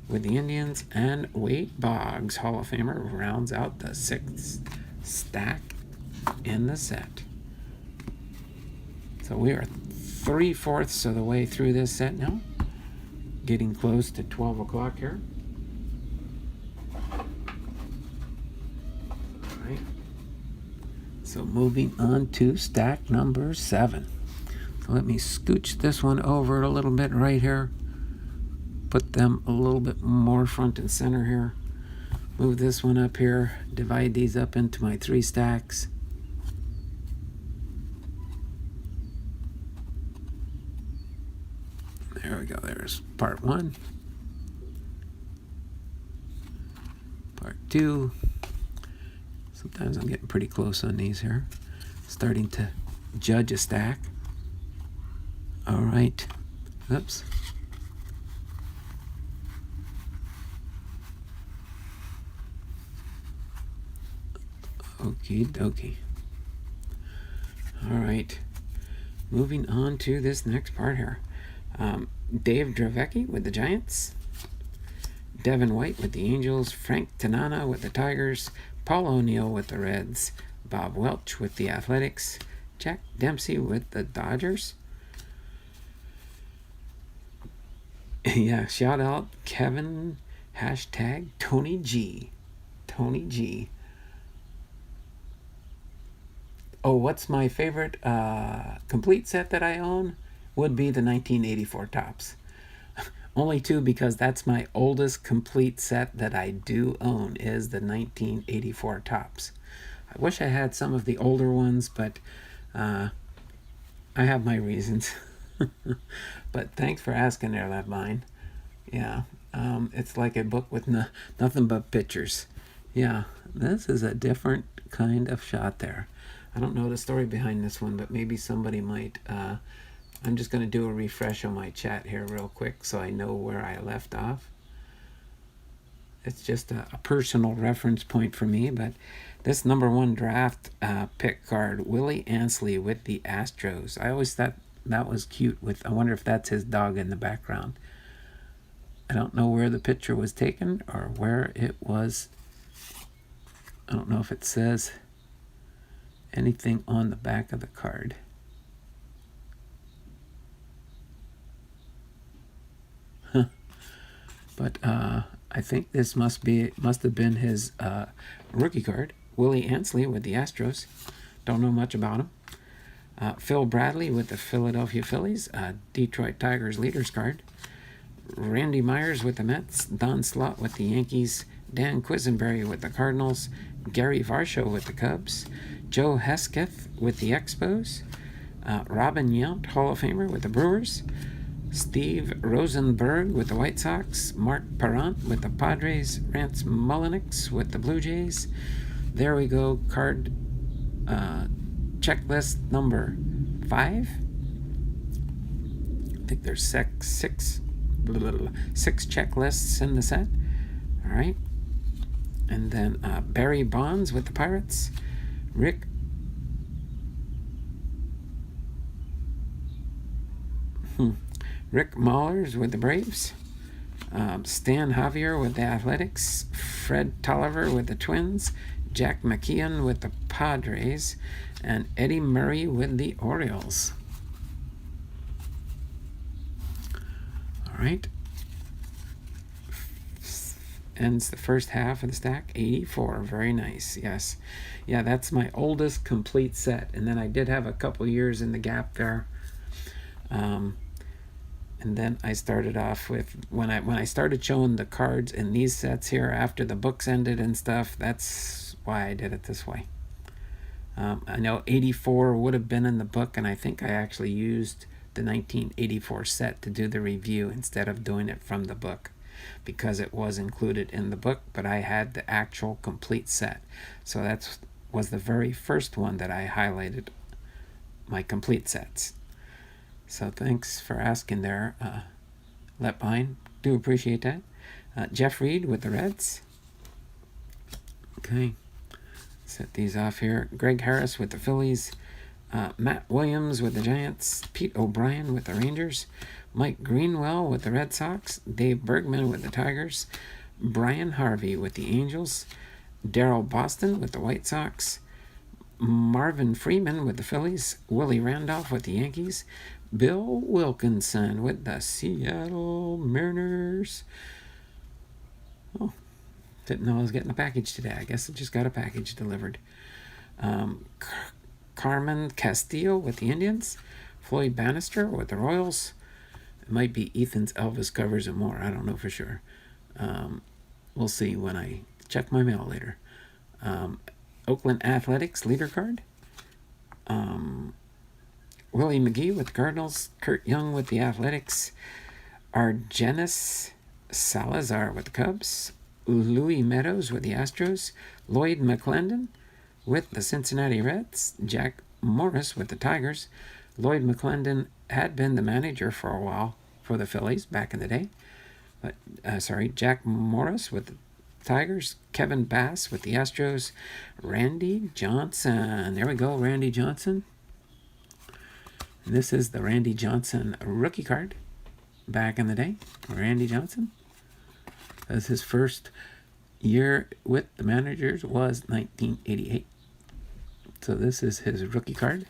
with the Indians. And Wade Boggs, Hall of Famer, rounds out the 6th stack in the set. So we are 3/4 of the way through this set now. Getting close to 12 o'clock here. All right. So moving on to stack number 7. So let me scooch this one over a little bit right here. Put them a little bit more front and center here. Move this one up here. Divide these up into my 3 stacks. There we go. There's part 1. Part 2. Sometimes I'm getting pretty close on these here. Starting to judge a stack. All right. Oops. Okie dokie. All right. Moving on to this next part here. Dave Dravecki with the Giants. Devin White with the Angels. Frank Tanana with the Tigers. Paul O'Neill with the Reds. Bob Welch with the Athletics. Jack Dempsey with the Dodgers. Yeah, shout out Kevin #Tony G. Tony G. Oh, what's my favorite complete set that I own? Would be the 1984 Topps. Only 2 because that's my oldest complete set that I do own is the 1984 Topps. I wish I had some of the older ones, but I have my reasons. But thanks for asking there, that mine. Yeah, it's like a book with nothing but pictures. Yeah, this is a different kind of shot there. I don't know the story behind this one, but maybe somebody might. I'm just going to do a refresh on my chat here real quick so I know where I left off. It's just a personal reference point for me, but this number 1 draft pick card, Willie Ansley with the Astros. I always thought that was cute. I wonder if that's his dog in the background. I don't know where the picture was taken or where it was. I don't know if it says anything on the back of the card. But I think this must have been his rookie card. Willie Ansley with the Astros. Don't know much about him. Phil Bradley with the Philadelphia Phillies. Detroit Tigers leaders card. Randy Myers with the Mets. Don Slott with the Yankees. Dan Quisenberry with the Cardinals. Gary Varsho with the Cubs. Joe Hesketh with the Expos. Robin Yount, Hall of Famer with the Brewers. Steve Rosenberg with the White Sox. Mark Parent with the Padres. Rance Mulliniks with the Blue Jays. There we go. Card checklist number 5. I think there's six checklists in the set. All right. And then Barry Bonds with the Pirates. Rick Mahlers with the Braves. Stan Javier with the Athletics, Fred Tolliver with the Twins, Jack McKeon with the Padres, and Eddie Murray with the Orioles. All right. Ends the first half of the stack. 84. Very nice. Yes. Yeah, that's my oldest complete set. And then I did have a couple years in the gap there. And then I started off with, when I started showing the cards in these sets here after the books ended and stuff, that's why I did it this way. I know 84 would have been in the book, and I think I actually used the 1984 set to do the review instead of doing it from the book, because it was included in the book, but I had the actual complete set. So that was the very first one that I highlighted, my complete sets. So thanks for asking there, Let Behind. Do appreciate that. Jeff Reed with the Reds. Okay. Set these off here. Greg Harris with the Phillies. Matt Williams with the Giants. Pete O'Brien with the Rangers. Mike Greenwell with the Red Sox. Dave Bergman with the Tigers. Brian Harvey with the Angels. Daryl Boston with the White Sox. Marvin Freeman with the Phillies. Willie Randolph with the Yankees. Bill Wilkinson with the Seattle Mariners. Oh, didn't know I was getting a package today. I guess I just got a package delivered. Carmen Castillo with the Indians. Floyd Bannister with the Royals. It might be Ethan's Elvis covers and more. I don't know for sure. We'll see when I check my mail later. Oakland Athletics leader card. Willie McGee with the Cardinals. Kurt Young with the Athletics. Argenis Salazar with the Cubs. Louis Meadows with the Astros. Lloyd McClendon with the Cincinnati Reds. Jack Morris with the Tigers. Lloyd McClendon had been the manager for a while for the Phillies back in the day. But Jack Morris with the Tigers. Kevin Bass with the Astros. Randy Johnson. There we go, Randy Johnson. And this is the Randy Johnson rookie card back in the day. Randy Johnson. As his first year with the managers was 1988. So this is his rookie card.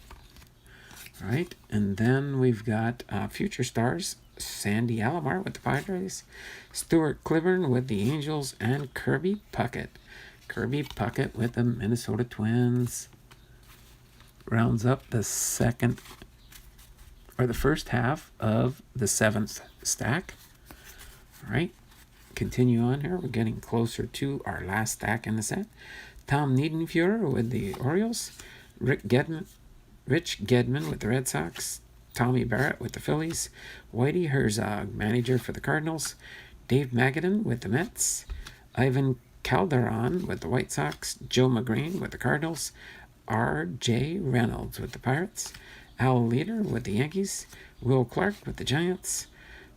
All right, and then we've got future stars. Sandy Alomar with the Padres. Stuart Cliburn with the Angels. And Kirby Puckett. Kirby Puckett with the Minnesota Twins. Rounds up the first half of the 7th stack. All right, continue on here. We're getting closer to our last stack in the set. Tom Niedenfuhrer with the Orioles. Rich Gedman with the Red Sox. Tommy Barrett with the Phillies. Whitey Herzog, manager for the Cardinals. Dave Magadan with the Mets. Ivan Calderon with the White Sox. Joe McGreen with the Cardinals. R.J. Reynolds with the Pirates. Al Leader with the Yankees. Will Clark with the Giants.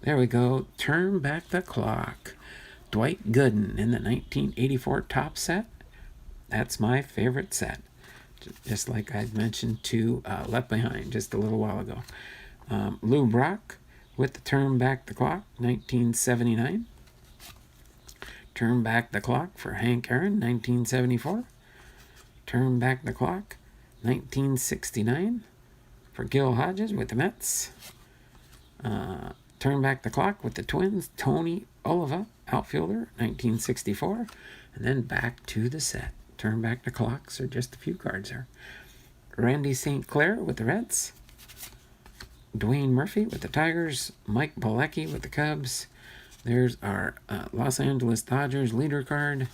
There we go. Turn back the clock. Dwight Gooden in the 1984 Topps set. That's my favorite set. Just like I mentioned to Left Behind just a little while ago. Lou Brock with the Turn Back the Clock, 1979. Turn Back the Clock for Hank Aaron, 1974. Turn Back the Clock, 1969. For Gil Hodges with the Mets. Turn Back the Clock with the Twins, Tony Oliva, outfielder, 1964. And then back to the set. Turn back the clocks are just a few cards there. Randy St. Clair with the Reds. Dwayne Murphy with the Tigers. Mike Bilecki with the Cubs. There's our Los Angeles Dodgers leader card.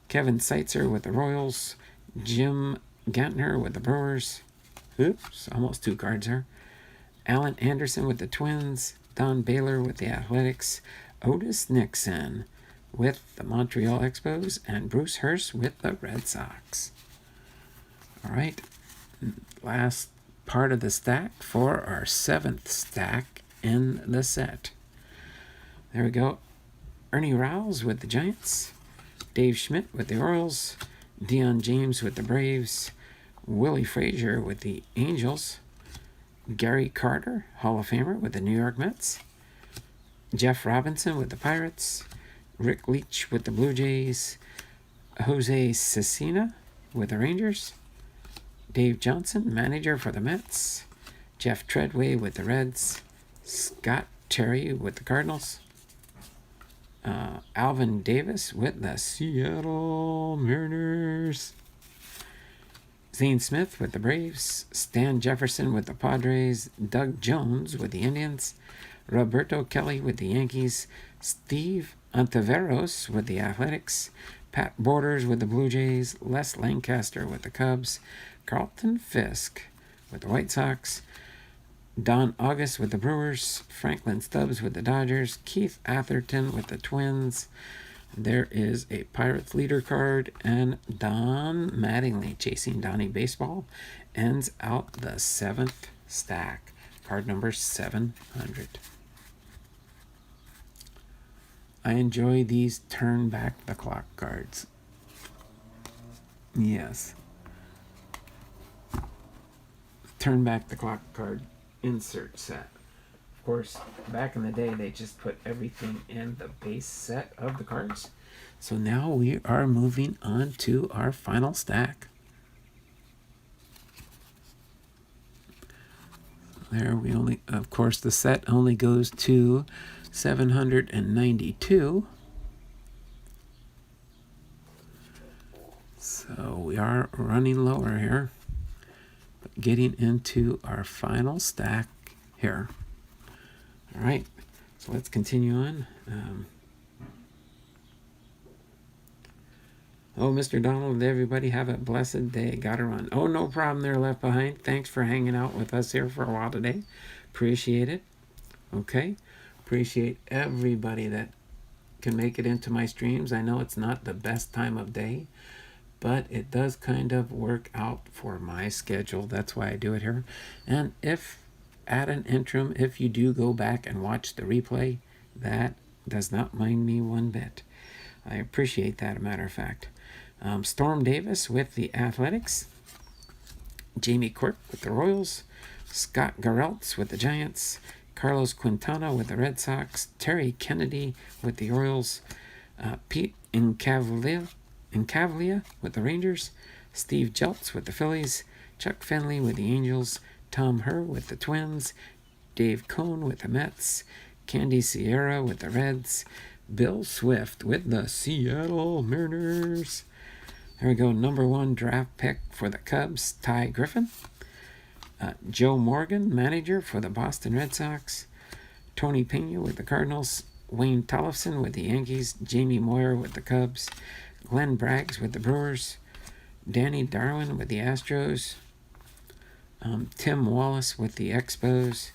Kevin Seitzer with the Royals. Jim Gantner with the Brewers. Oops, almost 2 cards there. Alan Anderson with the Twins. Don Baylor with the Athletics. Otis Nixon with the Montreal Expos. And Bruce Hurst with the Red Sox. All right, last part of the stack for our 7th stack in the set. There we go. Ernie Rouse with the Giants. Dave Schmidt with the Orioles. Deion James with the Braves. Willie Frazier with the Angels. Gary Carter, Hall of Famer with the New York Mets. Jeff Robinson with the Pirates, Rick Leach with the Blue Jays, Jose Cecina with the Rangers, Dave Johnson, manager for the Mets, Jeff Treadway with the Reds, Scott Terry with the Cardinals, Alvin Davis with the Seattle Mariners, Zane Smith with the Braves, Stan Jefferson with the Padres, Doug Jones with the Indians, Roberto Kelly with the Yankees, Steve Ontiveros with the Athletics, Pat Borders with the Blue Jays, Les Lancaster with the Cubs, Carlton Fisk with the White Sox, Don August with the Brewers, Franklin Stubbs with the Dodgers, Keith Atherton with the Twins. There is a Pirates leader card, and Don Mattingly, Chasing Donnie Baseball, ends out the 7th stack. Card number 700. I enjoy these turn back the clock cards. Yes. Turn back the clock card insert set. Of course, back in the day, they just put everything in the base set of the cards. So now we are moving on to our final stack. There we only, of course, the set only goes to 792. So we are running lower here, but getting into our final stack here. All right, so let's continue on. Oh, Mr. Donald, everybody have a blessed day. Gotta run. Oh, no problem there, Left Behind. Thanks for hanging out with us here for a while today. Appreciate it. Okay. Appreciate everybody that can make it into my streams. I know it's not the best time of day, but it does kind of work out for my schedule. That's why I do it here. And if at an interim, if you do go back and watch the replay, that does not mind me one bit. I appreciate that, a matter of fact. Storm Davis with the Athletics, Jamie Quirk with the Royals, Scott Garrelts with the Giants, Carlos Quintana with the Red Sox, Terry Kennedy with the Orioles, Pete Incaviglia with the Rangers, Steve Jeltz with the Phillies, Chuck Finley with the Angels, Tom Herr with the Twins, Dave Cohn with the Mets, Candy Sierra with the Reds, Bill Swift with the Seattle Mariners. There we go, number 1 draft pick for the Cubs, Ty Griffin. Joe Morgan, manager for the Boston Red Sox. Tony Pena with the Cardinals. Wayne Tollefson with the Yankees. Jamie Moyer with the Cubs. Glenn Braggs with the Brewers. Danny Darwin with the Astros. Tim Wallace with the Expos.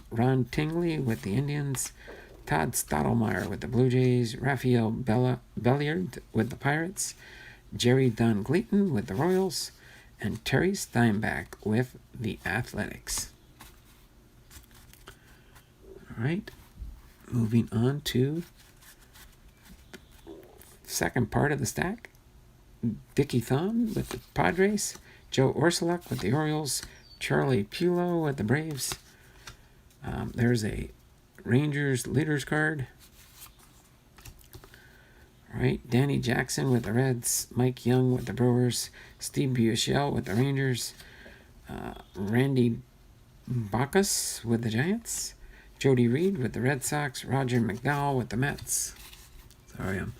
Ron Tingley with the Indians. Todd Stottlemyre with the Blue Jays. Rafael Belliard with the Pirates. Jerry Dunn Gleaton with the Royals. And Terry Steinbach with the Athletics. All right, moving on to the second part of the stack. Dickie Thon with the Padres, Joe Orsulak with the Orioles, Charlie Pulo with the Braves. There's a Rangers leaders card. All right, Danny Jackson with the Reds, Mike Young with the Brewers, Steve Buechele with the Rangers, Randy Bacchus with the Giants, Jody Reed with the Red Sox, Roger McDowell with the Mets. Sorry, I'm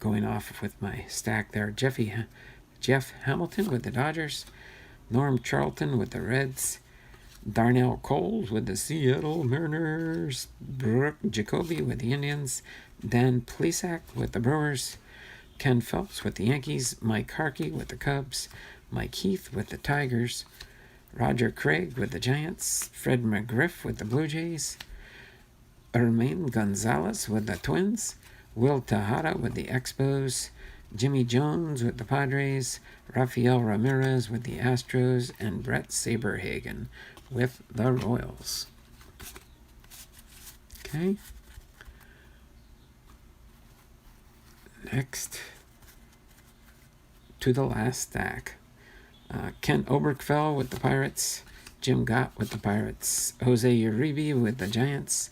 going off with my stack there. Jeff Hamilton with the Dodgers, Norm Charlton with the Reds, Darnell Coles with the Seattle Mariners, Brooke Jacoby with the Indians, Dan Plesac with the Brewers, Ken Phelps with the Yankees, Mike Harkey with the Cubs, Mike Heath with the Tigers, Roger Craig with the Giants, Fred McGriff with the Blue Jays, Ermaine Gonzalez with the Twins, Will Tejada with the Expos, Jimmy Jones with the Padres, Rafael Ramirez with the Astros, and Brett Saberhagen with the Royals. Okay. Next, to the last stack. Kent Oberkfell with the Pirates, Jim Gott with the Pirates, Jose Uribe with the Giants,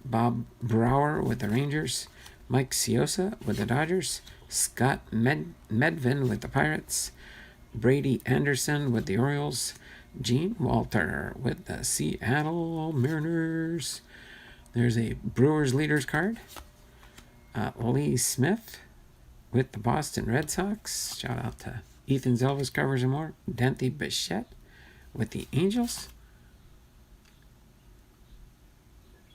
Bob Brower with the Rangers, Mike Ciosa with the Dodgers, Scott Medvin with the Pirates, Brady Anderson with the Orioles, Gene Walter with the Seattle Mariners. There's a Brewers leaders card. Lee Smith with the Boston Red Sox. Shout out to Ethan's Elvis Covers and More. Dante Bichette with the Angels.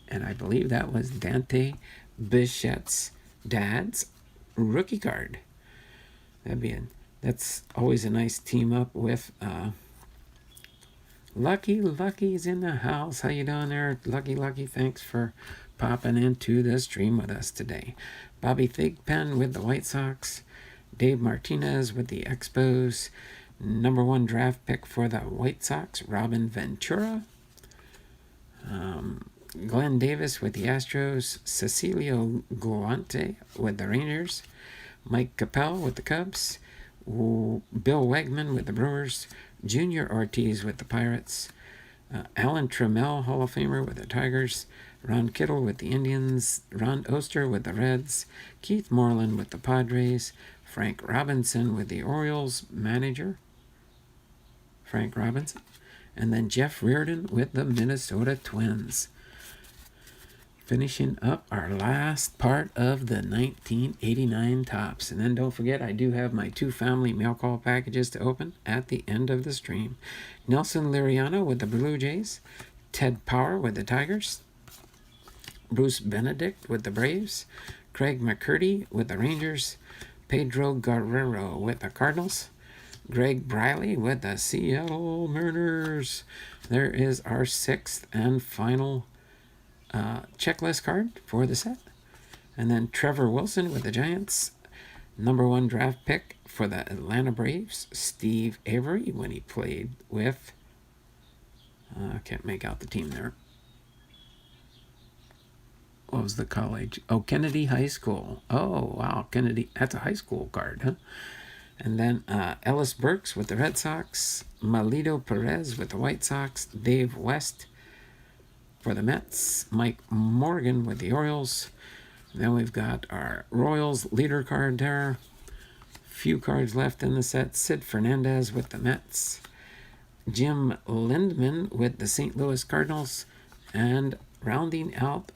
And I believe that was Dante Bichette's dad's rookie card. That's always a nice team up with Lucky's in the house. How you doing there, Lucky? Thanks for popping into the stream with us today. Bobby Thigpen with the White Sox, Dave Martinez with the Expos, #1 draft pick for the White Sox, Robin Ventura, Glenn Davis with the Astros, Cecilio Guante with the Rangers, Mike Capel with the Cubs, Bill Wegman with the Brewers, Junior Ortiz with the Pirates, Alan Trammell, Hall of Famer with the Tigers, Ron Kittle with the Indians, Ron Oster with the Reds, Keith Moreland with the Padres, Frank Robinson with the Orioles, manager Frank Robinson, and then Jeff Reardon with the Minnesota Twins. Finishing up our last part of the 1989 Topps. And then don't forget, I do have my 2 family mail call packages to open at the end of the stream. Nelson Liriano with the Blue Jays, Ted Power with the Tigers, Bruce Benedict with the Braves, Craig McCurdy with the Rangers, Pedro Guerrero with the Cardinals, Greg Briley with the Seattle Mariners. There is our 6th and final checklist card for the set. And then Trevor Wilson with the Giants, #1 draft pick for the Atlanta Braves, Steve Avery when he played with, I can't make out the team there. What was the college? Oh, Kennedy High School. Oh, wow, Kennedy. That's a high school card, huh? And then Ellis Burks with the Red Sox, Malito Perez with the White Sox, Dave West for the Mets, Mike Morgan with the Orioles. Then we've got our Royals leader card there. Few cards left in the set. Sid Fernandez with the Mets, Jim Lindman with the St. Louis Cardinals, and rounding out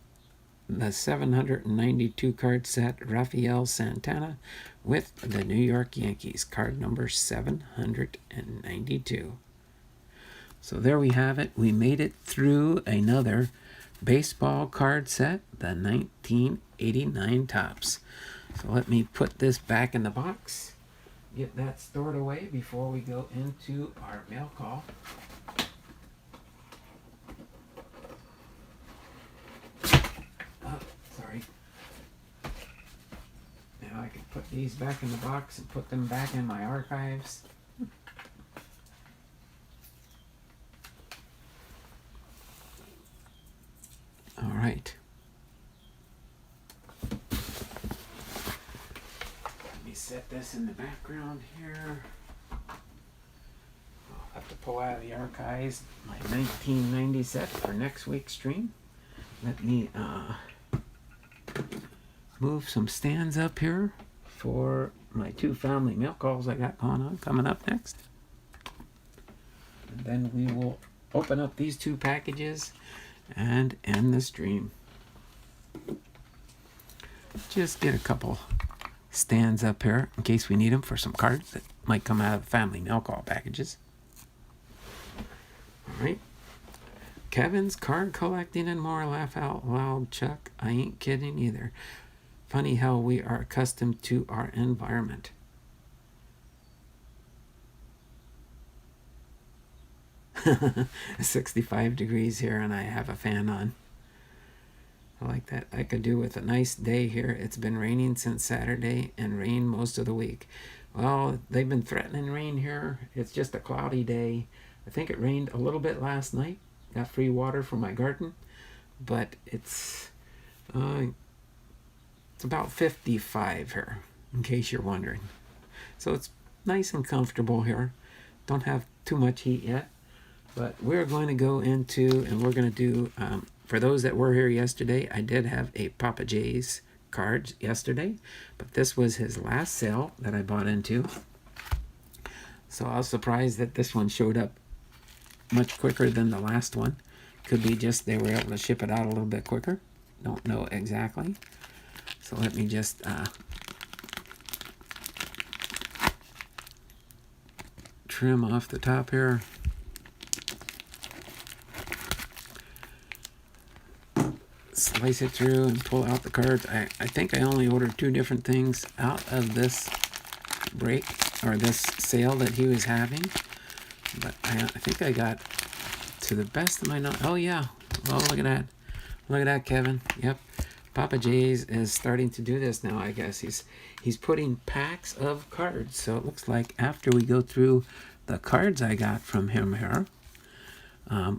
the 792 card set, Rafael Santana with the New York Yankees, card number 792. So there we have it. We made it through another baseball card set, the 1989 Topps. So let me put this back in the box, get that stored away before we go into our mail call. Oh, sorry. Now I can put these back in the box and put them back in my archives. All right. Let me set this in the background here. I'll have to pull out of the archives my 1990 set for next week's stream. Let me move some stands up here for my 2 family mail calls I got going on coming up next. And then we will open up these 2 packages and end the stream. Just get a couple stands up here in case we need them for some cards that might come out of the family mail call packages. All right. Kevin's card collecting and more. Laugh out loud, Chuck. I ain't kidding either. Funny how we are accustomed to our environment. It's 65 degrees here and I have a fan on. I like that. I could do with a nice day here. It's been raining since Saturday and rain most of the week. Well, they've been threatening rain here. It's just a cloudy day. I think it rained a little bit last night. Got free water for my garden, but it's about 55 here, in case you're wondering. So it's nice and comfortable here. Don't have too much heat yet. But we're going to go into, and we're going to do for those that were here yesterday, I did have a PapaJay's Cards yesterday, but this was his last sale that I bought into. So I was surprised that this one showed up much quicker than the last one. Could be just they were able to ship it out a little bit quicker. Don't know exactly. So let me just trim off the top here. Slice it through and pull out the cards. I think I only ordered 2 different things out of this break or this sale that he was having. But I think I got, to the best of my knowledge. Oh yeah. Oh, look at that. Look at that, Kevin. Yep. PapaJay's is starting to do this now, I guess. He's putting packs of cards. So it looks like after we go through the cards I got from him here,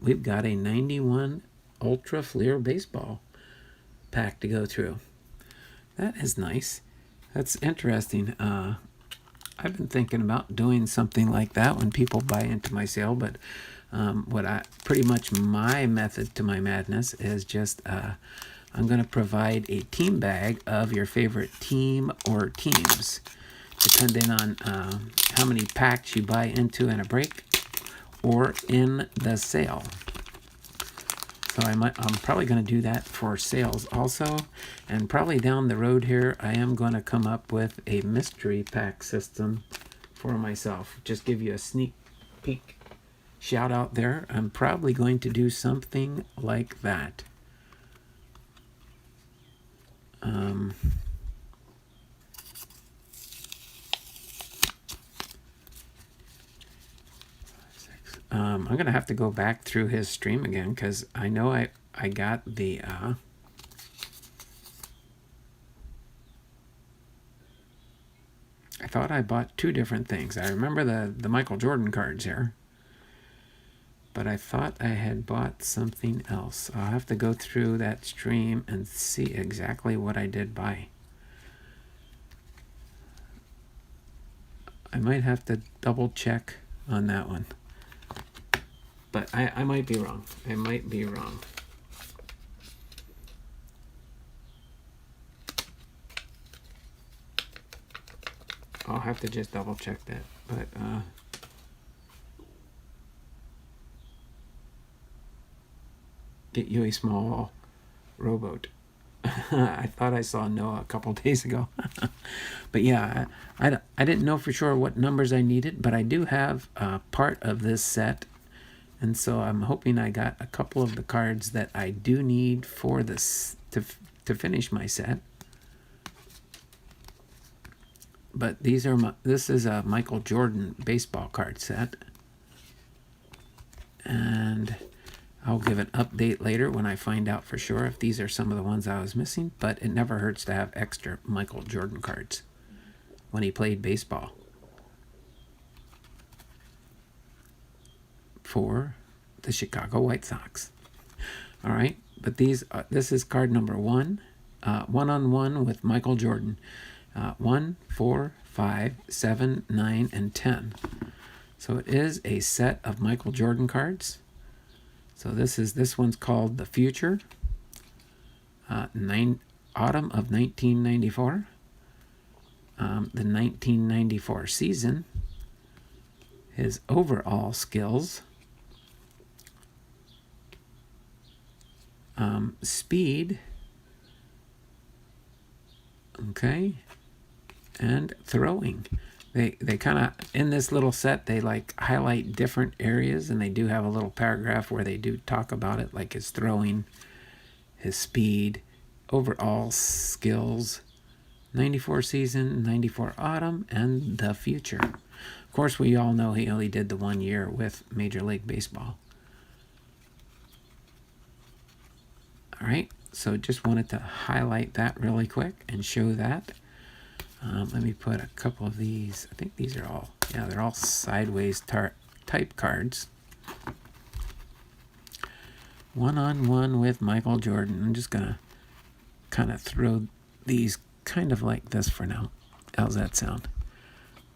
we've got a 91 Ultra Fleer baseball pack to go through. That is nice. That's interesting. I've been thinking about doing something like that when people buy into my sale, but pretty much my method to my madness is just I'm going to provide a team bag of your favorite team or teams, depending on how many packs you buy into in a break or in the sale. So I'm probably going to do that for sales also, and probably down the road here I am going to come up with a mystery pack system for myself. Just give you a sneak peek shout out there. I'm probably going to do something like that. I'm going to have to go back through his stream again because I know I got the I thought I bought 2 different things. I remember the Michael Jordan cards here, but I thought I had bought something else. I'll have to go through that stream and see exactly what I did buy. I might have to double check on that one. But I might be wrong. I might be wrong. I'll have to just double check that. But get you a small rowboat. I thought I saw Noah a couple days ago. But yeah, I didn't know for sure what numbers I needed, but I do have part of this set. And so I'm hoping I got a couple of the cards that I do need for this to finish my set. But this is a Michael Jordan baseball card set. And I'll give an update later when I find out for sure if these are some of the ones I was missing. But it never hurts to have extra Michael Jordan cards when he played baseball. For the Chicago White Sox. All right, but this is card number 1, one-on-one with Michael Jordan. 1, 4, 5, 7, 9, and 10. So it is a set of Michael Jordan cards. So this one's called The Future. Autumn of 1994. The 1994 season. His overall skills. Speed. Okay. And throwing. They kind of, in this little set, they like highlight different areas, and they do have a little paragraph where they do talk about it, like his throwing, his speed, overall skills, 94 season, 94 autumn, and the future. Of course, we all know he only did the 1 year with Major League Baseball. All right, so just wanted to highlight that really quick and show that. Let me put a couple of these. I think these are all, yeah, they're all sideways type cards. One-on-one with Michael Jordan. I'm just going to kind of throw these kind of like this for now. How's that sound?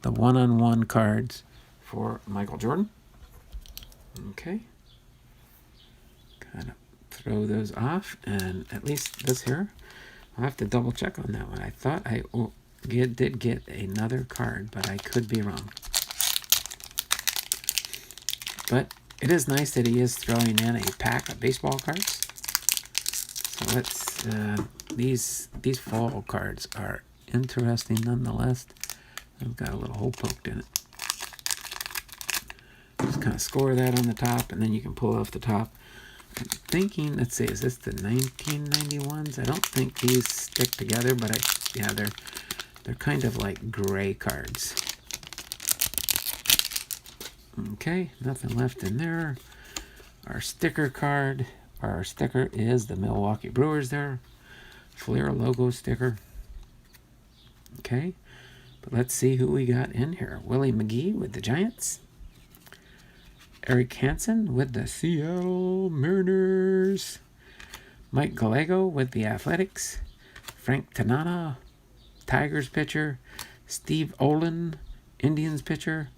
The one-on-one cards for Michael Jordan. Okay. Kind of throw those off, and at least this here, I'll have to double check on that one. I thought I did get another card, but I could be wrong. But it is nice that he is throwing in a pack of baseball cards. So let's, these fall cards are interesting nonetheless. I've got a little hole poked in it. Just kind of score that on the top, and then you can pull off the top. I'm thinking, let's see, is this the 1991s? I don't think these stick together, but yeah, they're kind of like gray cards. Okay, nothing left in there. Our sticker card, our sticker is the Milwaukee Brewers there. Fleer logo sticker. Okay, but let's see who we got in here. Willie McGee with the Giants. Eric Hansen with the Seattle Mariners. Mike Gallego with the Athletics. Frank Tanana, Tigers pitcher. Steve Olin, Indians pitcher.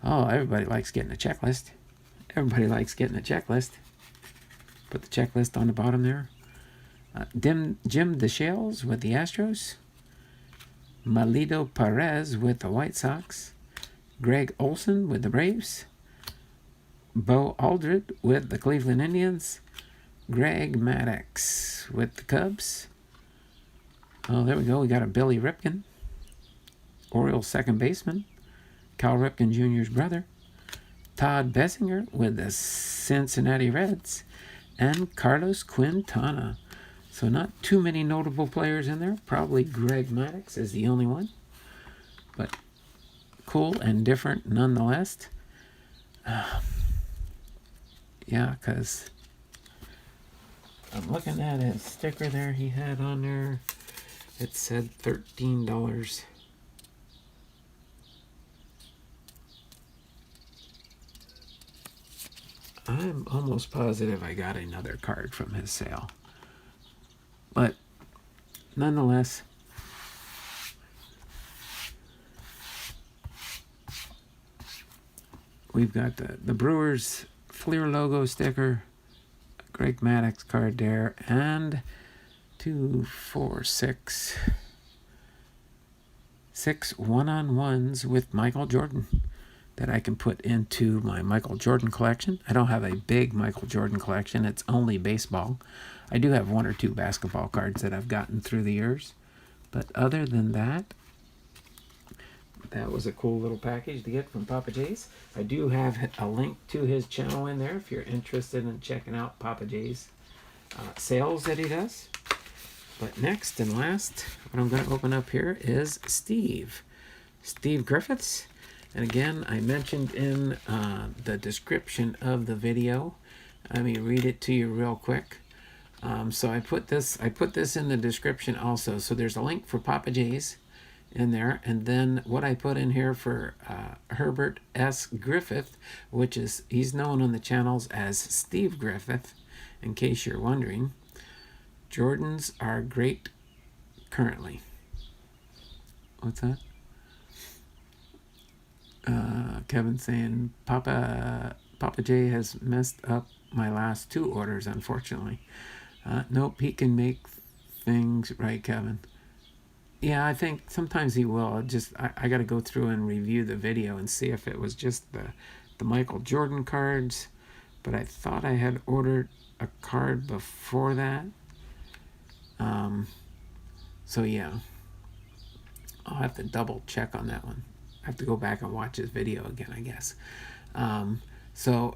Oh, everybody likes getting a checklist. Everybody likes getting a checklist. Put the checklist on the bottom there. Jim DeShales with the Astros. Malido Perez with the White Sox. Greg Olson with the Braves. Bo Aldred with the Cleveland Indians. Greg Maddux with the Cubs. Oh, there we go. We got a Billy Ripken, Orioles second baseman. Cal Ripken Jr.'s brother. Todd Bessinger with the Cincinnati Reds. And Carlos Quintana. So not too many notable players in there. Probably Greg Maddux is the only one. But cool and different nonetheless. Yeah, because I'm looking at his sticker there he had on there. It said $13. I'm almost positive I got another card from his sale. But nonetheless, we've got the Brewers Fleer logo sticker, Greg Maddux card there, and 6 one-on-ones with Michael Jordan that I can put into my Michael Jordan collection. I don't have a big Michael Jordan collection. It's only baseball. I do have 1 or 2 basketball cards that I've gotten through the years. But other than that, that was a cool little package to get from PapaJay's. I do have a link to his channel in there if you're interested in checking out PapaJay's sales that he does. But next and last, what I'm going to open up here is Steve Griffiths. And again, I mentioned in the description of the video. Let me read it to you real quick. So I put this in the description also. So there's a link for PapaJay's in there, and then what I put in here for Herbert S. Griffith, which is, he's known on the channels as Steve Griffith, in case you're wondering. Jordans are great currently. What's that? Kevin saying PapaJay has messed up my last 2 orders, unfortunately. Nope, he can make things right, Kevin. Yeah, I think sometimes he will. I got to go through and review the video and see if it was just the Michael Jordan cards. But I thought I had ordered a card before that. So yeah, I'll have to double check on that one. I have to go back and watch his video again, I guess. So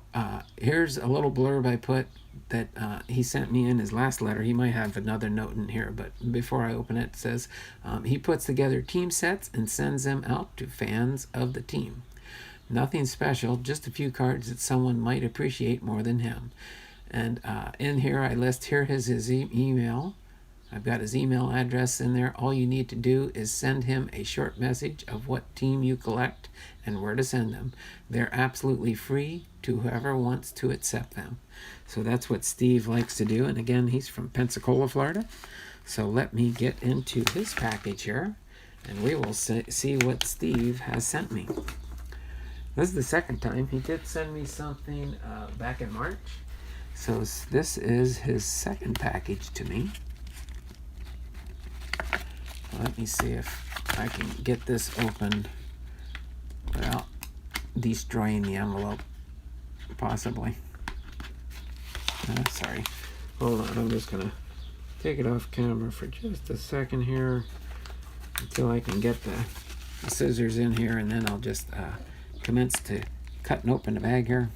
here's a little blurb I put that he sent me in his last letter. He might have another note in here, but before I open it, it says he puts together team sets and sends them out to fans of the team. Nothing special, just a few cards that someone might appreciate more than him. And in here I list here his email. I've got his email address in there. All you need to do is send him a short message of what team you collect and where to send them. They're absolutely free to whoever wants to accept them. So that's what Steve likes to do. And again, he's from Pensacola, Florida. So let me get into his package here, and we will see what Steve has sent me. This is the second time. He did send me something back in March. So this is his second package to me. Let me see if I can get this open without destroying the envelope, possibly. Sorry. Hold on, I'm just gonna take it off camera for just a second here until I can get the scissors in here, and then I'll just commence to cut and open the bag here.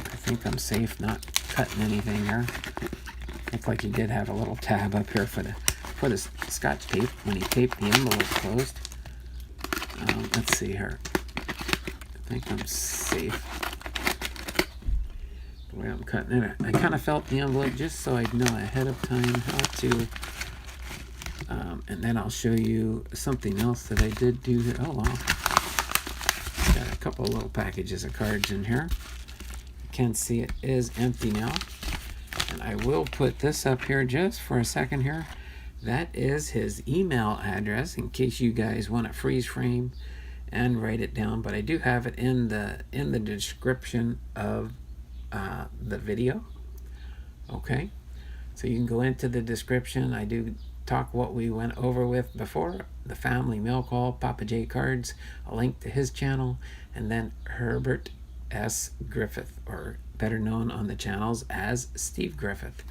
I think I'm safe not cutting anything here. Looks like he did have a little tab up here for the Scotch tape when he taped the envelope closed. Let's see here. I think I'm safe the way I'm cutting it. I kind of felt the envelope just so I'd know ahead of time how to. And then I'll show you something else that I did do here. Oh, wow. Got a couple of little packages of cards in here. You can see it is empty now. And I will put this up here just for a second here. That is his email address in case you guys want to freeze frame and write it down. But I do have it in the description of the video. Okay. So you can go into the description. I do talk what we went over with before, the family mail call, PapaJay Cards, a link to his channel, and then Herbert S. Griffith, or better known on the channels as Steve Griffith.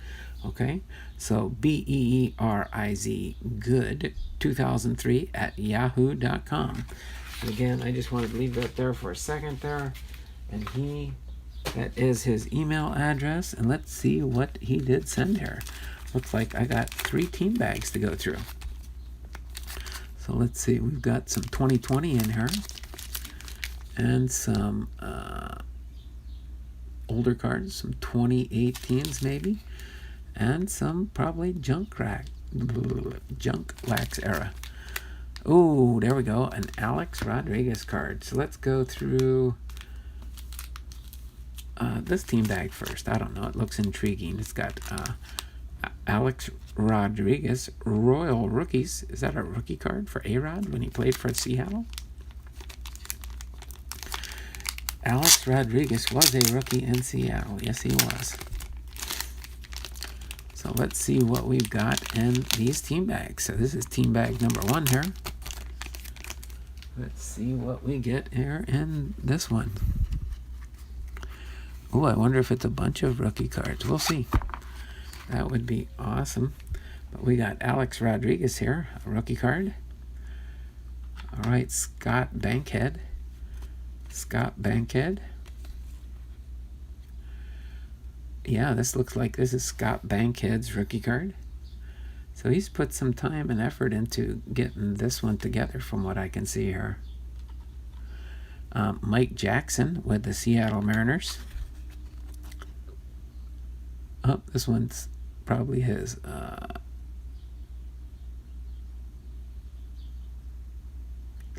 Okay, so BEERIZ good 2003 at yahoo.com. And again, I just wanted to leave that there for a second there, and that is his email address. And let's see what he did send here. Looks like I got 3 team bags to go through. So let's see, we've got some 2020 in here, and some older cards, some 2018s maybe, and some probably junk wax era. Oh, there we go, an Alex Rodriguez card. So let's go through this team bag first. I don't know, it looks intriguing. It's got Alex Rodriguez Royal Rookies. Is that a rookie card for A-Rod when he played for Seattle? Alex Rodriguez was a rookie in Seattle. Yes, he was. So let's see what we've got in these team bags. So this is team bag number 1 here. Let's see what we get here in this one. Oh, I wonder if it's a bunch of rookie cards. We'll see. That would be awesome. But we got Alex Rodriguez here, a rookie card. All right, Scott Bankhead. Yeah, this looks like this is Scott Bankhead's rookie card. So he's put some time and effort into getting this one together from what I can see here. Mike Jackson with the Seattle Mariners. Oh, this one's probably his.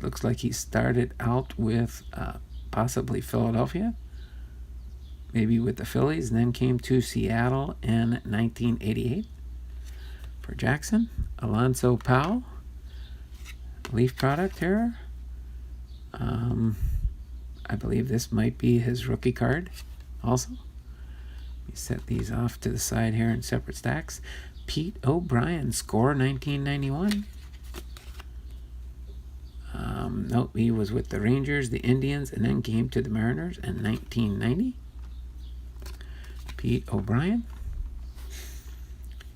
Looks like he started out with possibly Philadelphia, maybe with the Phillies, and then came to Seattle in 1988. For Jackson, Alonso Powell, Leaf product here. I believe this might be his rookie card also. Let me set these off to the side here in separate stacks. Pete O'Brien, score 1991. Nope, he was with the Rangers, the Indians, and then came to the Mariners in 1990. Pete O'Brien.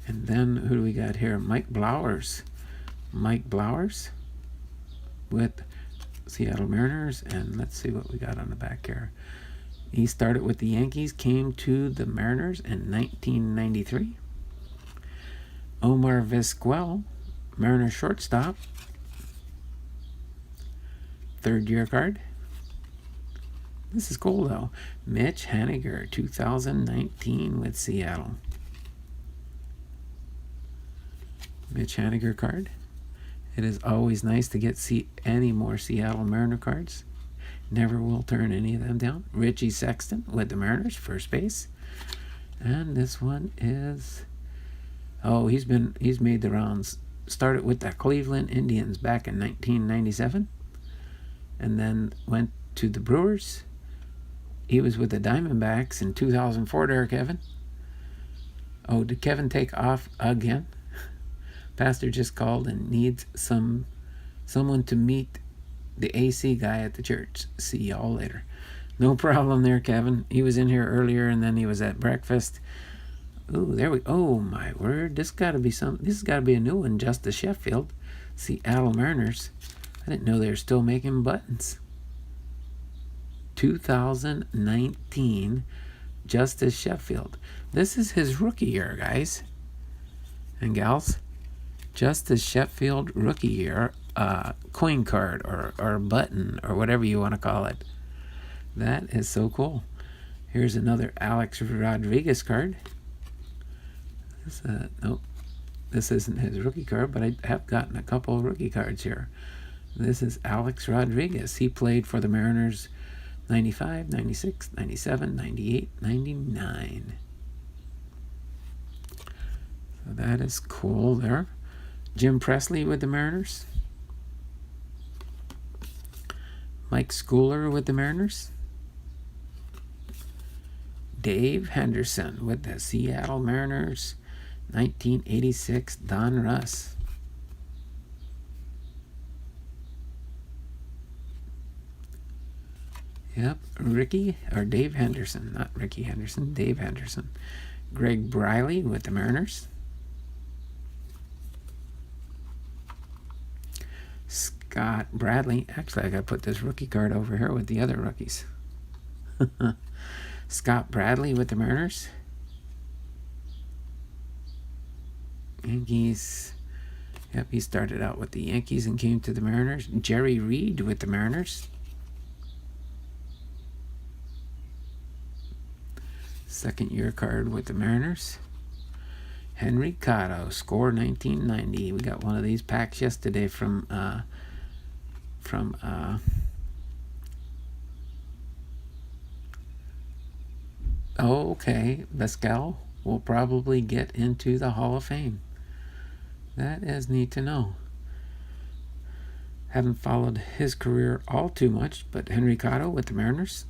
And then who do we got here? Mike Blowers. Mike Blowers with Seattle Mariners. And let's see what we got on the back here. He started with the Yankees, came to the Mariners in 1993. Omar Vizquel, Mariners shortstop. 3rd year card. This is cool though. Mitch Haniger, 2019 with Seattle. Mitch Haniger card. It is always nice to get any more Seattle Mariner cards. Never will turn any of them down. Richie Sexton with the Mariners, first base. And this one is, oh, he's made the rounds. Started with the Cleveland Indians back in 1997. And then went to the Brewers, He was with the Diamondbacks in 2004 there, Kevin. Oh, did Kevin take off again? Pastor just called and needs someone to meet the AC guy at the church. See y'all later. No problem there, Kevin. He was in here earlier, and then he was at breakfast. Ooh, there we. Oh my word! This got to be some. This has got to be a new one. Justice Sheffield, Seattle Mariners. I didn't know they were still making buttons. 2019, Justice Sheffield. This is his rookie year, guys and gals. Justice Sheffield rookie year, coin card or button or whatever you want to call it. That is so cool. Here's another Alex Rodriguez card. Nope, this isn't his rookie card, but I have gotten a couple of rookie cards here. This is Alex Rodriguez. He played for the Mariners 95, 96, 97, 98, 99. So that is cool there. Jim Presley with the Mariners. Mike Schooler with the Mariners. Dave Henderson with the Seattle Mariners. 1986, Don Russ. Yep, Dave Henderson, not Ricky Henderson, Dave Henderson. Greg Briley with the Mariners. Scott Bradley. Actually, I got to put this rookie card over here with the other rookies. Scott Bradley with the Mariners. Yankees. Yep, he started out with the Yankees and came to the Mariners. Jerry Reed with the Mariners. Second year card with the Mariners. Henry Cotto, score 1990. We got one of these packs yesterday from okay, Pascal will probably get into the Hall of Fame. That is neat to know. Haven't followed his career all too much, but Henry Cotto with the Mariners.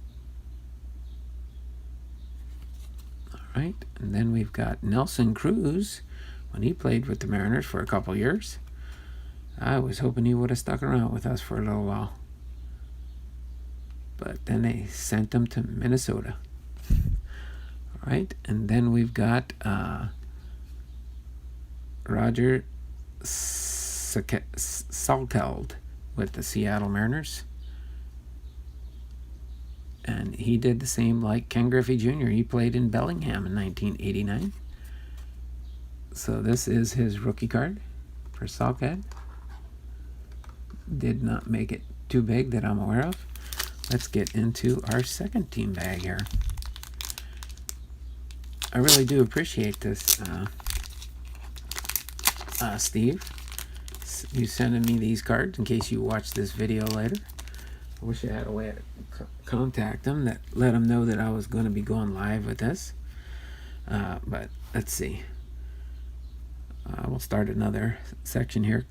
All right, and then we've got Nelson Cruz when he played with the Mariners for a couple years. I was hoping he would have stuck around with us for a little while, but then they sent him to Minnesota. All right, and then we've got Roger Salkeld with the Seattle Mariners. And he did the same like Ken Griffey Jr. He played in Bellingham in 1989. So this is his rookie card for Salkeld. Did not make it too big that I'm aware of. Let's get into our second team bag here. I really do appreciate this, Steve. You sending me these cards in case you watch this video later. I wish I had a way to contact them that let them know that I was going to be going live with this. But let's see. We'll start another section here.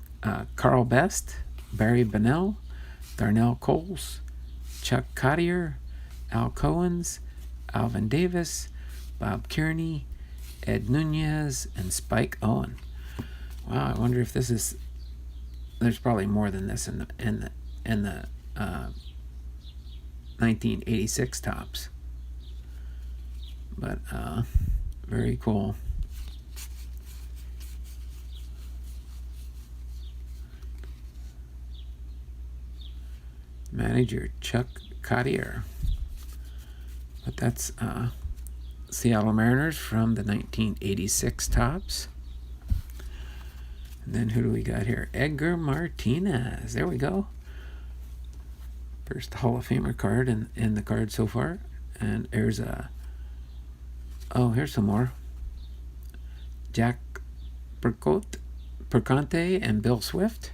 Carl Best, Barry Bonnell, Darnell Coles, Chuck Cottier, Al Cohens, Alvin Davis, Bob Kearney, Ed Nunez, and Spike Owen. Wow, I wonder if this is. There's probably more than this in the 1986 tops, but very cool. Manager Chuck Cottier, but that's Seattle Mariners from the 1986 tops. And then who do we got here? Edgar Martinez. There we go. First Hall of Famer card in the card so far. And there's here's some more. Jack Perconte and Bill Swift.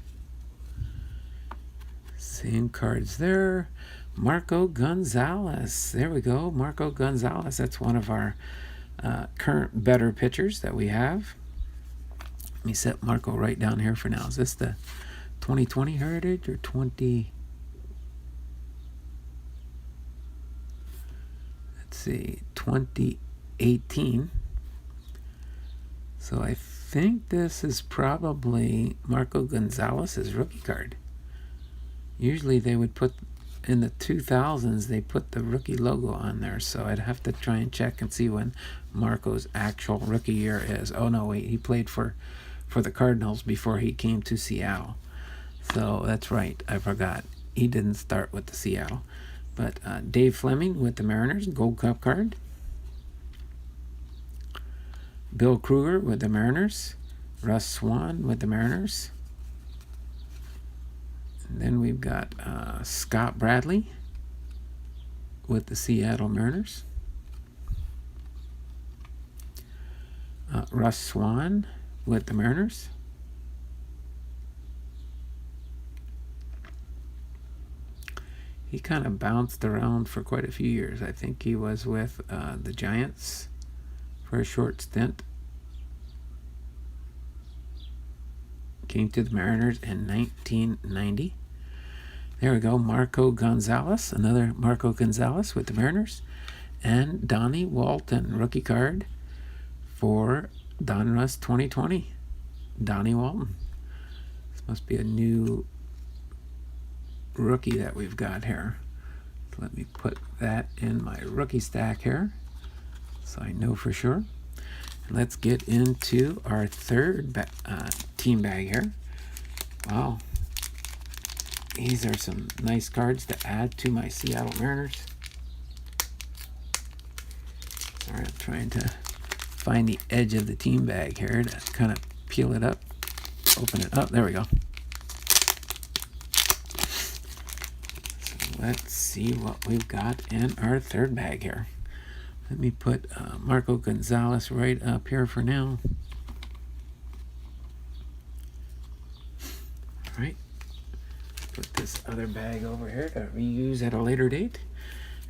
Same cards there. Marco Gonzalez. There we go. Marco Gonzalez. That's one of our current better pitchers that we have. Let me set Marco right down here for now. Is this the 2020 Heritage or 20? let's see, 2018. So I think this is probably Marco Gonzalez's rookie card. Usually they would put, in the 2000s, they put the rookie logo on there. So I'd have to try and check and see when Marco's actual rookie year is. Oh no, wait, he played for the Cardinals before he came to Seattle. So that's right, I forgot. He didn't start with the Seattle. But Dave Fleming with the Mariners, Gold Cup card. Bill Kruger with the Mariners. Russ Swan with the Mariners. And then we've got Scott Bradley with the Seattle Mariners. Russ Swan with the Mariners. He kind of bounced around for quite a few years. I think he was with the Giants for a short stint. Came to the Mariners in 1990. There we go, Marco Gonzalez, another Marco Gonzalez with the Mariners. And Donnie Walton, rookie card for Donruss 2020. Donnie Walton. This must be a new rookie that we've got here. So let me put that in my rookie stack here so I know for sure. Let's get into our third team bag here. Wow, these are some nice cards to add to my Seattle Mariners. Sorry, I'm trying to find the edge of the team bag here to kind of peel it up, open it up. There we go. Let's see what we've got in our third bag here. Let me put Marco Gonzalez right up here for now. All right. Put this other bag over here to reuse at a later date.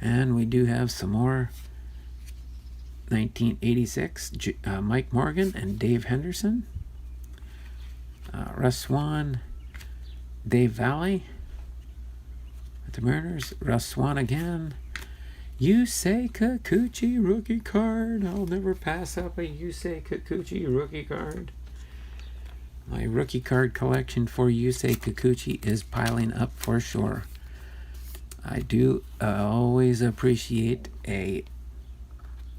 And we do have some more 1986 Mike Morgan and Dave Henderson. Russ Swan, Dave Valley. The Mariners, Russ Swan again. Yusei Kikuchi rookie card. I'll never pass up a Yusei Kikuchi rookie card. My rookie card collection for Yusei Kikuchi is piling up for sure. I do always appreciate a...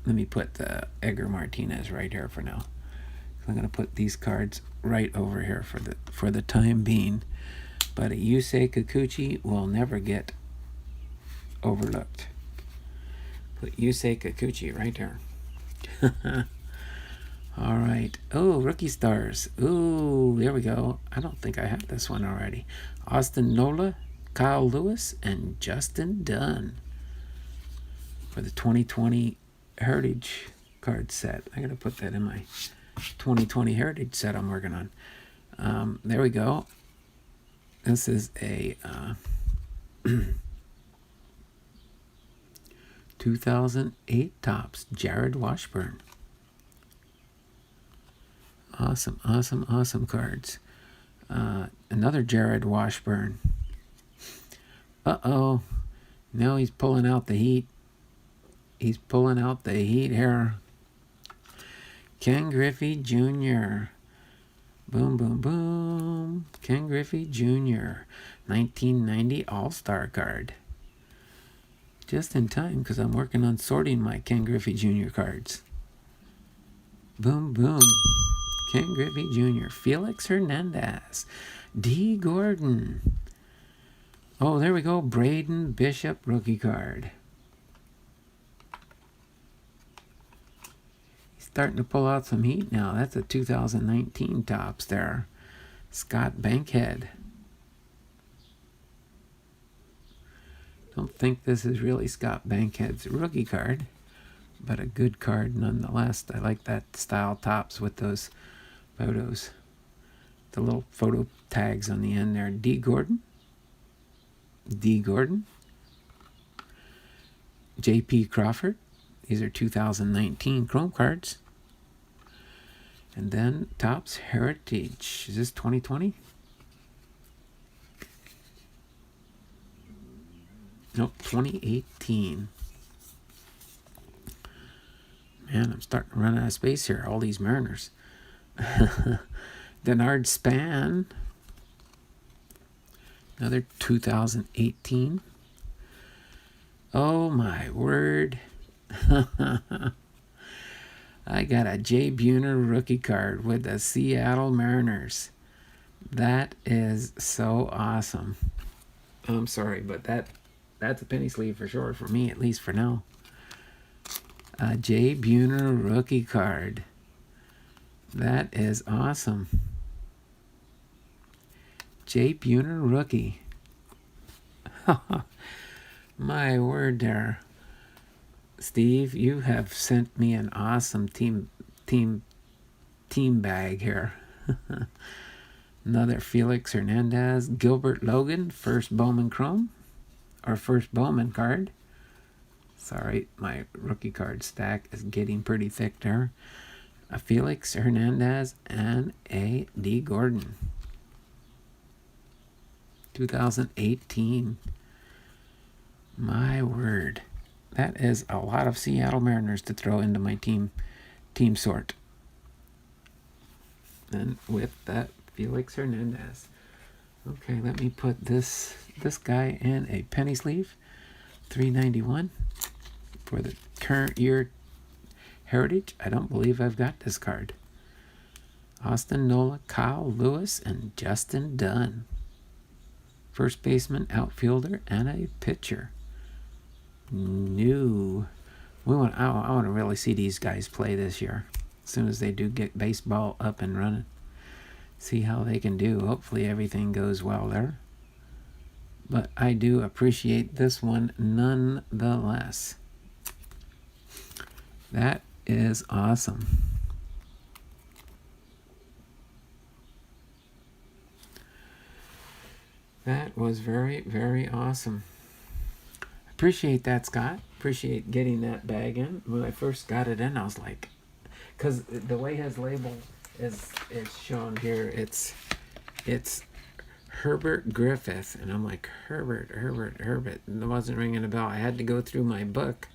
Let me put the Edgar Martinez right here for now. I'm going to put these cards right over here for the time being. But a Yusei Kikuchi will never get overlooked. Put Yusei Kikuchi right here. All right. Oh, rookie stars. Ooh, there we go. I don't think I have this one already. Austin Nola, Kyle Lewis, and Justin Dunn for the 2020 Heritage card set. I'm going to put that in my 2020 Heritage set I'm working on. There we go. This is a 2008 Topps Jared Washburn. Awesome, awesome, awesome cards. Another Jared Washburn. Uh-oh. Now he's pulling out the heat. He's pulling out the heat here. Ken Griffey Jr. Boom, boom, boom. Ken Griffey Jr. 1990 All-Star card. Just in time because I'm working on sorting my Ken Griffey Jr. cards. Boom, boom. Ken Griffey Jr. Felix Hernandez. D. Gordon. Oh, there we go. Braden Bishop rookie card. Starting to pull out some heat now. That's a 2019 Topps there. Scott Bankhead. Don't think this is really Scott Bankhead's rookie card, but a good card nonetheless. I like that style Topps with those photos. The little photo tags on the end there. D. Gordon. D. Gordon. J.P. Crawford. These are 2019 Chrome cards. And then Topps Heritage. Is this 2020? Nope, 2018. Man, I'm starting to run out of space here. All these Mariners. Denard Span. Another 2018. Oh my word. I got a Jay Buhner rookie card with the Seattle Mariners. That is so awesome. I'm sorry, but that's a penny sleeve for sure, for me, at least for now. A Jay Buhner rookie card. That is awesome. Jay Buhner rookie. My word there. Steve, you have sent me an awesome team bag here. Another Felix Hernandez, Gilbert Logan, first Bowman Chrome, or first Bowman card. Sorry, my rookie card stack is getting pretty thick there. A Felix Hernandez and a D. Gordon. 2018. My word. That is a lot of Seattle Mariners to throw into my team sort. And with that, Felix Hernandez. Okay, let me put this guy in a penny sleeve. $3.91 for the current year Heritage. I don't believe I've got this card. Austin Nola, Kyle Lewis, and Justin Dunn. First baseman, outfielder, and a pitcher. New. I want to really see these guys play this year. As soon as they do get baseball up and running. See how they can do. Hopefully everything goes well there. But I do appreciate this one nonetheless. That is awesome. That was very, very awesome. Appreciate that, Scott. Appreciate getting that bag in. When I first got it in, I was like, because the way his label is shown here, it's Herbert Griffith, and I'm like, Herbert. And it wasn't ringing a bell. I had to go through my book,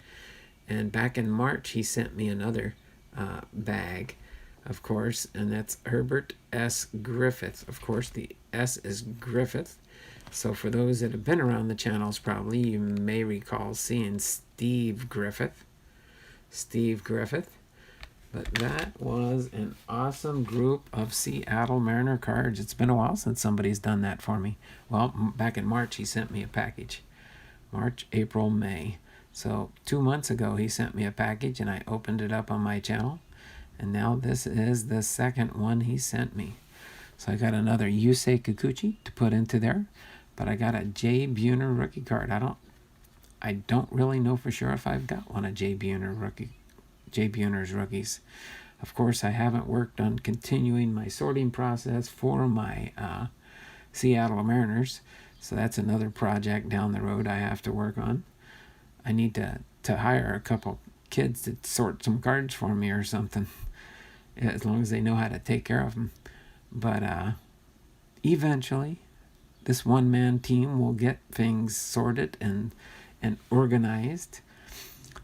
and back in March, he sent me another bag, of course, and that's Herbert S. Griffith. Of course, the S is Griffith. So for those that have been around the channels, probably, you may recall seeing Steve Griffith. But that was an awesome group of Seattle Mariner cards. It's been a while since somebody's done that for me. Well, back in March, he sent me a package. March, April, May. So 2 months ago, he sent me a package, and I opened it up on my channel. And now this is the second one he sent me. So I got another Yusei Kikuchi to put into there. But I got a Jay Buhner rookie card. I don't really know for sure if I've got one of Jay Buhner's rookies. Of course, I haven't worked on continuing my sorting process for my Seattle Mariners. So that's another project down the road I have to work on. I need to hire a couple kids to sort some cards for me or something. As long as they know how to take care of them. But eventually, this one-man team will get things sorted and organized.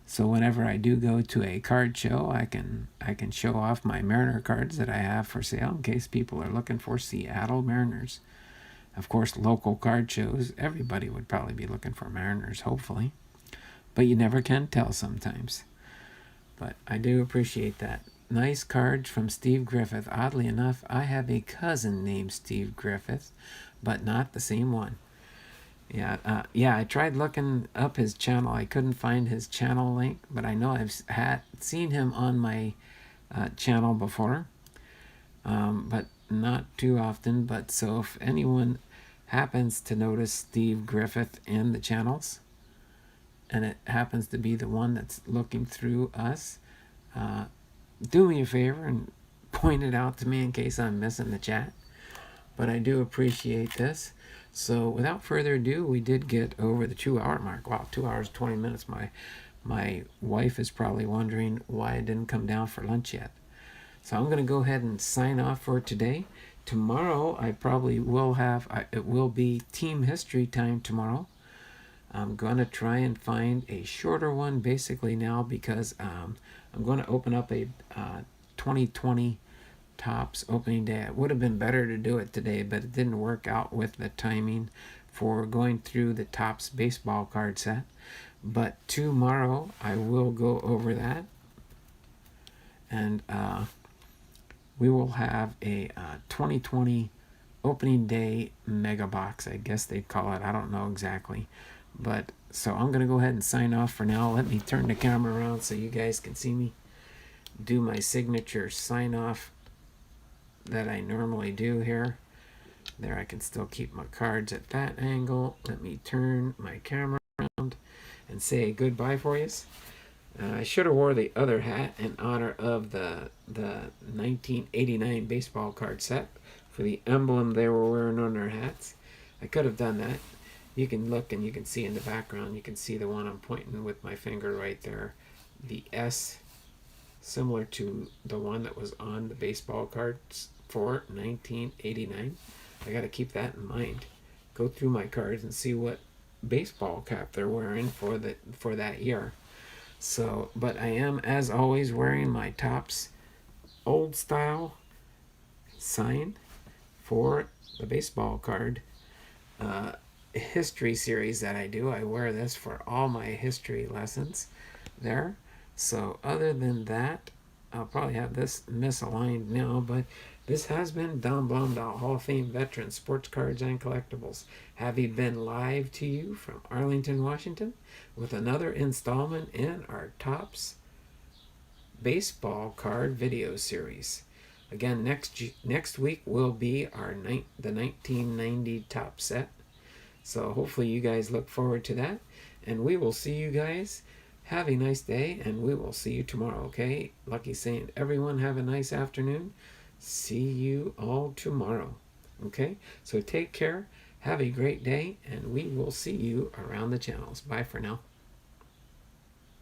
So whenever I do go to a card show, I can show off my Mariner cards that I have for sale in case people are looking for Seattle Mariners. Of course, local card shows, everybody would probably be looking for Mariners, hopefully. But you never can tell sometimes. But I do appreciate that. Nice cards from Steve Griffith. Oddly enough, I have a cousin named Steve Griffith, but not the same one. Yeah, I tried looking up his channel. I couldn't find his channel link, but I know I've seen him on my channel before, but not too often. But so if anyone happens to notice Steve Griffith in the channels, and it happens to be the one that's looking through us, do me a favor and point it out to me in case I'm missing the chat. But I do appreciate this. So without further ado, we did get over the 2-hour mark. Wow, 2 hours, 20 minutes. My wife is probably wondering why I didn't come down for lunch yet. So I'm going to go ahead and sign off for today. Tomorrow, I probably will have, it will be team history time tomorrow. I'm going to try and find a shorter one basically now because I'm going to open up a 2020 TOPPS opening day. It would have been better to do it today, but it didn't work out with the timing for going through the TOPPS baseball card set. But tomorrow I will go over that, and we will have a 2020 opening day mega box, I guess they'd call it. I don't know exactly. But so I'm going to go ahead and sign off for now. Let me turn the camera around so you guys can see me do my signature sign off that I normally do here. There, I can still keep my cards at that angle. Let me turn my camera around and say goodbye for you. I should have wore the other hat in honor of the 1989 baseball card set for the emblem they were wearing on their hats. I could have done that. You can look and you can see in the background, you can see the one I'm pointing with my finger right there. The S, similar to the one that was on the baseball cards for 1989. I got to keep that in mind. Go through my cards and see what baseball cap they're wearing for that year. So, but I am, as always, wearing my TOPPS old style sign for the baseball card history series that I do. I wear this for all my history lessons there. So other than that, I'll probably have this misaligned now, but this has been Don Blomdahl, Hall of Fame veteran, sports cards and collectibles, having been live to you from Arlington, Washington, with another installment in our TOPPS baseball card video series. Again, next week will be the 1990 TOPPS set. So hopefully you guys look forward to that, and we will see you guys. Have a nice day, and we will see you tomorrow, okay? Lucky saying, everyone have a nice afternoon. See you all tomorrow, okay? So take care, have a great day, and we will see you around the channels. Bye for now.